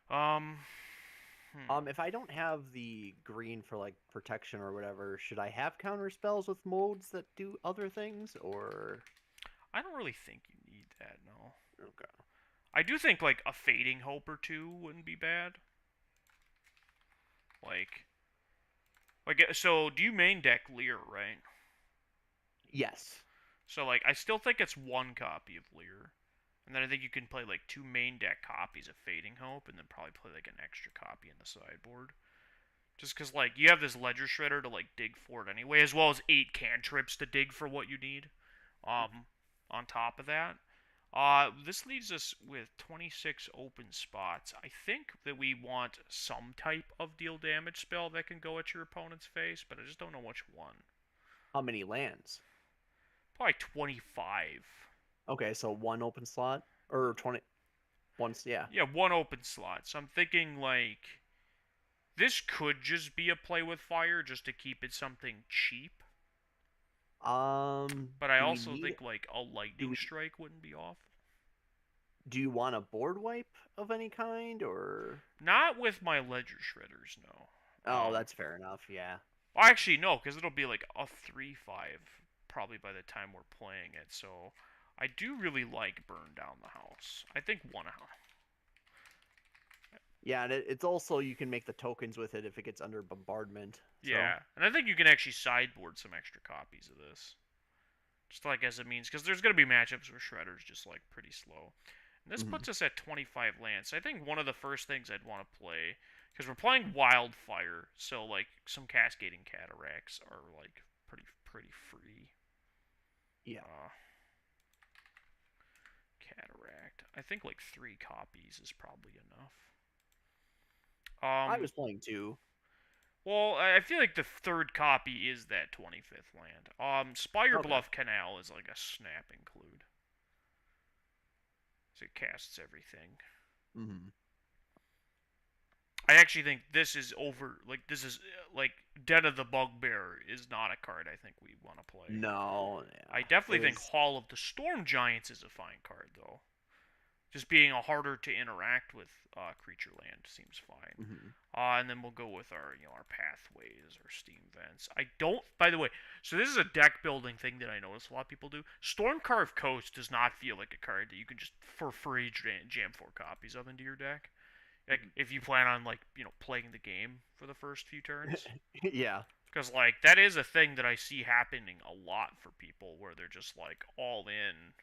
B: Um,
A: If I don't have the green for like protection or whatever, should I have counter spells with modes that do other things or
B: I don't really think you need that. No,
A: okay.
B: I do think like a Fading Hope or 2 wouldn't be bad. Like, so do you main deck Lear, right?
A: Yes.
B: So like, I still think it's 1 copy of Lear. And then I think you can play like 2 main deck copies of Fading Hope, and then probably play like an extra copy in the sideboard. Just because like you have this Ledger Shredder to like dig for it anyway, as well as 8 cantrips to dig for what you need. On top of that, this leaves us with 26 open spots. I think that we want some type of deal damage spell that can go at your opponent's face, but I just don't know which one.
A: How many lands?
B: Probably 25.
A: Okay, so one open slot or 20 once, yeah.
B: Yeah, 1 open slot. So I'm thinking like this could just be a play with fire just to keep it something cheap. But I
A: Do we
B: also
A: need
B: think like a
A: do
B: lightning
A: we
B: strike wouldn't be off.
A: do you want a board wipe of any kind or
B: Not with my ledger shredders, no.
A: oh, that's fair enough, yeah.
B: Well, actually no, because it'll be like a 3/5 probably by the time we're playing it. So I do really like burn down the house. I think one house.
A: Yeah, and it's also you can make the tokens with it if it gets under bombardment. So
B: Yeah, and I think you can actually sideboard some extra copies of this. Just like as a means, because there's going to be matchups where Shredder's just like pretty slow. And this
A: mhm.
B: puts us at 25 lands. So I think one of the first things I'd want to play, because we're playing Wildfire, so like some Cascading Cataracts are like pretty free.
A: Yeah.
B: Cataract. I think like 3 copies is probably enough.
A: I was playing two.
B: Well, I feel like the 3rd copy is that 25th land. Spire
A: Okay.
B: Bluff Canal is like a snap include. So it casts everything.
A: Mhm.
B: I actually think this is over. Like this is like Den of the Bugbear is not a card I think we want to play.
A: No,
B: I
A: yeah.
B: definitely
A: It
B: think
A: was
B: Hall of the Storm Giants is a fine card though. Just being a harder to interact with creature land seems fine.
A: mhm.
B: And then we'll go with our our pathways or steam vents. I don't. By the way, so this is a deck building thing that I notice a lot of people do. Stormcarved Coast does not feel like a card that you can just for free jam 4 copies of into your deck. Like if you plan on like playing the game for the first few turns.
A: Yeah.
B: Because like that is a thing that I see happening a lot for people where they're just like all in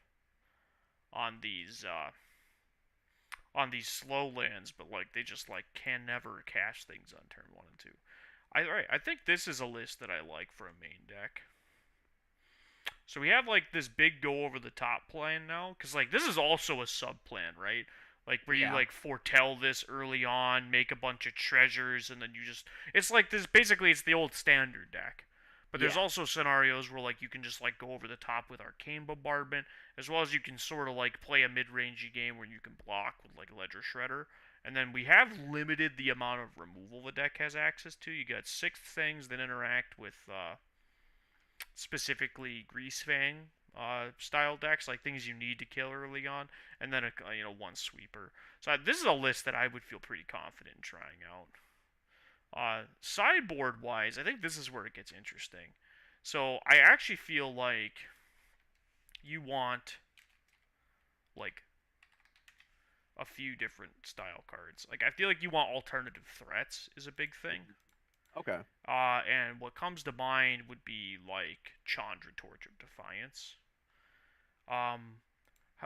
B: on these slow lands, but like they just like can never cash things on turn 1 and 2. I think this is a list that I like for a main deck. So we have like this big go over the top plan now, because like this is also a sub plan, right? Like where you
A: Yeah.
B: like foretell this early on, make a bunch of treasures, and then you just it's like this basically it's the old standard deck. But there's
A: Yeah.
B: also scenarios where like you can just like go over the top with arcane bombardment, as well as you can sort of like play a mid-rangey game where you can block with like ledger shredder. And then we have limited the amount of removal the deck has access to. You got 6 things that interact with specifically Grease Fang style decks, like things you need to kill early on, and then a one sweeper. So this is a list that I would feel pretty confident in trying out. Sideboard wise, I think this is where it gets interesting. So I actually feel like you want like a few different style cards. Like I feel like you want alternative threats is a big thing.
A: Mhm. Okay.
B: And what comes to mind would be like Chandra Torch of Defiance. Um,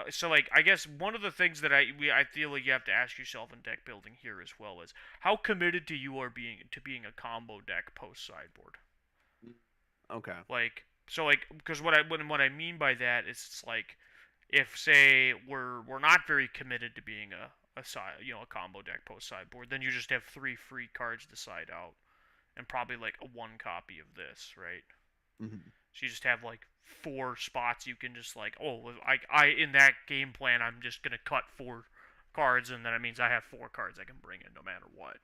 B: so like I guess one of the things that I feel like you have to ask yourself in deck building here as well is how committed do you are being a combo deck post sideboard.
A: Mm. Okay.
B: Like so like because what I mean by that is it's like if say we're not very committed to being a combo deck post sideboard, then you just have 3 free cards to side out and probably like a 1 copy of this, right?
A: Hmm.
B: So you just have like 4 spots you can just like, oh, I in that game plan I'm just gonna cut 4 cards, and then it means I have 4 cards I can bring in no matter what.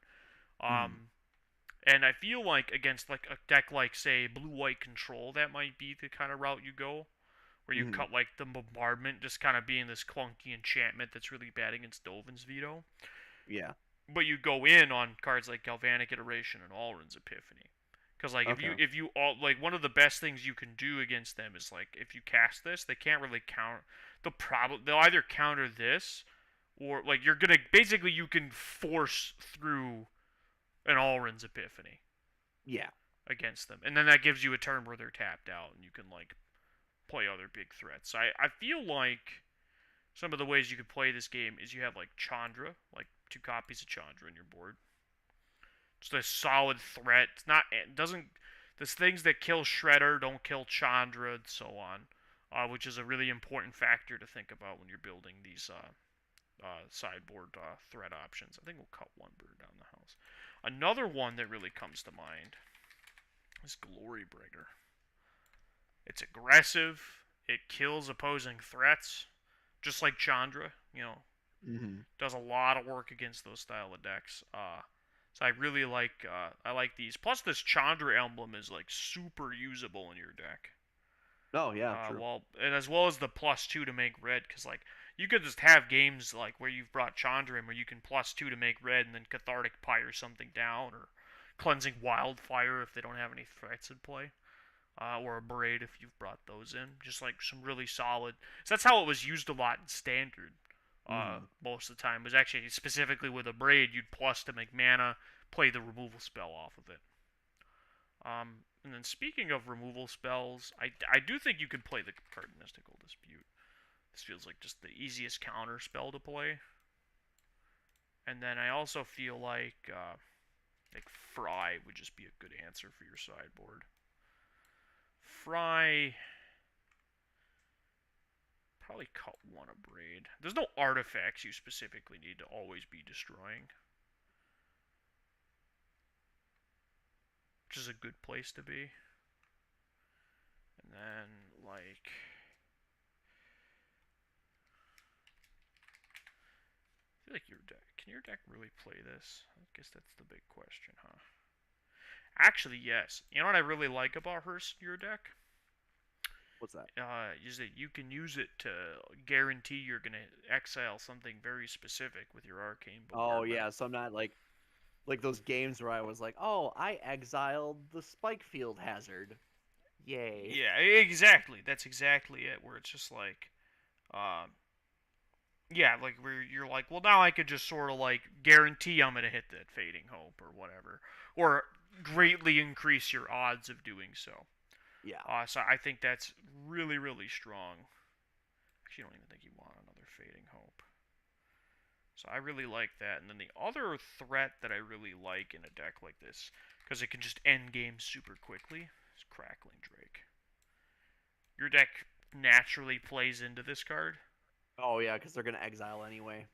A: Hmm.
B: Um, and I feel like against like a deck like say blue white control, that might be the kind of route you go, where you
A: Hmm.
B: cut like the bombardment, just kind of being this clunky enchantment that's really bad against Dovin's veto.
A: Yeah.
B: But you go in on cards like Galvanic Iteration and Alrund's Epiphany. Because like
A: Okay.
B: if you all like one of the best things you can do against them is like if you cast this, they can't really counter. They'll either counter this, or like you're gonna basically you can force through an Alrund's Epiphany
A: Yeah.
B: against them, and then that gives you a turn where they're tapped out, and you can like play other big threats. I feel like some of the ways you could play this game is you have like Chandra, like 2 copies of Chandra in your board. Just a solid threat. It's not. It doesn't. There's things that kill Shredder don't kill Chandra and so on, which is a really important factor to think about when you're building these sideboard threat options. I think we'll cut one bird down the house. Another one that really comes to mind is Glorybringer. It's aggressive. It kills opposing threats, just like Chandra.
A: Hmm.
B: Does a lot of work against those style of decks. So I like these. Plus, this Chandra emblem is like super usable in your deck.
A: Oh yeah. True.
B: Well, and as well as the +2 to make red, because like you could just have games like where you've brought Chandra in, where you can +2 to make red, and then Cathartic Pyre something down, or Cleansing Wildfire if they don't have any threats in play, or a Braid if you've brought those in. Just like some really solid. So that's how it was used a lot in Standard.
A: Hmm.
B: Most of the time it was actually specifically with a Braid, you'd plus to make mana, play the removal spell off of it. And then speaking of removal spells, I do think you could play the card Mystical Dispute. This feels like just the easiest counter spell to play. And then I also feel like Fry would just be a good answer for your sideboard. Fry probably cut one a Braid. There's no artifacts you specifically need to always be destroying, which is a good place to be. And then like I feel like your deck can your deck really play this? I guess that's the big question, huh? Actually, yes. You know what I really like about Hearst in your deck?
A: What's that?
B: Is that you can use it to guarantee you're gonna exile something very specific with your arcane
A: Oh
B: bombardment.
A: yeah. So I'm not like those games where I was like, oh, I exiled the Spike Field Hazard. Yay.
B: Yeah, exactly. That's exactly it. Where it's just like, um, yeah, like where you're like, well, now I could just sort of like guarantee I'm gonna hit that Fading Hope or whatever, or greatly increase your odds of doing so.
A: Yeah.
B: So I think that's really, really strong. Actually, I don't even think you want another Fading Hope. So I really like that. And then the other threat that I really like in a deck like this, because it can just end games super quickly, is Crackling Drake. your deck naturally plays into this card.
A: Oh yeah, because they're gonna exile anyway.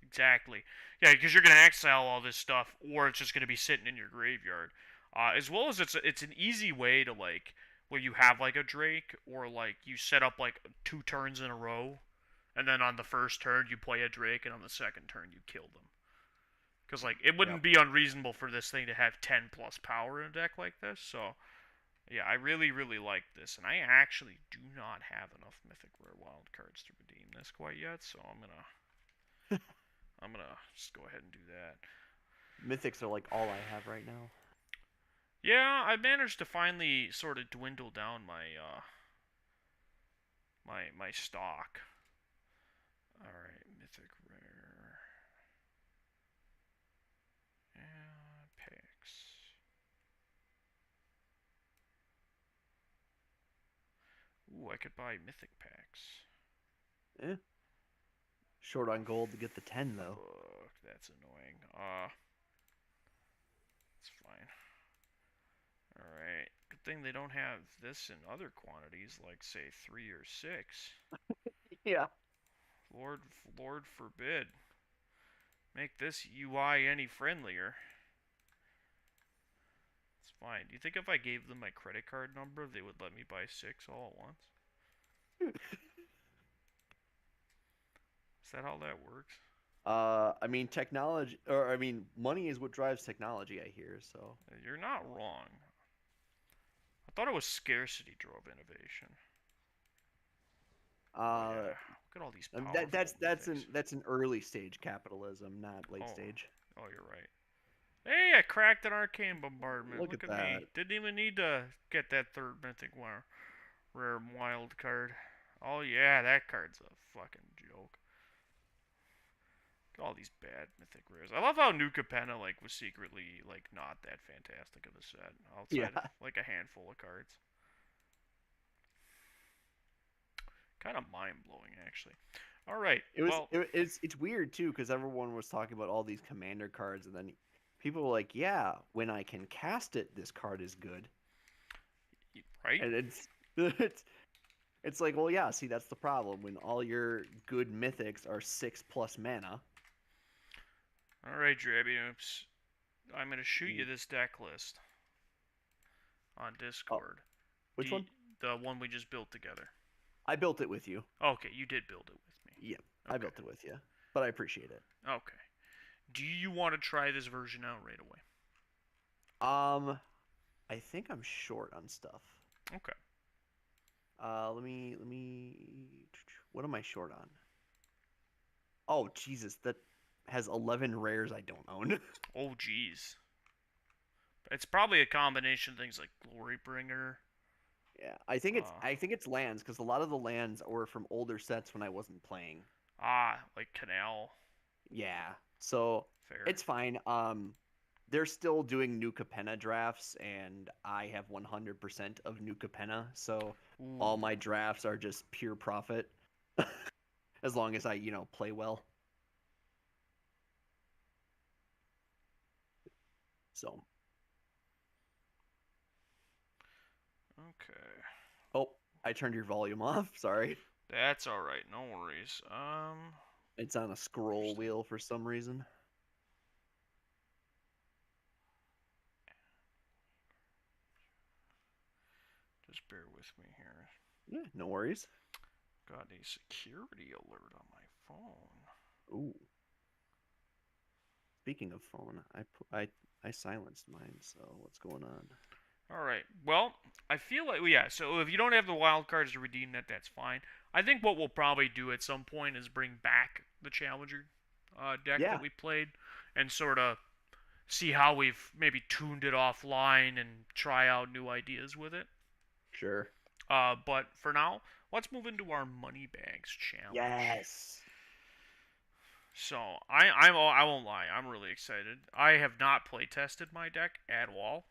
B: Exactly. Yeah, because you're gonna exile all this stuff, or it's just gonna be sitting in your graveyard. As well as it's an easy way to like where you have like a Drake, or like you set up like 2 turns in a row, and then on the first turn you play a Drake, and on the second turn you kill them. Because like it
A: Yep.
B: wouldn't be unreasonable for this thing to have 10 plus power in a deck like this. So yeah, I really like this, and I actually do not have enough Mythic Rare wild cards to redeem this quite yet. So I'm gonna just go ahead and do that.
A: Mythics are like all I have right now.
B: Yeah, I managed to finally sort of dwindle down my stock. All right, Mythic Rare. And picks. Ooh, I could buy Mythic packs.
A: Eh. Short on gold to get the 10 though.
B: Fuck, that's annoying. It's fine. Alright. Good thing they don't have this in other quantities, like, say, 3 or 6.
A: Yeah.
B: Lord, Lord forbid. Make this UI any friendlier. It's fine. Do you think if I gave them my credit card number, they would let me buy 6 all at once? Is that how that works?
A: I mean technology, or I mean money is what drives technology. I hear so.
B: You're not wrong. I thought it was scarcity drove innovation. Oh, yeah. Look at all these powerful
A: That's an early stage capitalism, not late stage.
B: Oh, you're right. Hey, I cracked an arcane bombardment.
A: Look
B: Look
A: at
B: at
A: that.
B: me. Didn't even need to get that third mythic rare wild card. Oh yeah, that card's a fucking joke. Look at all these bad mythic rares. I love how New Capenna like was secretly like not that fantastic of a set outside
A: Yeah.
B: of like a handful of cards. Kind of mind blowing actually. All right. Well,
A: It's weird too because everyone was talking about all these commander cards and then people were like, yeah, when I can cast it, this card is good.
B: right?
A: And it's like, well, yeah, see, that's the problem when all your good mythics are 6+ mana.
B: All right, Drabynoops. I'm gonna shoot you this deck list on Discord.
A: Which one?
B: The one we just built together.
A: I built it with you.
B: Okay, you did build it with me.
A: Yeah, I built it with you, but I appreciate it.
B: Okay. Do you want to try this version out right away?
A: I think I'm short on stuff.
B: Okay.
A: Let me. What am I short on? Oh Jesus, that has 11 rares I don't own.
B: Oh jeez. It's probably a combination of things like Glorybringer.
A: Yeah, I think it's lands because a lot of the lands were from older sets when I wasn't playing.
B: Like Canal.
A: Yeah, so
B: Fair.
A: it's fine. They're still doing New Capenna drafts, and I have 100% of New Capenna, so
B: Ooh.
A: all my drafts are just pure profit, as long as I play well. So.
B: Okay.
A: Oh, I turned your volume off. Sorry.
B: That's all right. No worries.
A: It's on a scroll wheel for some reason.
B: Just bear with me here.
A: Yeah, no worries.
B: Got a security alert on my phone.
A: Ooh. Speaking of phone, I silenced mine. So what's going on?
B: All right. Well, I feel like yeah. So if you don't have the wild cards to redeem that, that's fine. I think what we'll probably do at some point is bring back the Challenger deck that we played, and sort of see how we've maybe tuned it offline and try out new ideas with it.
A: Sure.
B: But for now, let's move into our money bags challenge.
A: Yes.
B: So I won't lie, I'm really excited. I have not play tested my deck at all.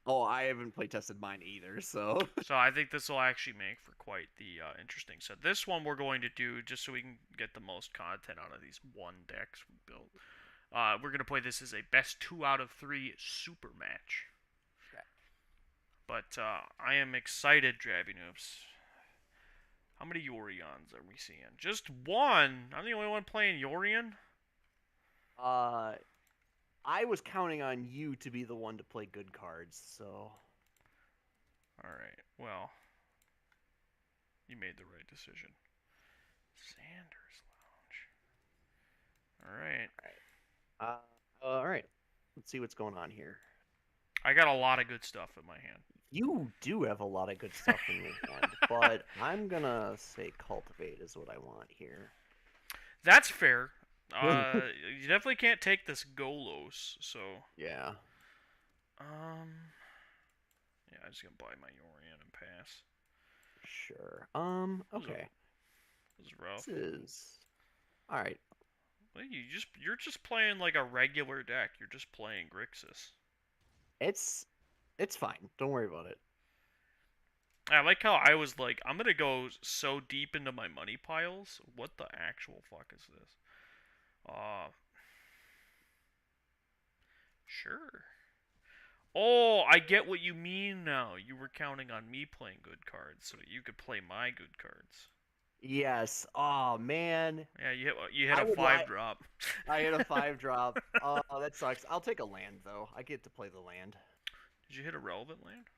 A: Oh, I haven't play tested mine either, so.
B: So I think this will actually make for quite the interesting set. This one we're going to do just so we can get the most content out of these one decks we built. We're going to play this as a best 2 out of 3 super match.
A: Okay.
B: But I am excited, Drabynoops. How many Yorions are we seeing? Just one. I'm the only one playing Yorion.
A: Uh, I was counting on you to be the one to play good cards, so.
B: All right. Well, you made the right decision. Sanders Lounge. All right.
A: All right. Let's see what's going on here.
B: I got a lot of good stuff in my hand.
A: You do have a lot of good stuff in your hand, but I'm gonna say cultivate is what I want here.
B: That's fair. You definitely can't take this Golos, so.
A: Yeah.
B: Yeah, I'm just gonna buy my Yorion and pass.
A: Sure. Okay.
B: This is rough.
A: This is all right.
B: Well, you're just playing like a regular deck. You're just playing Grixis.
A: It's fine. Don't worry about it.
B: I like how I was like, I'm gonna go so deep into my money piles. What the actual fuck is this? Sure. Oh, I get what you mean now. You were counting on me playing good cards so you could play my good cards.
A: Yes. Oh man.
B: Yeah, you hit a 5-drop.
A: I hit a 5-drop. Oh, that sucks. I'll take a land though. I get to play the land.
B: Did you hit a relevant land?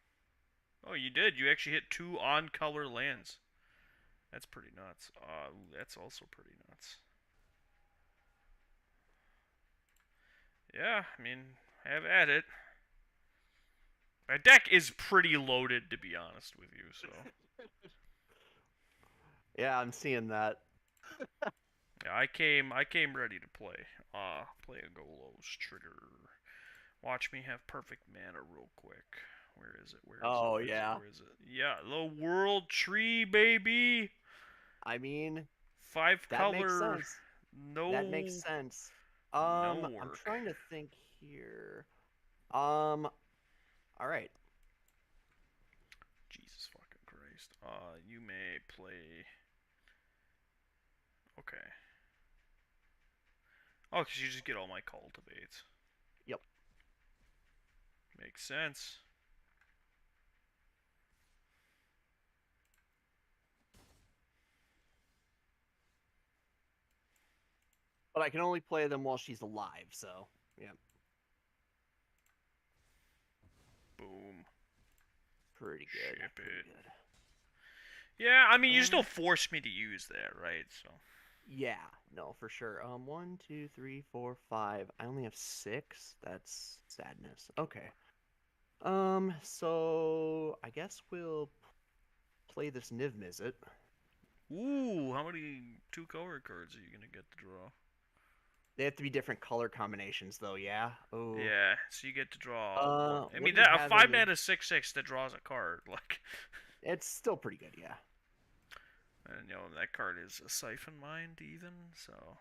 B: Oh, you did. You actually hit 2 on-color lands. That's pretty nuts. That's also pretty nuts. Yeah, I mean, have at it. My deck is pretty loaded, to be honest with you, so.
A: Yeah, I'm seeing that.
B: Yeah, I came ready to play. Play a Golos trigger. Watch me have perfect mana real quick. Where is it? Where is it? Yeah, the World Tree, baby.
A: I mean,
B: 5
A: that
B: color.
A: makes sense.
B: No.
A: That makes sense.
B: No work.
A: I'm trying to think here. All right.
B: Jesus fucking Christ. You may play. Okay. Oh, because you just get all my cultivates.
A: Yep.
B: Makes sense.
A: But I can only play them while she's alive, so yeah.
B: Boom.
A: Pretty good.
B: Ship
A: Pretty
B: it.
A: good.
B: Yeah, I mean, you still forced me to use that, right? So.
A: Yeah, no, for sure. 1, 2, 3, 4, 5. I only have 6. That's sadness. Okay. So I guess we'll play this Niv Mizzet.
B: Ooh, how many 2-color cards are you gonna get to draw?
A: They have to be different color combinations, though. Yeah. Oh.
B: Yeah, so you get to draw. I
A: What
B: mean,
A: do we
B: that a
A: have
B: 5 mana 6/6 that draws a card, like.
A: It's still pretty good, yeah.
B: And that card is a Siphon Mind, even so.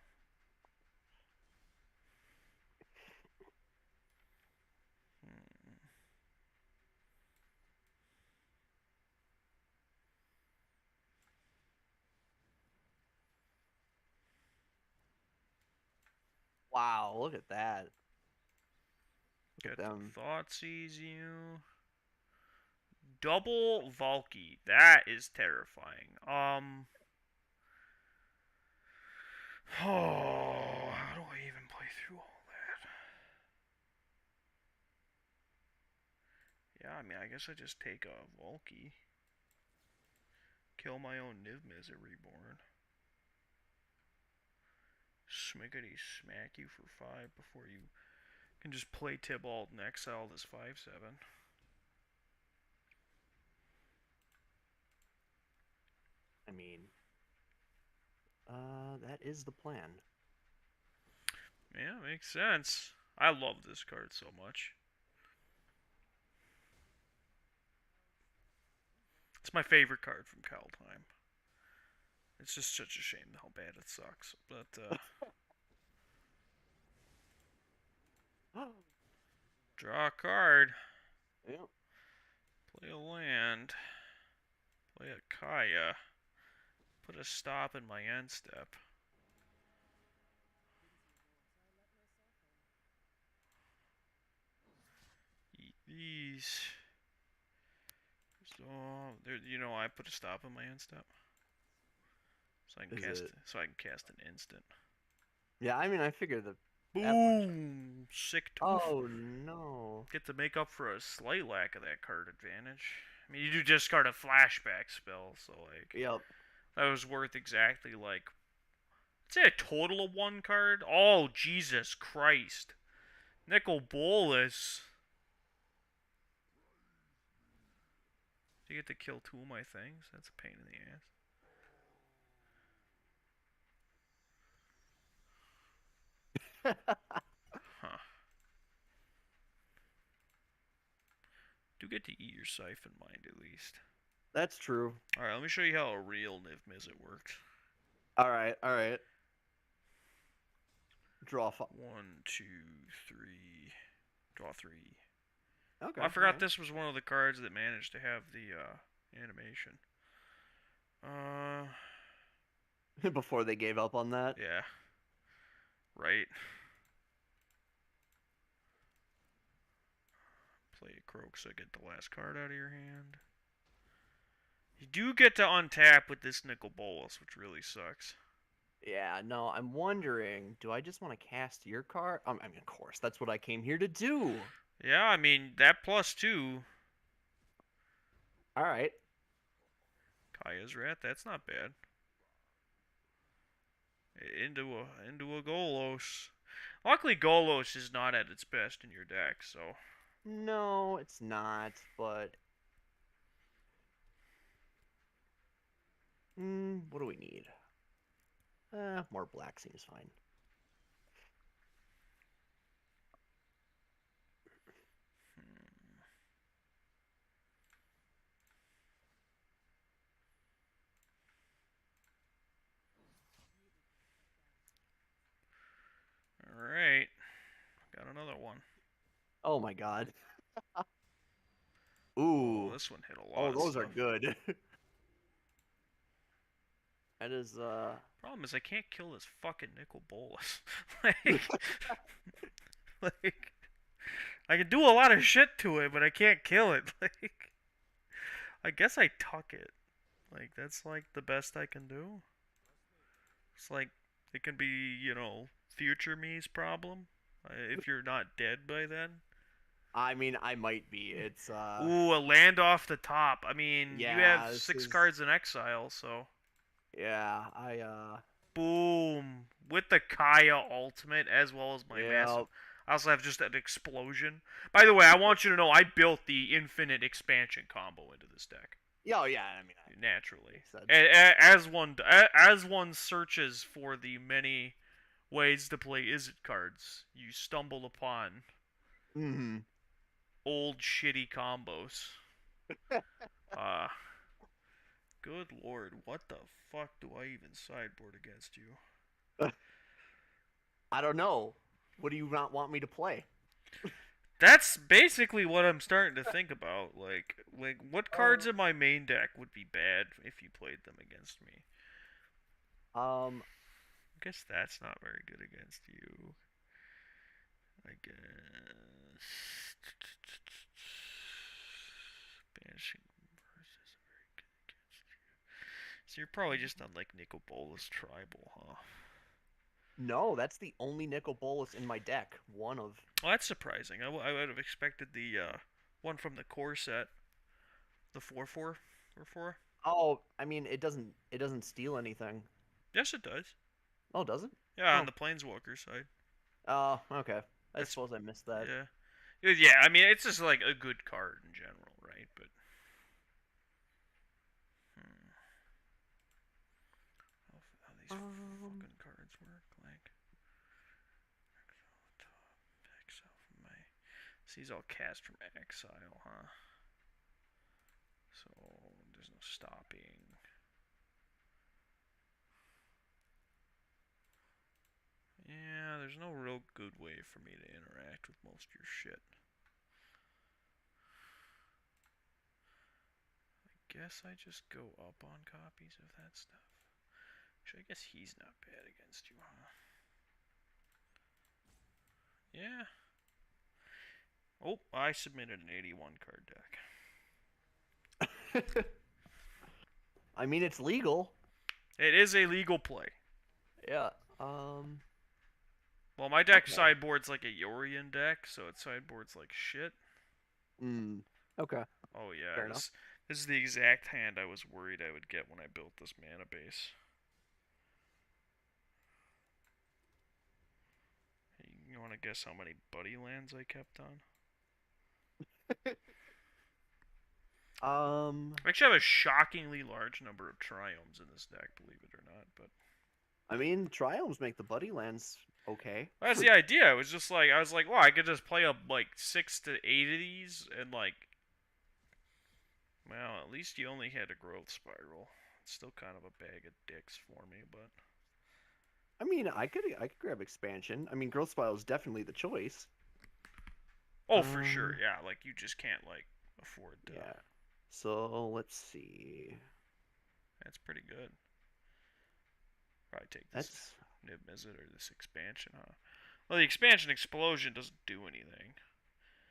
A: Wow, look at that.
B: Look at
A: them.
B: Thoughtseize you. Double Valky. That is terrifying. Oh, how do I even play through all that? Yeah, I mean, I guess I just take a Valky. Kill my own Niv Mizzet Reborn. Smiggity smack you for 5 before you can just play Tybalt and exile this 5/7.
A: I mean, that is the plan.
B: Yeah, makes sense. I love this card so much. It's my favorite card from Kaldheim. It's just such a shame how bad it sucks. But, draw a card.
A: Yep.
B: Play a land. Play a Kaya. Put a stop in my end step. Eat these. So, I put a stop in my end step.
A: Is it?
B: So I can cast an instant.
A: Yeah, I mean, I figured that much.
B: Boom! Sick tooth.
A: Oh no.
B: Get to make up for a slight lack of that card advantage. I mean, you do discard a flashback spell, so like
A: Yep.
B: that was worth exactly like, I'd say a total of 1 card. Oh Jesus Christ! Nicol Bolas. You get to kill 2 of my things. That's a pain in the ass. Huh. Do get to eat your siphon mind at least.
A: That's true.
B: Alright, let me show you how a real Niv Mizzet works.
A: All right. All right. Draw 5.
B: 1, 2, 3. Draw 3.
A: Okay.
B: I forgot
A: alright.
B: this was one of the cards that managed to have the animation.
A: Before they gave up on that.
B: Yeah. Right. Play a croak so I get the last card out of your hand. You do get to untap with this Nicol Bolas, which really sucks.
A: Yeah, no, I'm wondering, do I just want to cast your card? I mean, of course, that's what I came here to do.
B: Yeah, I mean, that +2.
A: All right.
B: Kaya's Rat, that's not bad. Into a Golos. Luckily, Golos is not at its best in your deck, so.
A: No, it's not, but... what do we need? More black seems fine.
B: Alright. Got another one.
A: Oh my god.
B: Oh,
A: Ooh.
B: this one hit a lot
A: Oh,
B: of
A: those
B: stuff.
A: are good. That is,
B: Problem is, I can't kill this fucking Nicol Bolas. like, like, I can do a lot of shit to it, but I can't kill it. Like, I guess I tuck it. Like, that's like the best I can do. It's like, it can be, future me's problem. If you're not dead by then.
A: I mean, I might be. It's,
B: Ooh, a land off the top. I mean, you
A: yeah,
B: have
A: this
B: 6
A: is...
B: cards in exile, so.
A: Yeah,
B: Boom. With the Kaya ultimate as well as my massive.
A: Yep.
B: I also have just an explosion. By the way, I want you to know I built the infinite expansion combo into this deck.
A: Yeah, yeah, I mean,
B: Naturally.
A: said-
B: As one searches for the many ways to play Izzet cards, you stumble upon
A: Mhm.
B: old shitty combos. Good lord, what the fuck do I even sideboard against you?
A: I don't know. What do you not want me to play?
B: That's basically what I'm starting to think about. Like what cards in my main deck would be bad if you played them against me? I guess that's not very good against you. I guess banishing versus very good against you. So you're probably just on like Nicol Bolas tribal, huh?
A: No, that's the only Nicol Bolas in my deck. One of...
B: Well, that's surprising. I would have expected the one from the core set, the 4/4 or 4.
A: Oh, I mean, it doesn't steal anything.
B: Yes, it does.
A: Oh, does it?
B: Yeah,
A: Oh.
B: on the Planeswalker side.
A: Oh, okay. I
B: That's-
A: suppose I missed that.
B: Yeah. Yeah, I mean, it's just like a good card in general, right? But. How these fucking cards work, like. Exile from my. These all cast from exile, huh? So there's no stopping. Yeah, there's no real good way for me to interact with most of your shit. I guess I just go up on copies of that stuff. Actually, I guess he's not bad against you, huh? Yeah. Oh, I submitted an 81 card deck.
A: I mean, it's legal.
B: It is a legal play.
A: Yeah.
B: Well, my deck
A: Okay.
B: sideboard's like a Yorion deck, so its sideboard's like shit.
A: Okay.
B: Oh yeah,
A: Fair enough.
B: this is the exact hand I was worried I would get when I built this mana base. You want to guess how many buddy lands I kept on? I actually have a shockingly large number of triomes in this deck, believe it or not. But
A: I mean, triomes make the buddy lands okay.
B: that's the idea. It was just like I was like, well, I could just play up like 6 to 8 of these, and like, well, at least you only had a growth spiral. It's still kind of a bag of dicks for me, but
A: I mean, I could grab expansion. I mean, growth spiral is definitely the choice.
B: oh, for sure, yeah. Like you just can't like afford to.
A: Yeah. So let's see.
B: That's pretty good. Probably take this Nib Mizzet or this expansion, huh? Well, the expansion explosion doesn't do anything.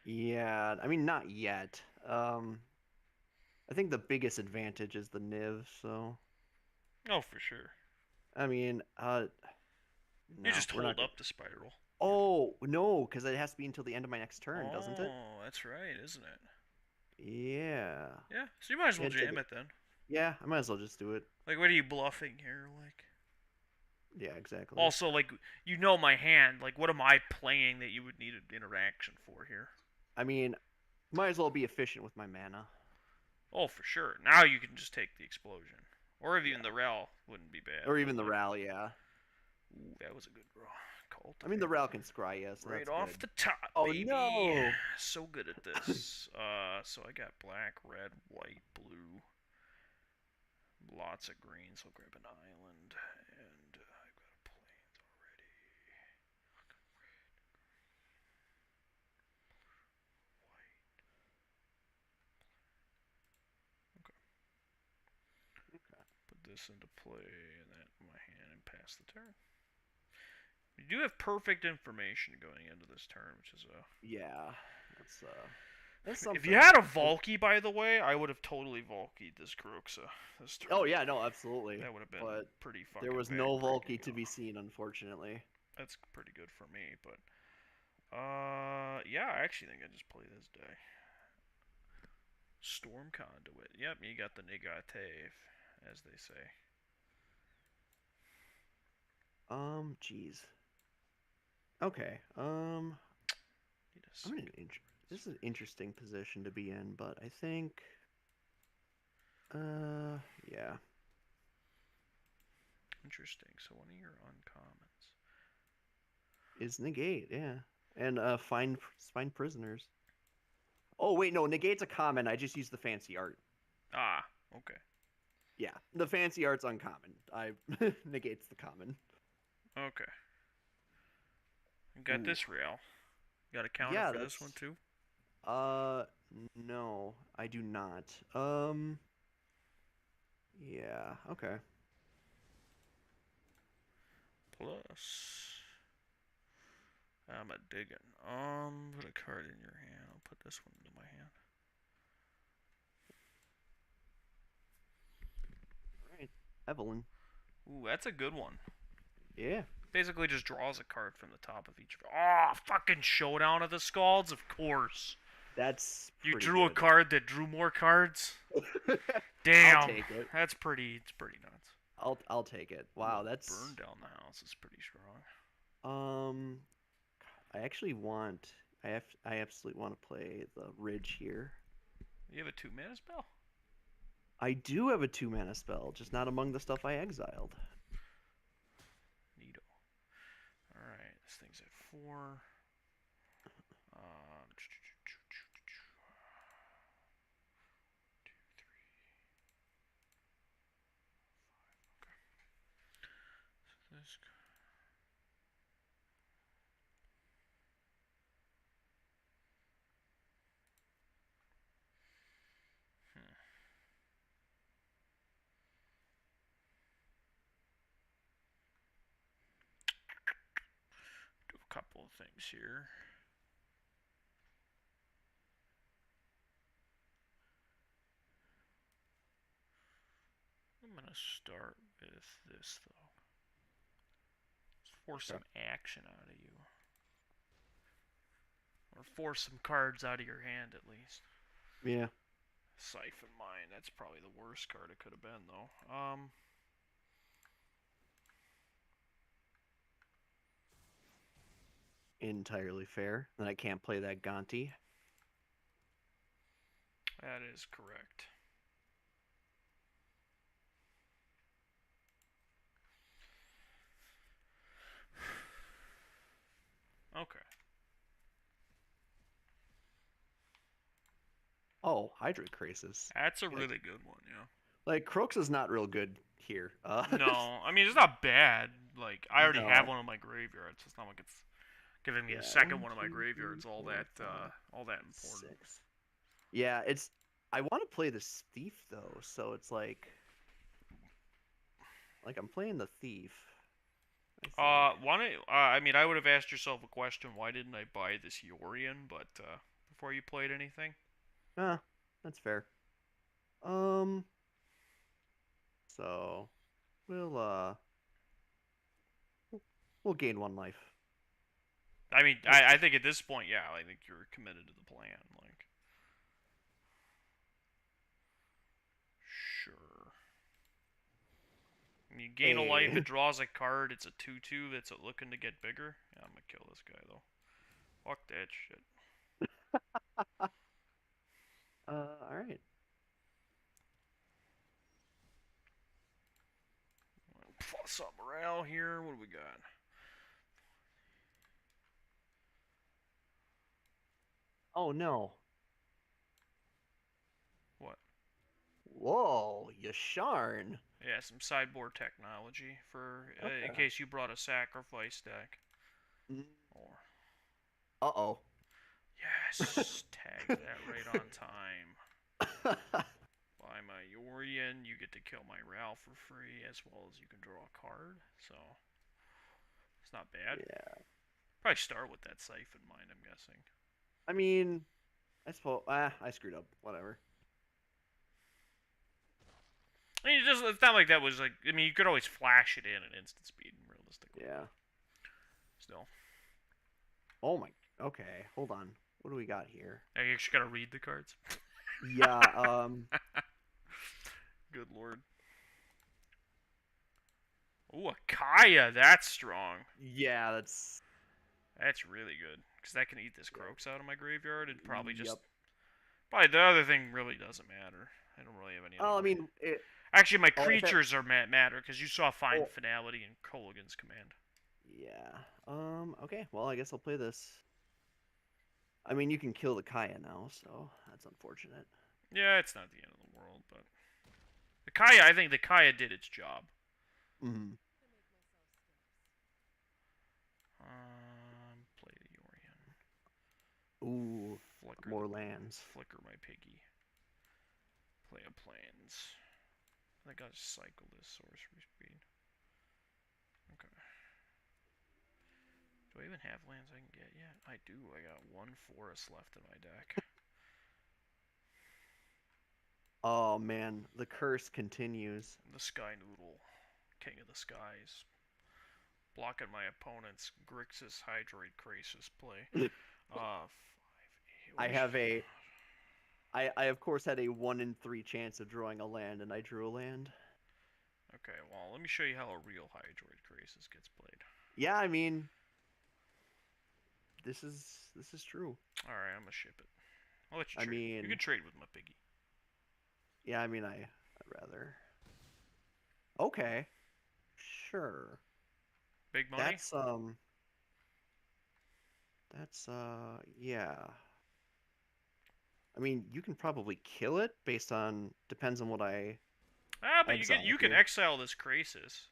A: Yeah, I mean, not yet. I think the biggest advantage is the Niv. So.
B: Oh, for sure.
A: I mean, no,
B: You just
A: we're
B: hold
A: not.
B: up the spiral.
A: Oh no, because it has to be until the end of my next turn, doesn't it?
B: Oh, that's right, isn't it?
A: Yeah.
B: Yeah, so you might as well
A: Yeah,
B: jam it then.
A: Yeah, I might as well just do it.
B: Like, what are you bluffing here? Like,
A: Yeah, exactly.
B: also, like, you know my hand. Like, what am I playing that you would need an interaction for here?
A: I mean, might as well be efficient with my mana.
B: Oh, for sure. Now you can just take the explosion. Or even the Rel wouldn't be bad.
A: Or even the Ral, yeah.
B: Ooh, that was a good draw. Cult.
A: I mean, the Ral can scry, yes. So
B: Right
A: that's
B: off
A: good.
B: the top,
A: Oh,
B: baby.
A: no!
B: So good at this. So I got black, red, white, blue. Lots of green, so I'll grab an island. And I've got a plains already. White. Okay. Put this into play and that in my hand and pass the turn. You do have perfect information going into this turn, which is
A: Yeah, that's something.
B: If you had a Valky, by the way, I would have totally Valky'd this Kroxa this turn.
A: Oh yeah, no, absolutely.
B: That would have been
A: but
B: pretty fucking.
A: there was no Valky to be seen, unfortunately.
B: That's pretty good for me, but yeah, I actually think I just play this deck. Storm Conduit. Yep, you got the Negate, as they say.
A: Jeez. Okay. This is an interesting position to be in, but I think, yeah.
B: Interesting. So one of your uncommons
A: is negate, yeah, and find prisoners. Oh wait, no, negate's a common. I just used the fancy art.
B: Ah, okay.
A: Yeah, the fancy art's uncommon. I negates the common.
B: Okay. You got this Real. You got a counter for this one too?
A: No, I do not. Yeah, okay.
B: Plus, I'm a digging. Put a card in your hand. I'll put this one into my hand.
A: All right, Evelyn.
B: Ooh, that's a good one.
A: Yeah.
B: Basically just draws a card from the top of each. Oh, fucking Showdown of the Scalds, of course.
A: That's
B: you drew good. A card that drew more cards. Damn,
A: I'll take it.
B: It's pretty nuts.
A: I'll take it. Wow, that's
B: burn down the house is pretty strong.
A: I actually want. I absolutely want to play the Ridge here.
B: You have a 2-mana spell.
A: I do have a 2-mana spell, just not among the stuff I exiled.
B: Neato. All right, this thing's at 4. This do a couple of things here. I'm gonna start with this, though. Let's force
A: Okay.
B: some action out of you. Or force some cards out of your hand, at least.
A: Yeah.
B: Siphon Mine. That's probably the worst card it could have been, though.
A: Entirely fair. Then I can't play that Gonti.
B: That is correct. Okay.
A: Oh, Hydrate Crisis.
B: That's a really good one, yeah.
A: Like, Croaks is not real good here.
B: No, I mean, it's not bad. Like, I already have
A: No.
B: one in my graveyard, so it's not like it's giving me
A: Yeah,
B: a second
A: 1,
B: one in my
A: 2, 3,
B: graveyard's
A: 4, 5,
B: all that important.
A: 6. Yeah, it's. I want to play this Thief though, so it's like I'm playing the Thief.
B: I mean, I would have asked yourself a question. Why didn't I buy this Yorion? But before you played anything.
A: That's fair. So we'll gain 1 life.
B: I mean, I think at this point, yeah, I think you're committed to the plan. Like, sure. You gain a life,
A: Hey.
B: it draws a card. It's a 2/2 that's looking to get bigger. Yeah, I'm gonna kill this guy though. Fuck that shit.
A: All right.
B: Plus up morale here. What do we got?
A: Oh no.
B: What?
A: Whoa, Yasharn.
B: Yeah, some sideboard technology for in
A: Okay.
B: case you brought a sacrifice deck.
A: Mm.
B: Or
A: Uh-oh.
B: yes, tag that right on time. Buy my Yorion, you get to kill my Ral for free, as well as you can draw a card. So it's not bad.
A: Yeah.
B: Probably start with that Siphon Mine, I'm guessing.
A: I mean, I suppose. I screwed up. Whatever.
B: I mean, it's not like that was like. I mean, you could always flash it in at instant speed, realistically.
A: Yeah.
B: Still.
A: Oh my. Okay. Hold on. What do we got here?
B: Now you actually gotta read the cards.
A: Yeah.
B: Good lord. Ooh, a Kaya. That's strong.
A: Yeah.
B: That's really good. Because that can eat this Croaks out of my graveyard and probably just.
A: Yep.
B: Probably the other thing really doesn't matter. I don't really have any.
A: Oh, I mean,
B: Actually, my
A: Oh, if it-
B: creatures are matter because you saw Find
A: Oh.
B: Finality in Colligan's command.
A: yeah. Okay. Well, I guess I'll play this. I mean, you can kill the Kaya now, so that's unfortunate.
B: Yeah, it's not the end of the world, but the Kaya. I think the Kaya did its job.
A: Mm-hmm.
B: Play the Yorion.
A: Ooh.
B: Flicker
A: More lands.
B: Flicker my piggy. Play a plains. I gotta cycle this sorcery speed. Okay. Do I even have lands I can get yet? I do. I got 1 forest left in my deck.
A: Oh man, the curse continues.
B: The Sky Noodle, King of the Skies. Blocking my opponent's Grixis Hydroid Crisis play. 5, 8.
A: I of course had a 1 in 3 chance of drawing a land, and I drew a land.
B: Okay, well, let me show you how a real Hydroid Crisis gets played.
A: Yeah, I mean, this is true.
B: All right, I'm gonna ship it. I'll let you trade.
A: I mean,
B: you can trade with my piggy.
A: Yeah, I mean, I'd rather. Okay, sure.
B: Big money.
A: That's yeah. I mean, you can probably kill it based on depends on what I.
B: But you can exile this Crisis.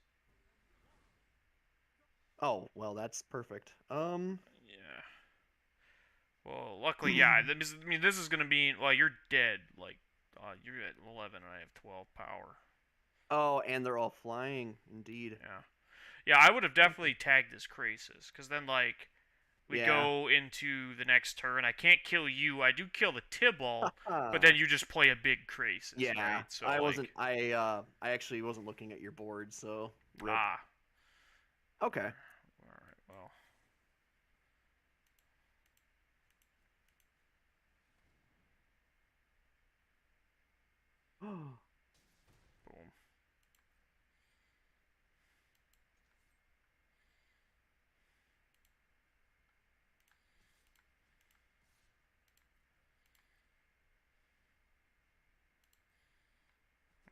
A: Oh well, that's perfect.
B: Yeah. Well, luckily, yeah. I mean, this is gonna be. Well, you're dead. Like, you're at 11, and I have 12 power.
A: Oh, and they're all flying, indeed.
B: Yeah. Yeah, I would have definitely tagged this Crisis, because then, like, We
A: Yeah.
B: go into the next turn. I can't kill you. I do kill the Tibble, but
A: Ah.
B: then you just play a big Crisis,
A: Yeah.
B: right? So like,
A: I actually wasn't looking at your board, so rip.
B: ah,
A: Okay.
B: all right, well, boom.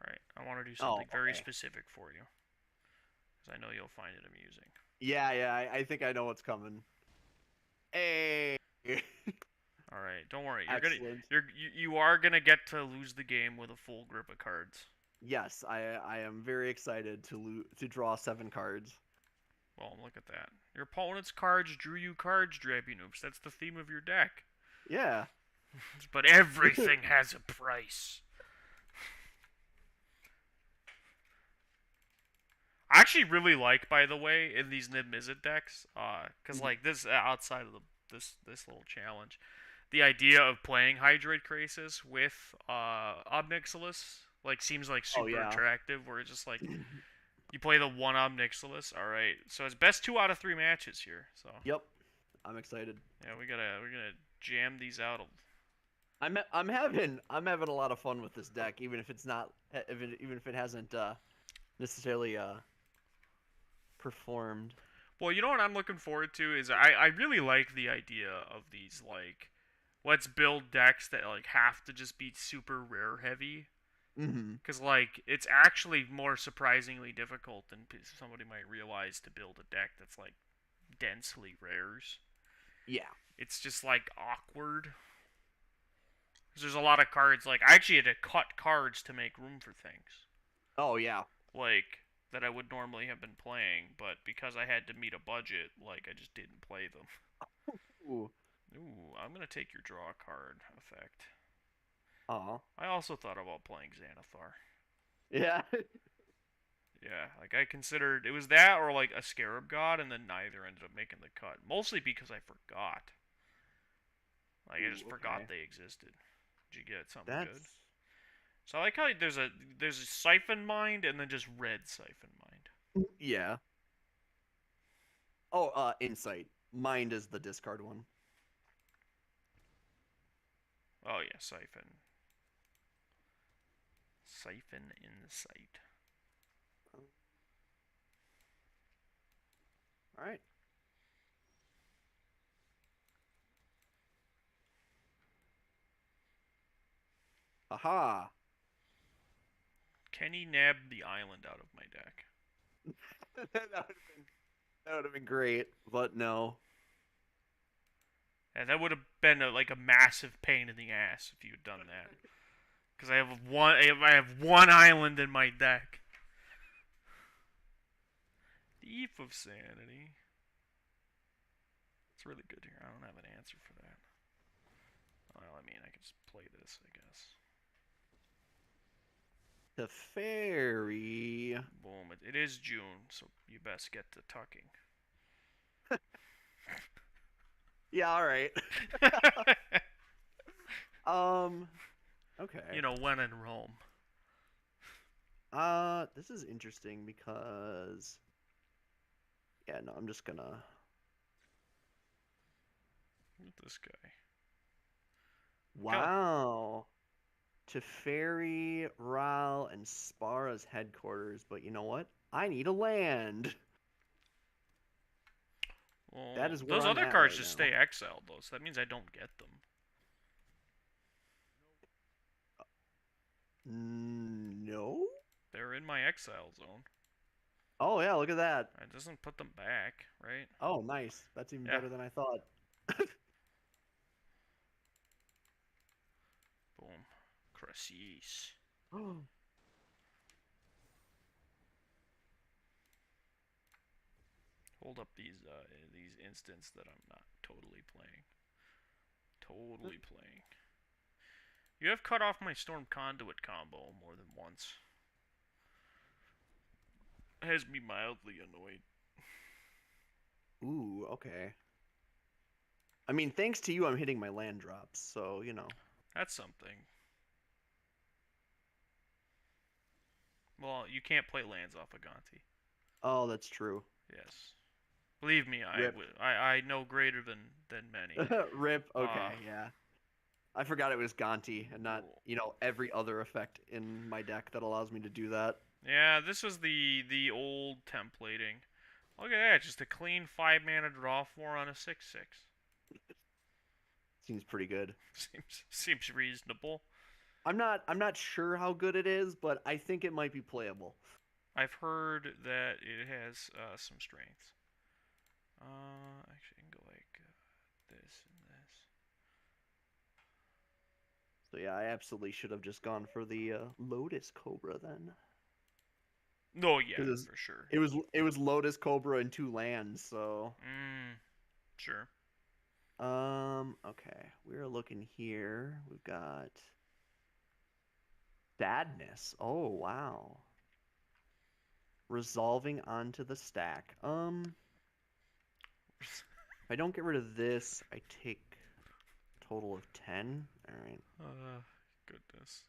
B: All right, I want to do
A: Oh,
B: something very
A: okay.
B: specific for you, because I know you'll find it amusing.
A: Yeah, yeah, I think I know what's coming. Hey.
B: All right, don't worry.
A: Excellent.
B: You are gonna get to lose the game with a full grip of cards.
A: Yes, I am very excited to draw 7 cards.
B: Well, look at that. Your opponent's cards drew you cards, Drabynoops. That's the theme of your deck.
A: Yeah.
B: But everything has a price. I actually really like, by the way, in these Niv-Mizzet decks, because like this outside of this little challenge, the idea of playing Hydroid Crisis with Obnixilis like seems like
A: Oh
B: super
A: yeah.
B: attractive. Where it's just like you play the one Obnixilis, all right. So it's best 2 out of 3 matches here. So
A: Yep. I'm excited.
B: yeah, we're gonna jam these out.
A: I'm having a lot of fun with this deck, even if it's not even if it hasn't necessarily performed.
B: Well, you know what I'm looking forward to is I really like the idea of these like let's build decks that like have to just be super rare heavy.
A: Mm-hmm.
B: Because like it's actually more surprisingly difficult than somebody might realize to build a deck that's like densely rares.
A: Yeah.
B: It's just like awkward. 'Cause there's a lot of cards. Like I actually had to cut cards to make room for things
A: Oh yeah.
B: like that I would normally have been playing, but because I had to meet a budget, like I just didn't play them.
A: Ooh.
B: Ooh, I'm gonna take your draw card effect.
A: Aw.
B: I also thought about playing Xanathar.
A: Yeah.
B: Yeah, like I considered it was that or like a Scarab God, and then neither ended up making the cut. Mostly because I forgot. Like I
A: Ooh,
B: just forgot
A: okay.
B: they existed. Did you get something good?
A: That's
B: So I like how there's a Siphon Mind and then just red Siphon Mind.
A: yeah. Oh, insight. Mind is the discard one.
B: Oh yeah, Siphon. Siphon Insight.
A: All right. Aha.
B: Kenny nabbed the island out of my deck.
A: That would have been great, but no.
B: And that would have been like a massive pain in the ass if you had done that. Because I have one island in my deck. Thief of Sanity. It's really good here. I don't have an answer for that. Well, I mean, I can just play this, I guess.
A: The fairy.
B: Boom. It is June, so you best get to tucking.
A: Yeah, all right. Okay.
B: You know, when in Rome.
A: This is interesting because yeah, no, I'm just gonna
B: Look at this guy.
A: wow. Teferi, Ral, and Spara's headquarters, but you know what? I need a land.
B: Well,
A: That is where
B: those
A: I'm
B: other
A: at
B: cards
A: right
B: just
A: now.
B: stay exiled, though, so that means I don't get them.
A: No?
B: They're in my exile zone.
A: Oh yeah, look at that.
B: It doesn't put them back, right?
A: Oh, nice. That's even
B: Yeah.
A: better than I thought.
B: Boom. Crisis.
A: Oh.
B: Hold up these instants that I'm not totally playing. Totally playing. You have cut off my Storm Conduit combo more than once. Has me mildly annoyed.
A: Ooh, okay. I mean, thanks to you, I'm hitting my land drops, so you know.
B: That's something. Well, you can't play lands off of Gonti.
A: Oh, that's true.
B: Yes. Believe me,
A: Rip.
B: I know greater than many.
A: Rip.
B: Uh,
A: Okay, yeah. I forgot it was Gonti and not, every other effect in my deck that allows me to do that.
B: yeah, this was the old templating. Look at that, just a clean 5 mana draw 4 on a 6/6.
A: Seems pretty good.
B: Seems reasonable.
A: I'm not sure how good it is, but I think it might be playable.
B: I've heard that it has some strengths. Actually, I can go like this and this.
A: So yeah, I absolutely should have just gone for the Lotus Cobra then.
B: Oh yeah,
A: Because
B: for sure.
A: it was Lotus Cobra and 2 lands, so
B: Sure.
A: okay. We're looking here. We've got Sadness. Oh wow. Resolving onto the stack. If I don't get rid of this, I take a total of 10. Alright.
B: Goodness.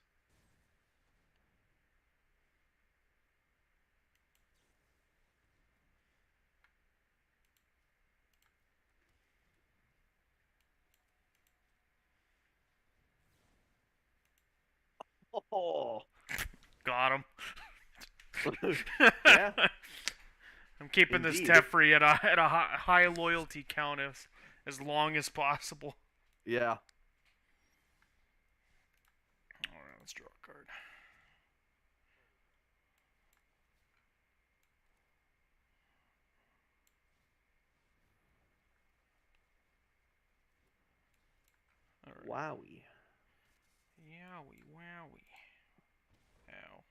A: Oh
B: Got him.
A: yeah,
B: I'm keeping this
A: indeed.
B: Teferi at a high loyalty count as long as possible.
A: Yeah.
B: Alright, let's draw a card. Alright.
A: Wowie.
B: Yowie, wowie. Ow.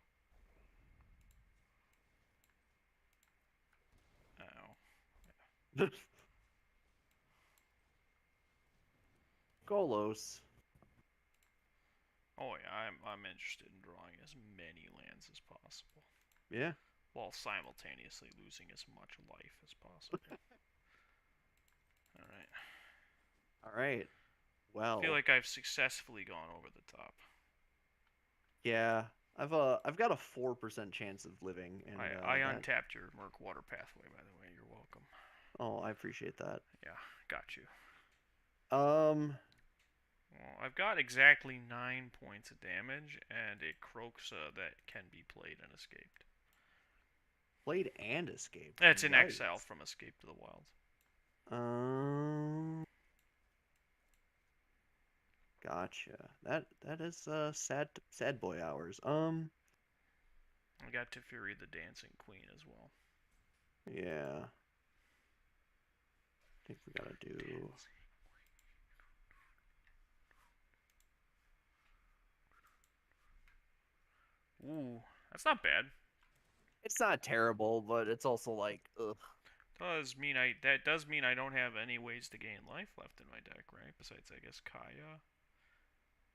B: Ow.
A: Golos.
B: Oh yeah, I'm interested in drawing as many lands as possible,
A: Yeah.
B: while simultaneously losing as much life as possible. Alright.
A: Alright.
B: I
A: Well.
B: feel like I've successfully gone over the top.
A: Yeah. I've got a 4% chance of living, and
B: I
A: that.
B: untapped your Murkwater pathway, by the way. You're welcome.
A: Oh, I appreciate that.
B: Yeah, got you.
A: Um.
B: Well, I've got exactly 9 points of damage and a Croxa that can be played and escaped.
A: Played and escaped.
B: That's in
A: Yikes.
B: exile from Escape to the Wild.
A: Gotcha. That is sad boy hours.
B: I got Teferi the Dancing Queen as well.
A: Yeah. I think we gotta do.
B: Ooh, that's not bad.
A: It's not terrible, but it's also like, ugh.
B: That does mean I don't have any ways to gain life left in my deck, right? Besides, I guess, Kaya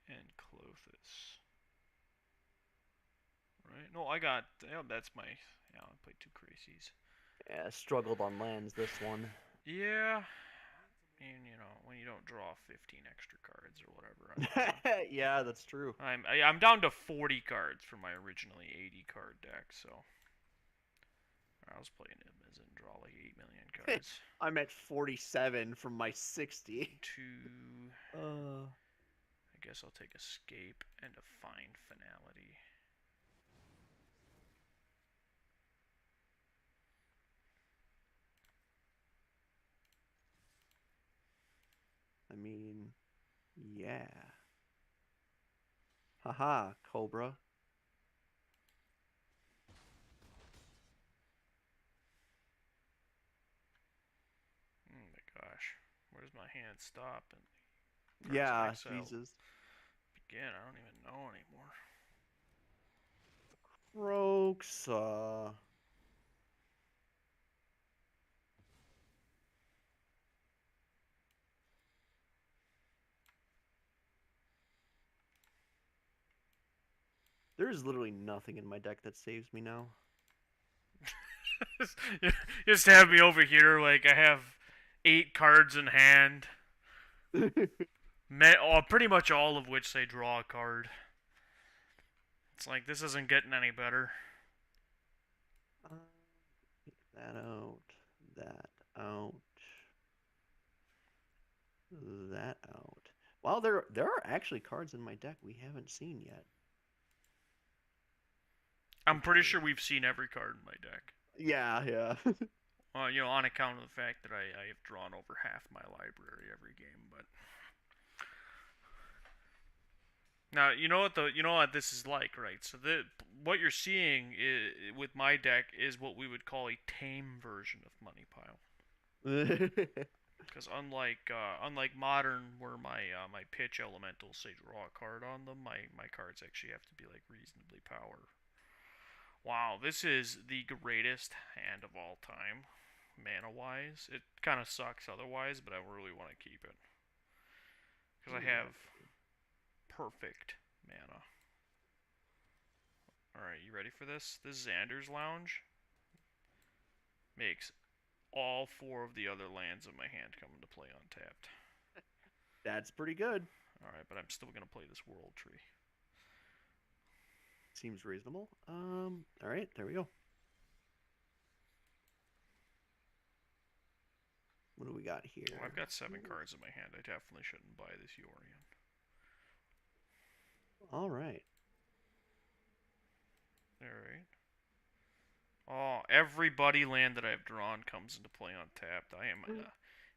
B: and Clothis. Right? No, I got. That's my. Yeah, I played 2 Crazies.
A: Yeah, struggled on lands this one.
B: Yeah. And, when you don't draw 15 extra cards or whatever.
A: Yeah, that's true.
B: I'm down to 40 cards for my originally 80 card deck, so. I was playing him as in draw like 8 million cards.
A: I'm at 47 from my 60.
B: I guess I'll take Escape and a Find Finality.
A: I mean, yeah. Haha, Cobra.
B: Oh my gosh. Where's my hand stop? And
A: Yeah, Jesus.
B: Begin. I don't even know anymore.
A: Croaks. There's literally nothing in my deck that saves me now.
B: Just have me over here like I have 8 cards in hand. Pretty much all of which say draw a card. It's like, this isn't getting any better.
A: That out. That out. That out. Well, there are actually cards in my deck we haven't seen yet.
B: I'm pretty sure we've seen every card in my deck.
A: Yeah, yeah.
B: On account of the fact that I have drawn over half my library every game, but now you know what this is like, right? So what you're seeing with my deck is what we would call a tame version of Money Pile. Because unlike modern, where my pitch elementals say draw a card on them, my cards actually have to be like reasonably power. Wow, this is the greatest hand of all time, mana wise. It kind of sucks otherwise, but I really want to keep it because I have perfect mana. Alright, you ready for this? This Xander's Lounge makes all 4 of the other lands in my hand come into play untapped.
A: That's pretty good.
B: Alright, but I'm still going to play this World Tree.
A: Seems reasonable. Alright, there we go. What do we got here?
B: Well, I've got 7 cards in my hand. I definitely shouldn't buy this Yorion.
A: Alright.
B: Alright. Oh, every buddy land that I've drawn comes into play untapped.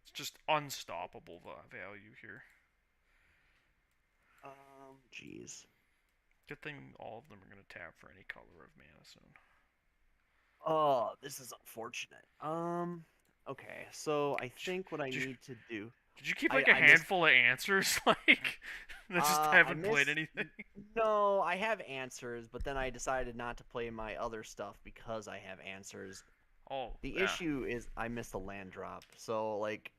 B: It's just unstoppable value here.
A: Jeez.
B: Good thing all of them are going to tap for any color of mana soon.
A: Oh, this is unfortunate. Okay, so I think what I need to do...
B: Did you keep like a handful of answers? Like, I just haven't played anything?
A: No, I have answers, but then I decided not to play my other stuff because I have answers.
B: Oh,
A: the issue is I missed a land drop, so like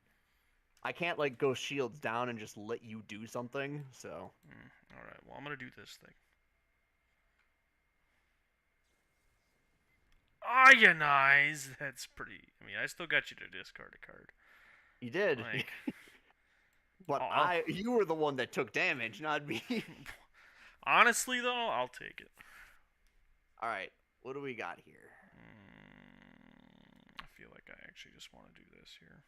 A: I can't like go shields down and just let you do something. So.
B: All right. Well, I'm gonna do this thing. Ionize. That's pretty. I mean, I still got you to discard a card.
A: You did.
B: Like,
A: but you were the one that took damage, not me.
B: Honestly, though, I'll take it.
A: All right. What do we got here?
B: I feel like I actually just want to do this here.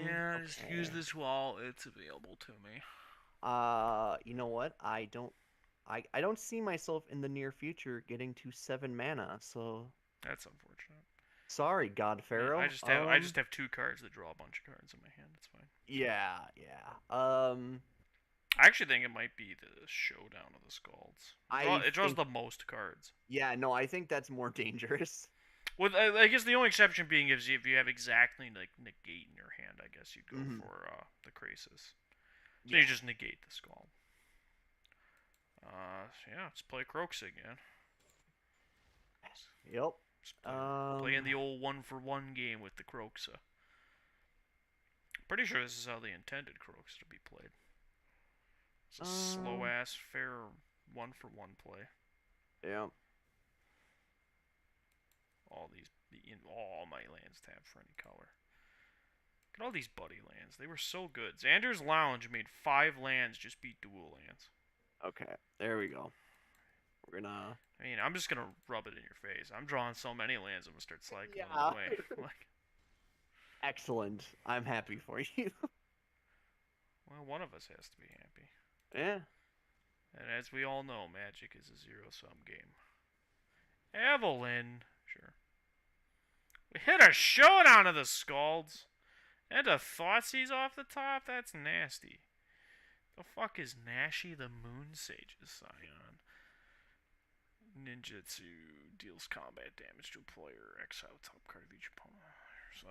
B: Yeah, okay. Just use this while it's available to me.
A: You know what? I don't see myself in the near future getting to 7 mana, so
B: that's unfortunate.
A: Sorry, God Pharaoh.
B: Yeah, I just have 2 cards that draw a bunch of cards in my hand. It's fine.
A: Yeah, yeah.
B: I actually think it might be the Showdown of the Scalds. It draws the most cards.
A: Yeah, no, I think that's more dangerous.
B: Well, I guess the only exception being is if you have exactly like negate in your hand, I guess you'd go for the Krasis. So you just negate the Scald. Yeah, let's play Croaks again.
A: Yep.
B: Playing the old 1-for-1 game with the Croaksa. Pretty sure this is how they intended Croaks to be played. It's a slow-ass, fair 1-for-1 play.
A: Yeah.
B: All my lands tap for any color. Look at all these buddy lands. They were so good. Xander's Lounge made 5 lands just beat dual lands.
A: Okay, there we go. We're gonna...
B: I mean, I'm just gonna rub it in your face. I'm drawing so many lands, I'm gonna start cycling them away.
A: Excellent. I'm happy for you.
B: Well, one of us has to be happy.
A: Yeah.
B: And as we all know, Magic is a zero-sum game. Evelyn. Sure. We hit a Showdown of the Scalds. And a Thoughtseize off the top? That's nasty. The fuck is Nashi the Moon Sage's Scion? Ninjutsu deals combat damage to a player. Exile top card of each opponent.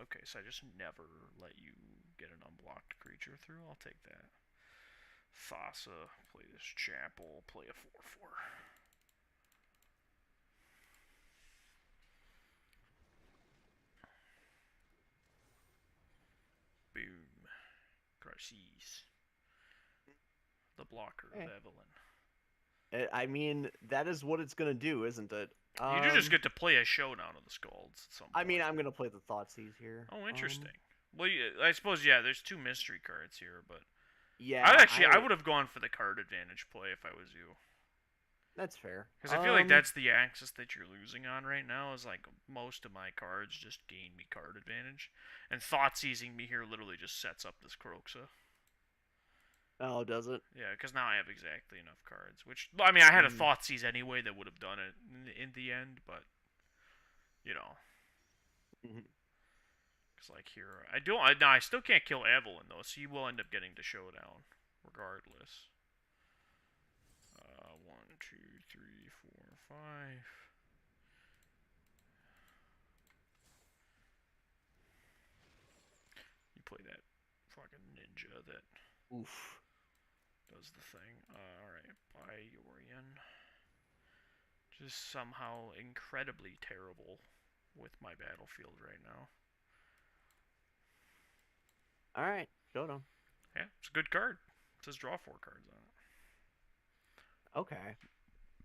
B: Okay, so I just never let you get an unblocked creature through. I'll take that. Thassa, play this Chapel, play a 4/4. Boom. Garces. The blocker of Evelyn.
A: I mean, that is what it's gonna do, isn't it?
B: You do just get to play a showdown of the Skulls at some
A: I mean,
B: point.
A: I'm gonna play the Thoughtseize here.
B: Oh, interesting. Well, I suppose there's 2 mystery cards here, but
A: Yeah,
B: I would have gone for the card advantage play if I was you.
A: that's fair.
B: Because I feel like that's the axis that you're losing on right now. Is like most of my cards just gain me card advantage, and thought seizing me here literally just sets up this Croxa.
A: Oh, does it?
B: Yeah, because now I have exactly enough cards. Which I mean, I had a
A: Mm.
B: thought seize anyway that would have done it in the end, but you know,
A: Mhm.
B: because like here I still can't kill Evelyn though, so you will end up getting to showdown regardless. 1, 2, 3, 4, 5. You play that fucking ninja that
A: Oof.
B: does the thing. Alright, by Yorian. Just somehow incredibly terrible with my battlefield right now.
A: All right, showdown.
B: Yeah, it's a good card. It says draw 4 cards on it.
A: Okay.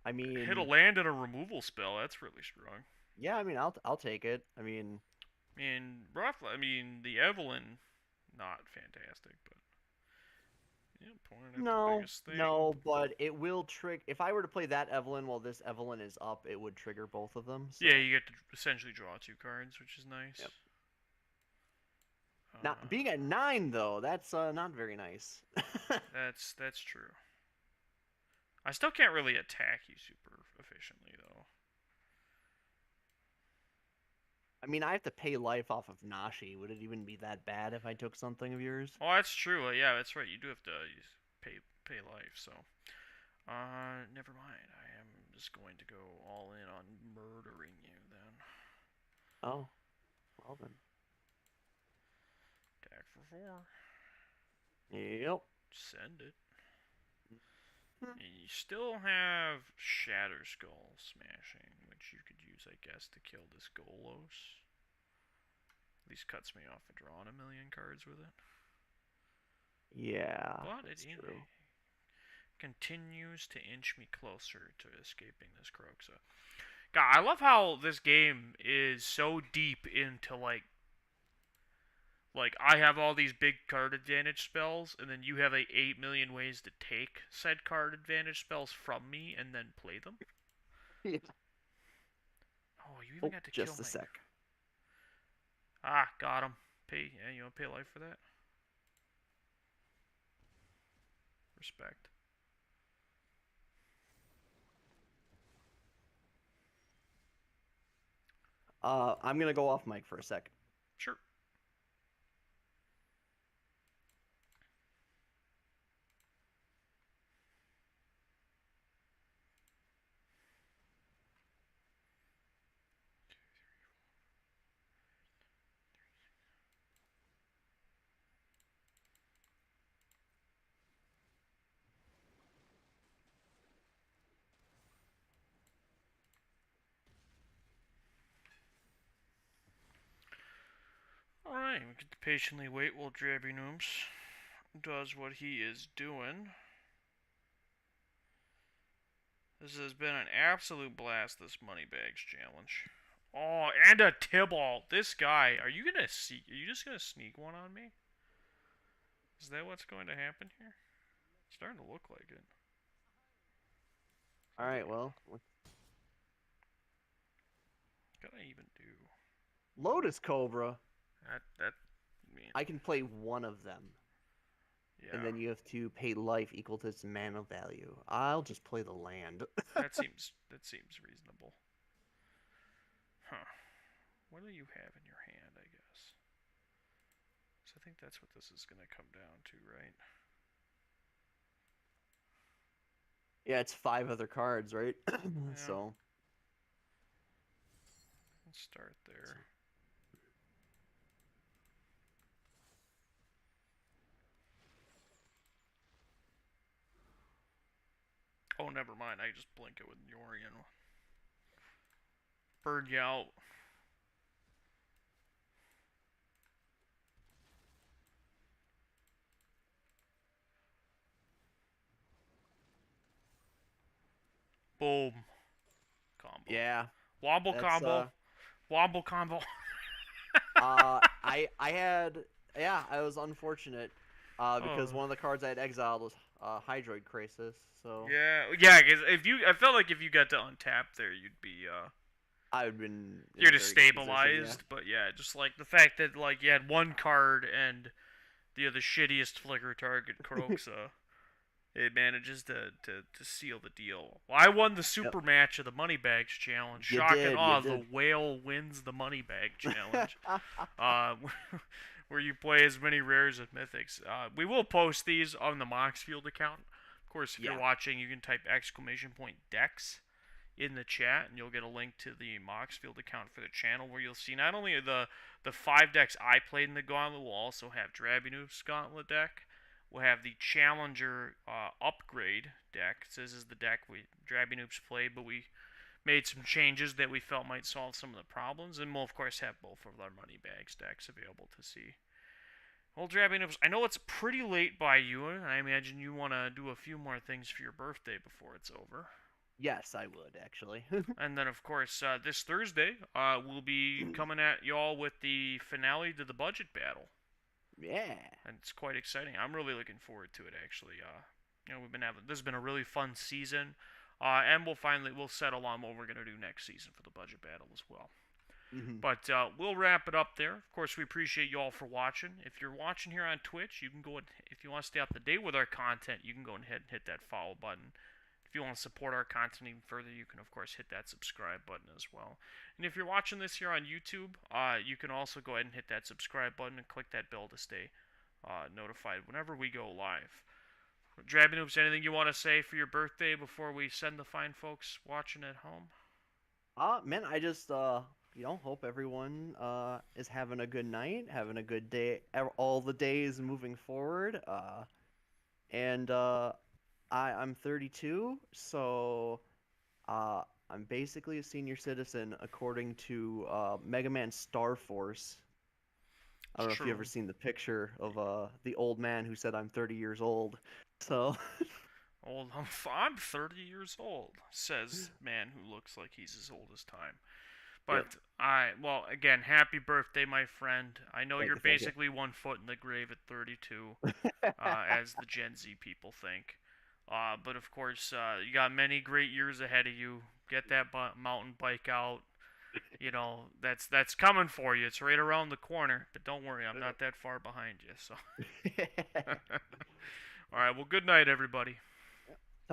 A: I mean,
B: Hit a land and a removal spell. That's really strong.
A: yeah. I mean, I'll take it. I mean,
B: The Evelyn, not fantastic, but yeah, pointing at the
A: no,
B: biggest thing.
A: no, but it will trick. If I were to play that Evelyn while this Evelyn is up, it would trigger both of them. So.
B: Yeah, you get to essentially draw 2 cards, which is nice.
A: Yep. Not being at 9 though, that's not very nice.
B: That's true. I still can't really attack you super efficiently though.
A: I mean, I have to pay life off of Nashi. Would it even be that bad if I took something of yours?
B: Oh, that's true. Yeah, that's right. You do have to pay life. So, never mind. I am just going to go all in on murdering you then.
A: Oh, well then.
B: Attack for 4.
A: Yep.
B: Send it. And you still have Shatter Skull Smashing, which you could use, I guess, to kill this Golos. At least cuts me off of drawing a million cards with it.
A: Yeah.
B: But
A: that's
B: it
A: true.
B: continues to inch me closer to escaping this Croxa. God, I love how this game is so deep into like I have all these big card advantage spells, and then you have 8 million ways to take said card advantage spells from me and then play them.
A: Yeah.
B: Oh, you even got to
A: just
B: kill
A: a
B: me.
A: sec.
B: Ah, got him. Yeah, you want to pay life for that? Respect.
A: I'm gonna go off mic for a sec.
B: Sure. Alright, we get to patiently wait while Drabynoops does what he is doing. This has been an absolute blast, this Moneybags challenge. Oh, and a Tybalt. This guy, are you just gonna sneak one on me? Is that what's going to happen here? It's starting to look like it.
A: Alright, well.
B: What can I even do?
A: Lotus Cobra. I
B: I
A: can play one of them.
B: yeah.
A: And then you have to pay life equal to its mana value. I'll just play the land.
B: that seems reasonable. Huh. What do you have in your hand, I guess? So I think that's what this is going to come down to, right?
A: Yeah, it's 5 other cards, right? So.
B: Let's start there. Oh, never mind. I just blink it with Yorian. Burn you out. Boom. Combo.
A: Yeah.
B: Wobble
A: That's
B: combo. Wobble combo.
A: I had, yeah, I was unfortunate, because
B: Oh.
A: one of the cards I had exiled was Hydroid Crisis, so
B: Yeah. Cause I felt like if you got to untap there, you'd be
A: I would have been in
B: you're
A: a
B: just
A: very good position. Yeah.
B: stabilized. But yeah, just like the fact that like you had one card and the shittiest flicker target croaks, it manages to seal the deal. Well, I won the
A: Yep.
B: super match of the Moneybags challenge.
A: You
B: Shock and
A: did. You
B: awe, the
A: did.
B: whale wins the Moneybag challenge. Uh, where you play as many rares as mythics. We will post these on the Moxfield account. Of course, if you're
A: Yeah.
B: watching, you can type !decks in the chat, and you'll get a link to the Moxfield account for the channel, where you'll see not only the 5 decks I played in the Gauntlet, we'll also have Drabynoops Gauntlet deck. We'll have the Challenger upgrade deck. This is the deck Drabynoops played, but we made some changes that we felt might solve some of the problems, and we'll of course have both of our Moneybags decks available to see. Well, Drabynoops, I know it's pretty late by you, and I imagine you want to do a few more things for your birthday before it's over.
A: Yes, I would actually.
B: And then, of course, this Thursday, we'll be coming at y'all with the finale to the budget battle,
A: Yeah.
B: and it's quite exciting. I'm really looking forward to it, actually. We've been having this has been a really fun season, and we'll settle on what we're gonna do next season for the budget battle as well.
A: Hmm.
B: But we'll wrap it up there. Of course, we appreciate you all for watching. If you're watching here on Twitch, you can go and, if you want to stay up to date with our content, you can go ahead and hit that follow button. If you want to support our content even further, you can of course hit that subscribe button as well. And if you're watching this here on YouTube, you can also go ahead and hit that subscribe button and click that bell to stay notified whenever we go live. Drabynoops, anything you want to say for your birthday before we send the fine folks watching at home?
A: Man, I just hope everyone is having a good night, having a good day, all the days moving forward. And I'm 32, so I'm basically a senior citizen according to Mega Man Star Force. I
B: It's
A: don't know if you ever
B: true.
A: seen the picture of the old man who said I'm 30 years old. So
B: Old, I'm 30 years old, says man who looks like he's as old as time.
A: yep.
B: But well, again, happy birthday, my friend. I know
A: Thank
B: you're
A: you, thank you.
B: basically 1 foot in the grave at 32, as the Gen Z people think. But of course, you got many great years ahead of you. Get that mountain bike out. That's coming for you. It's right around the corner. But don't worry, I'm not that far behind you. So, all right. Well, good night, everybody.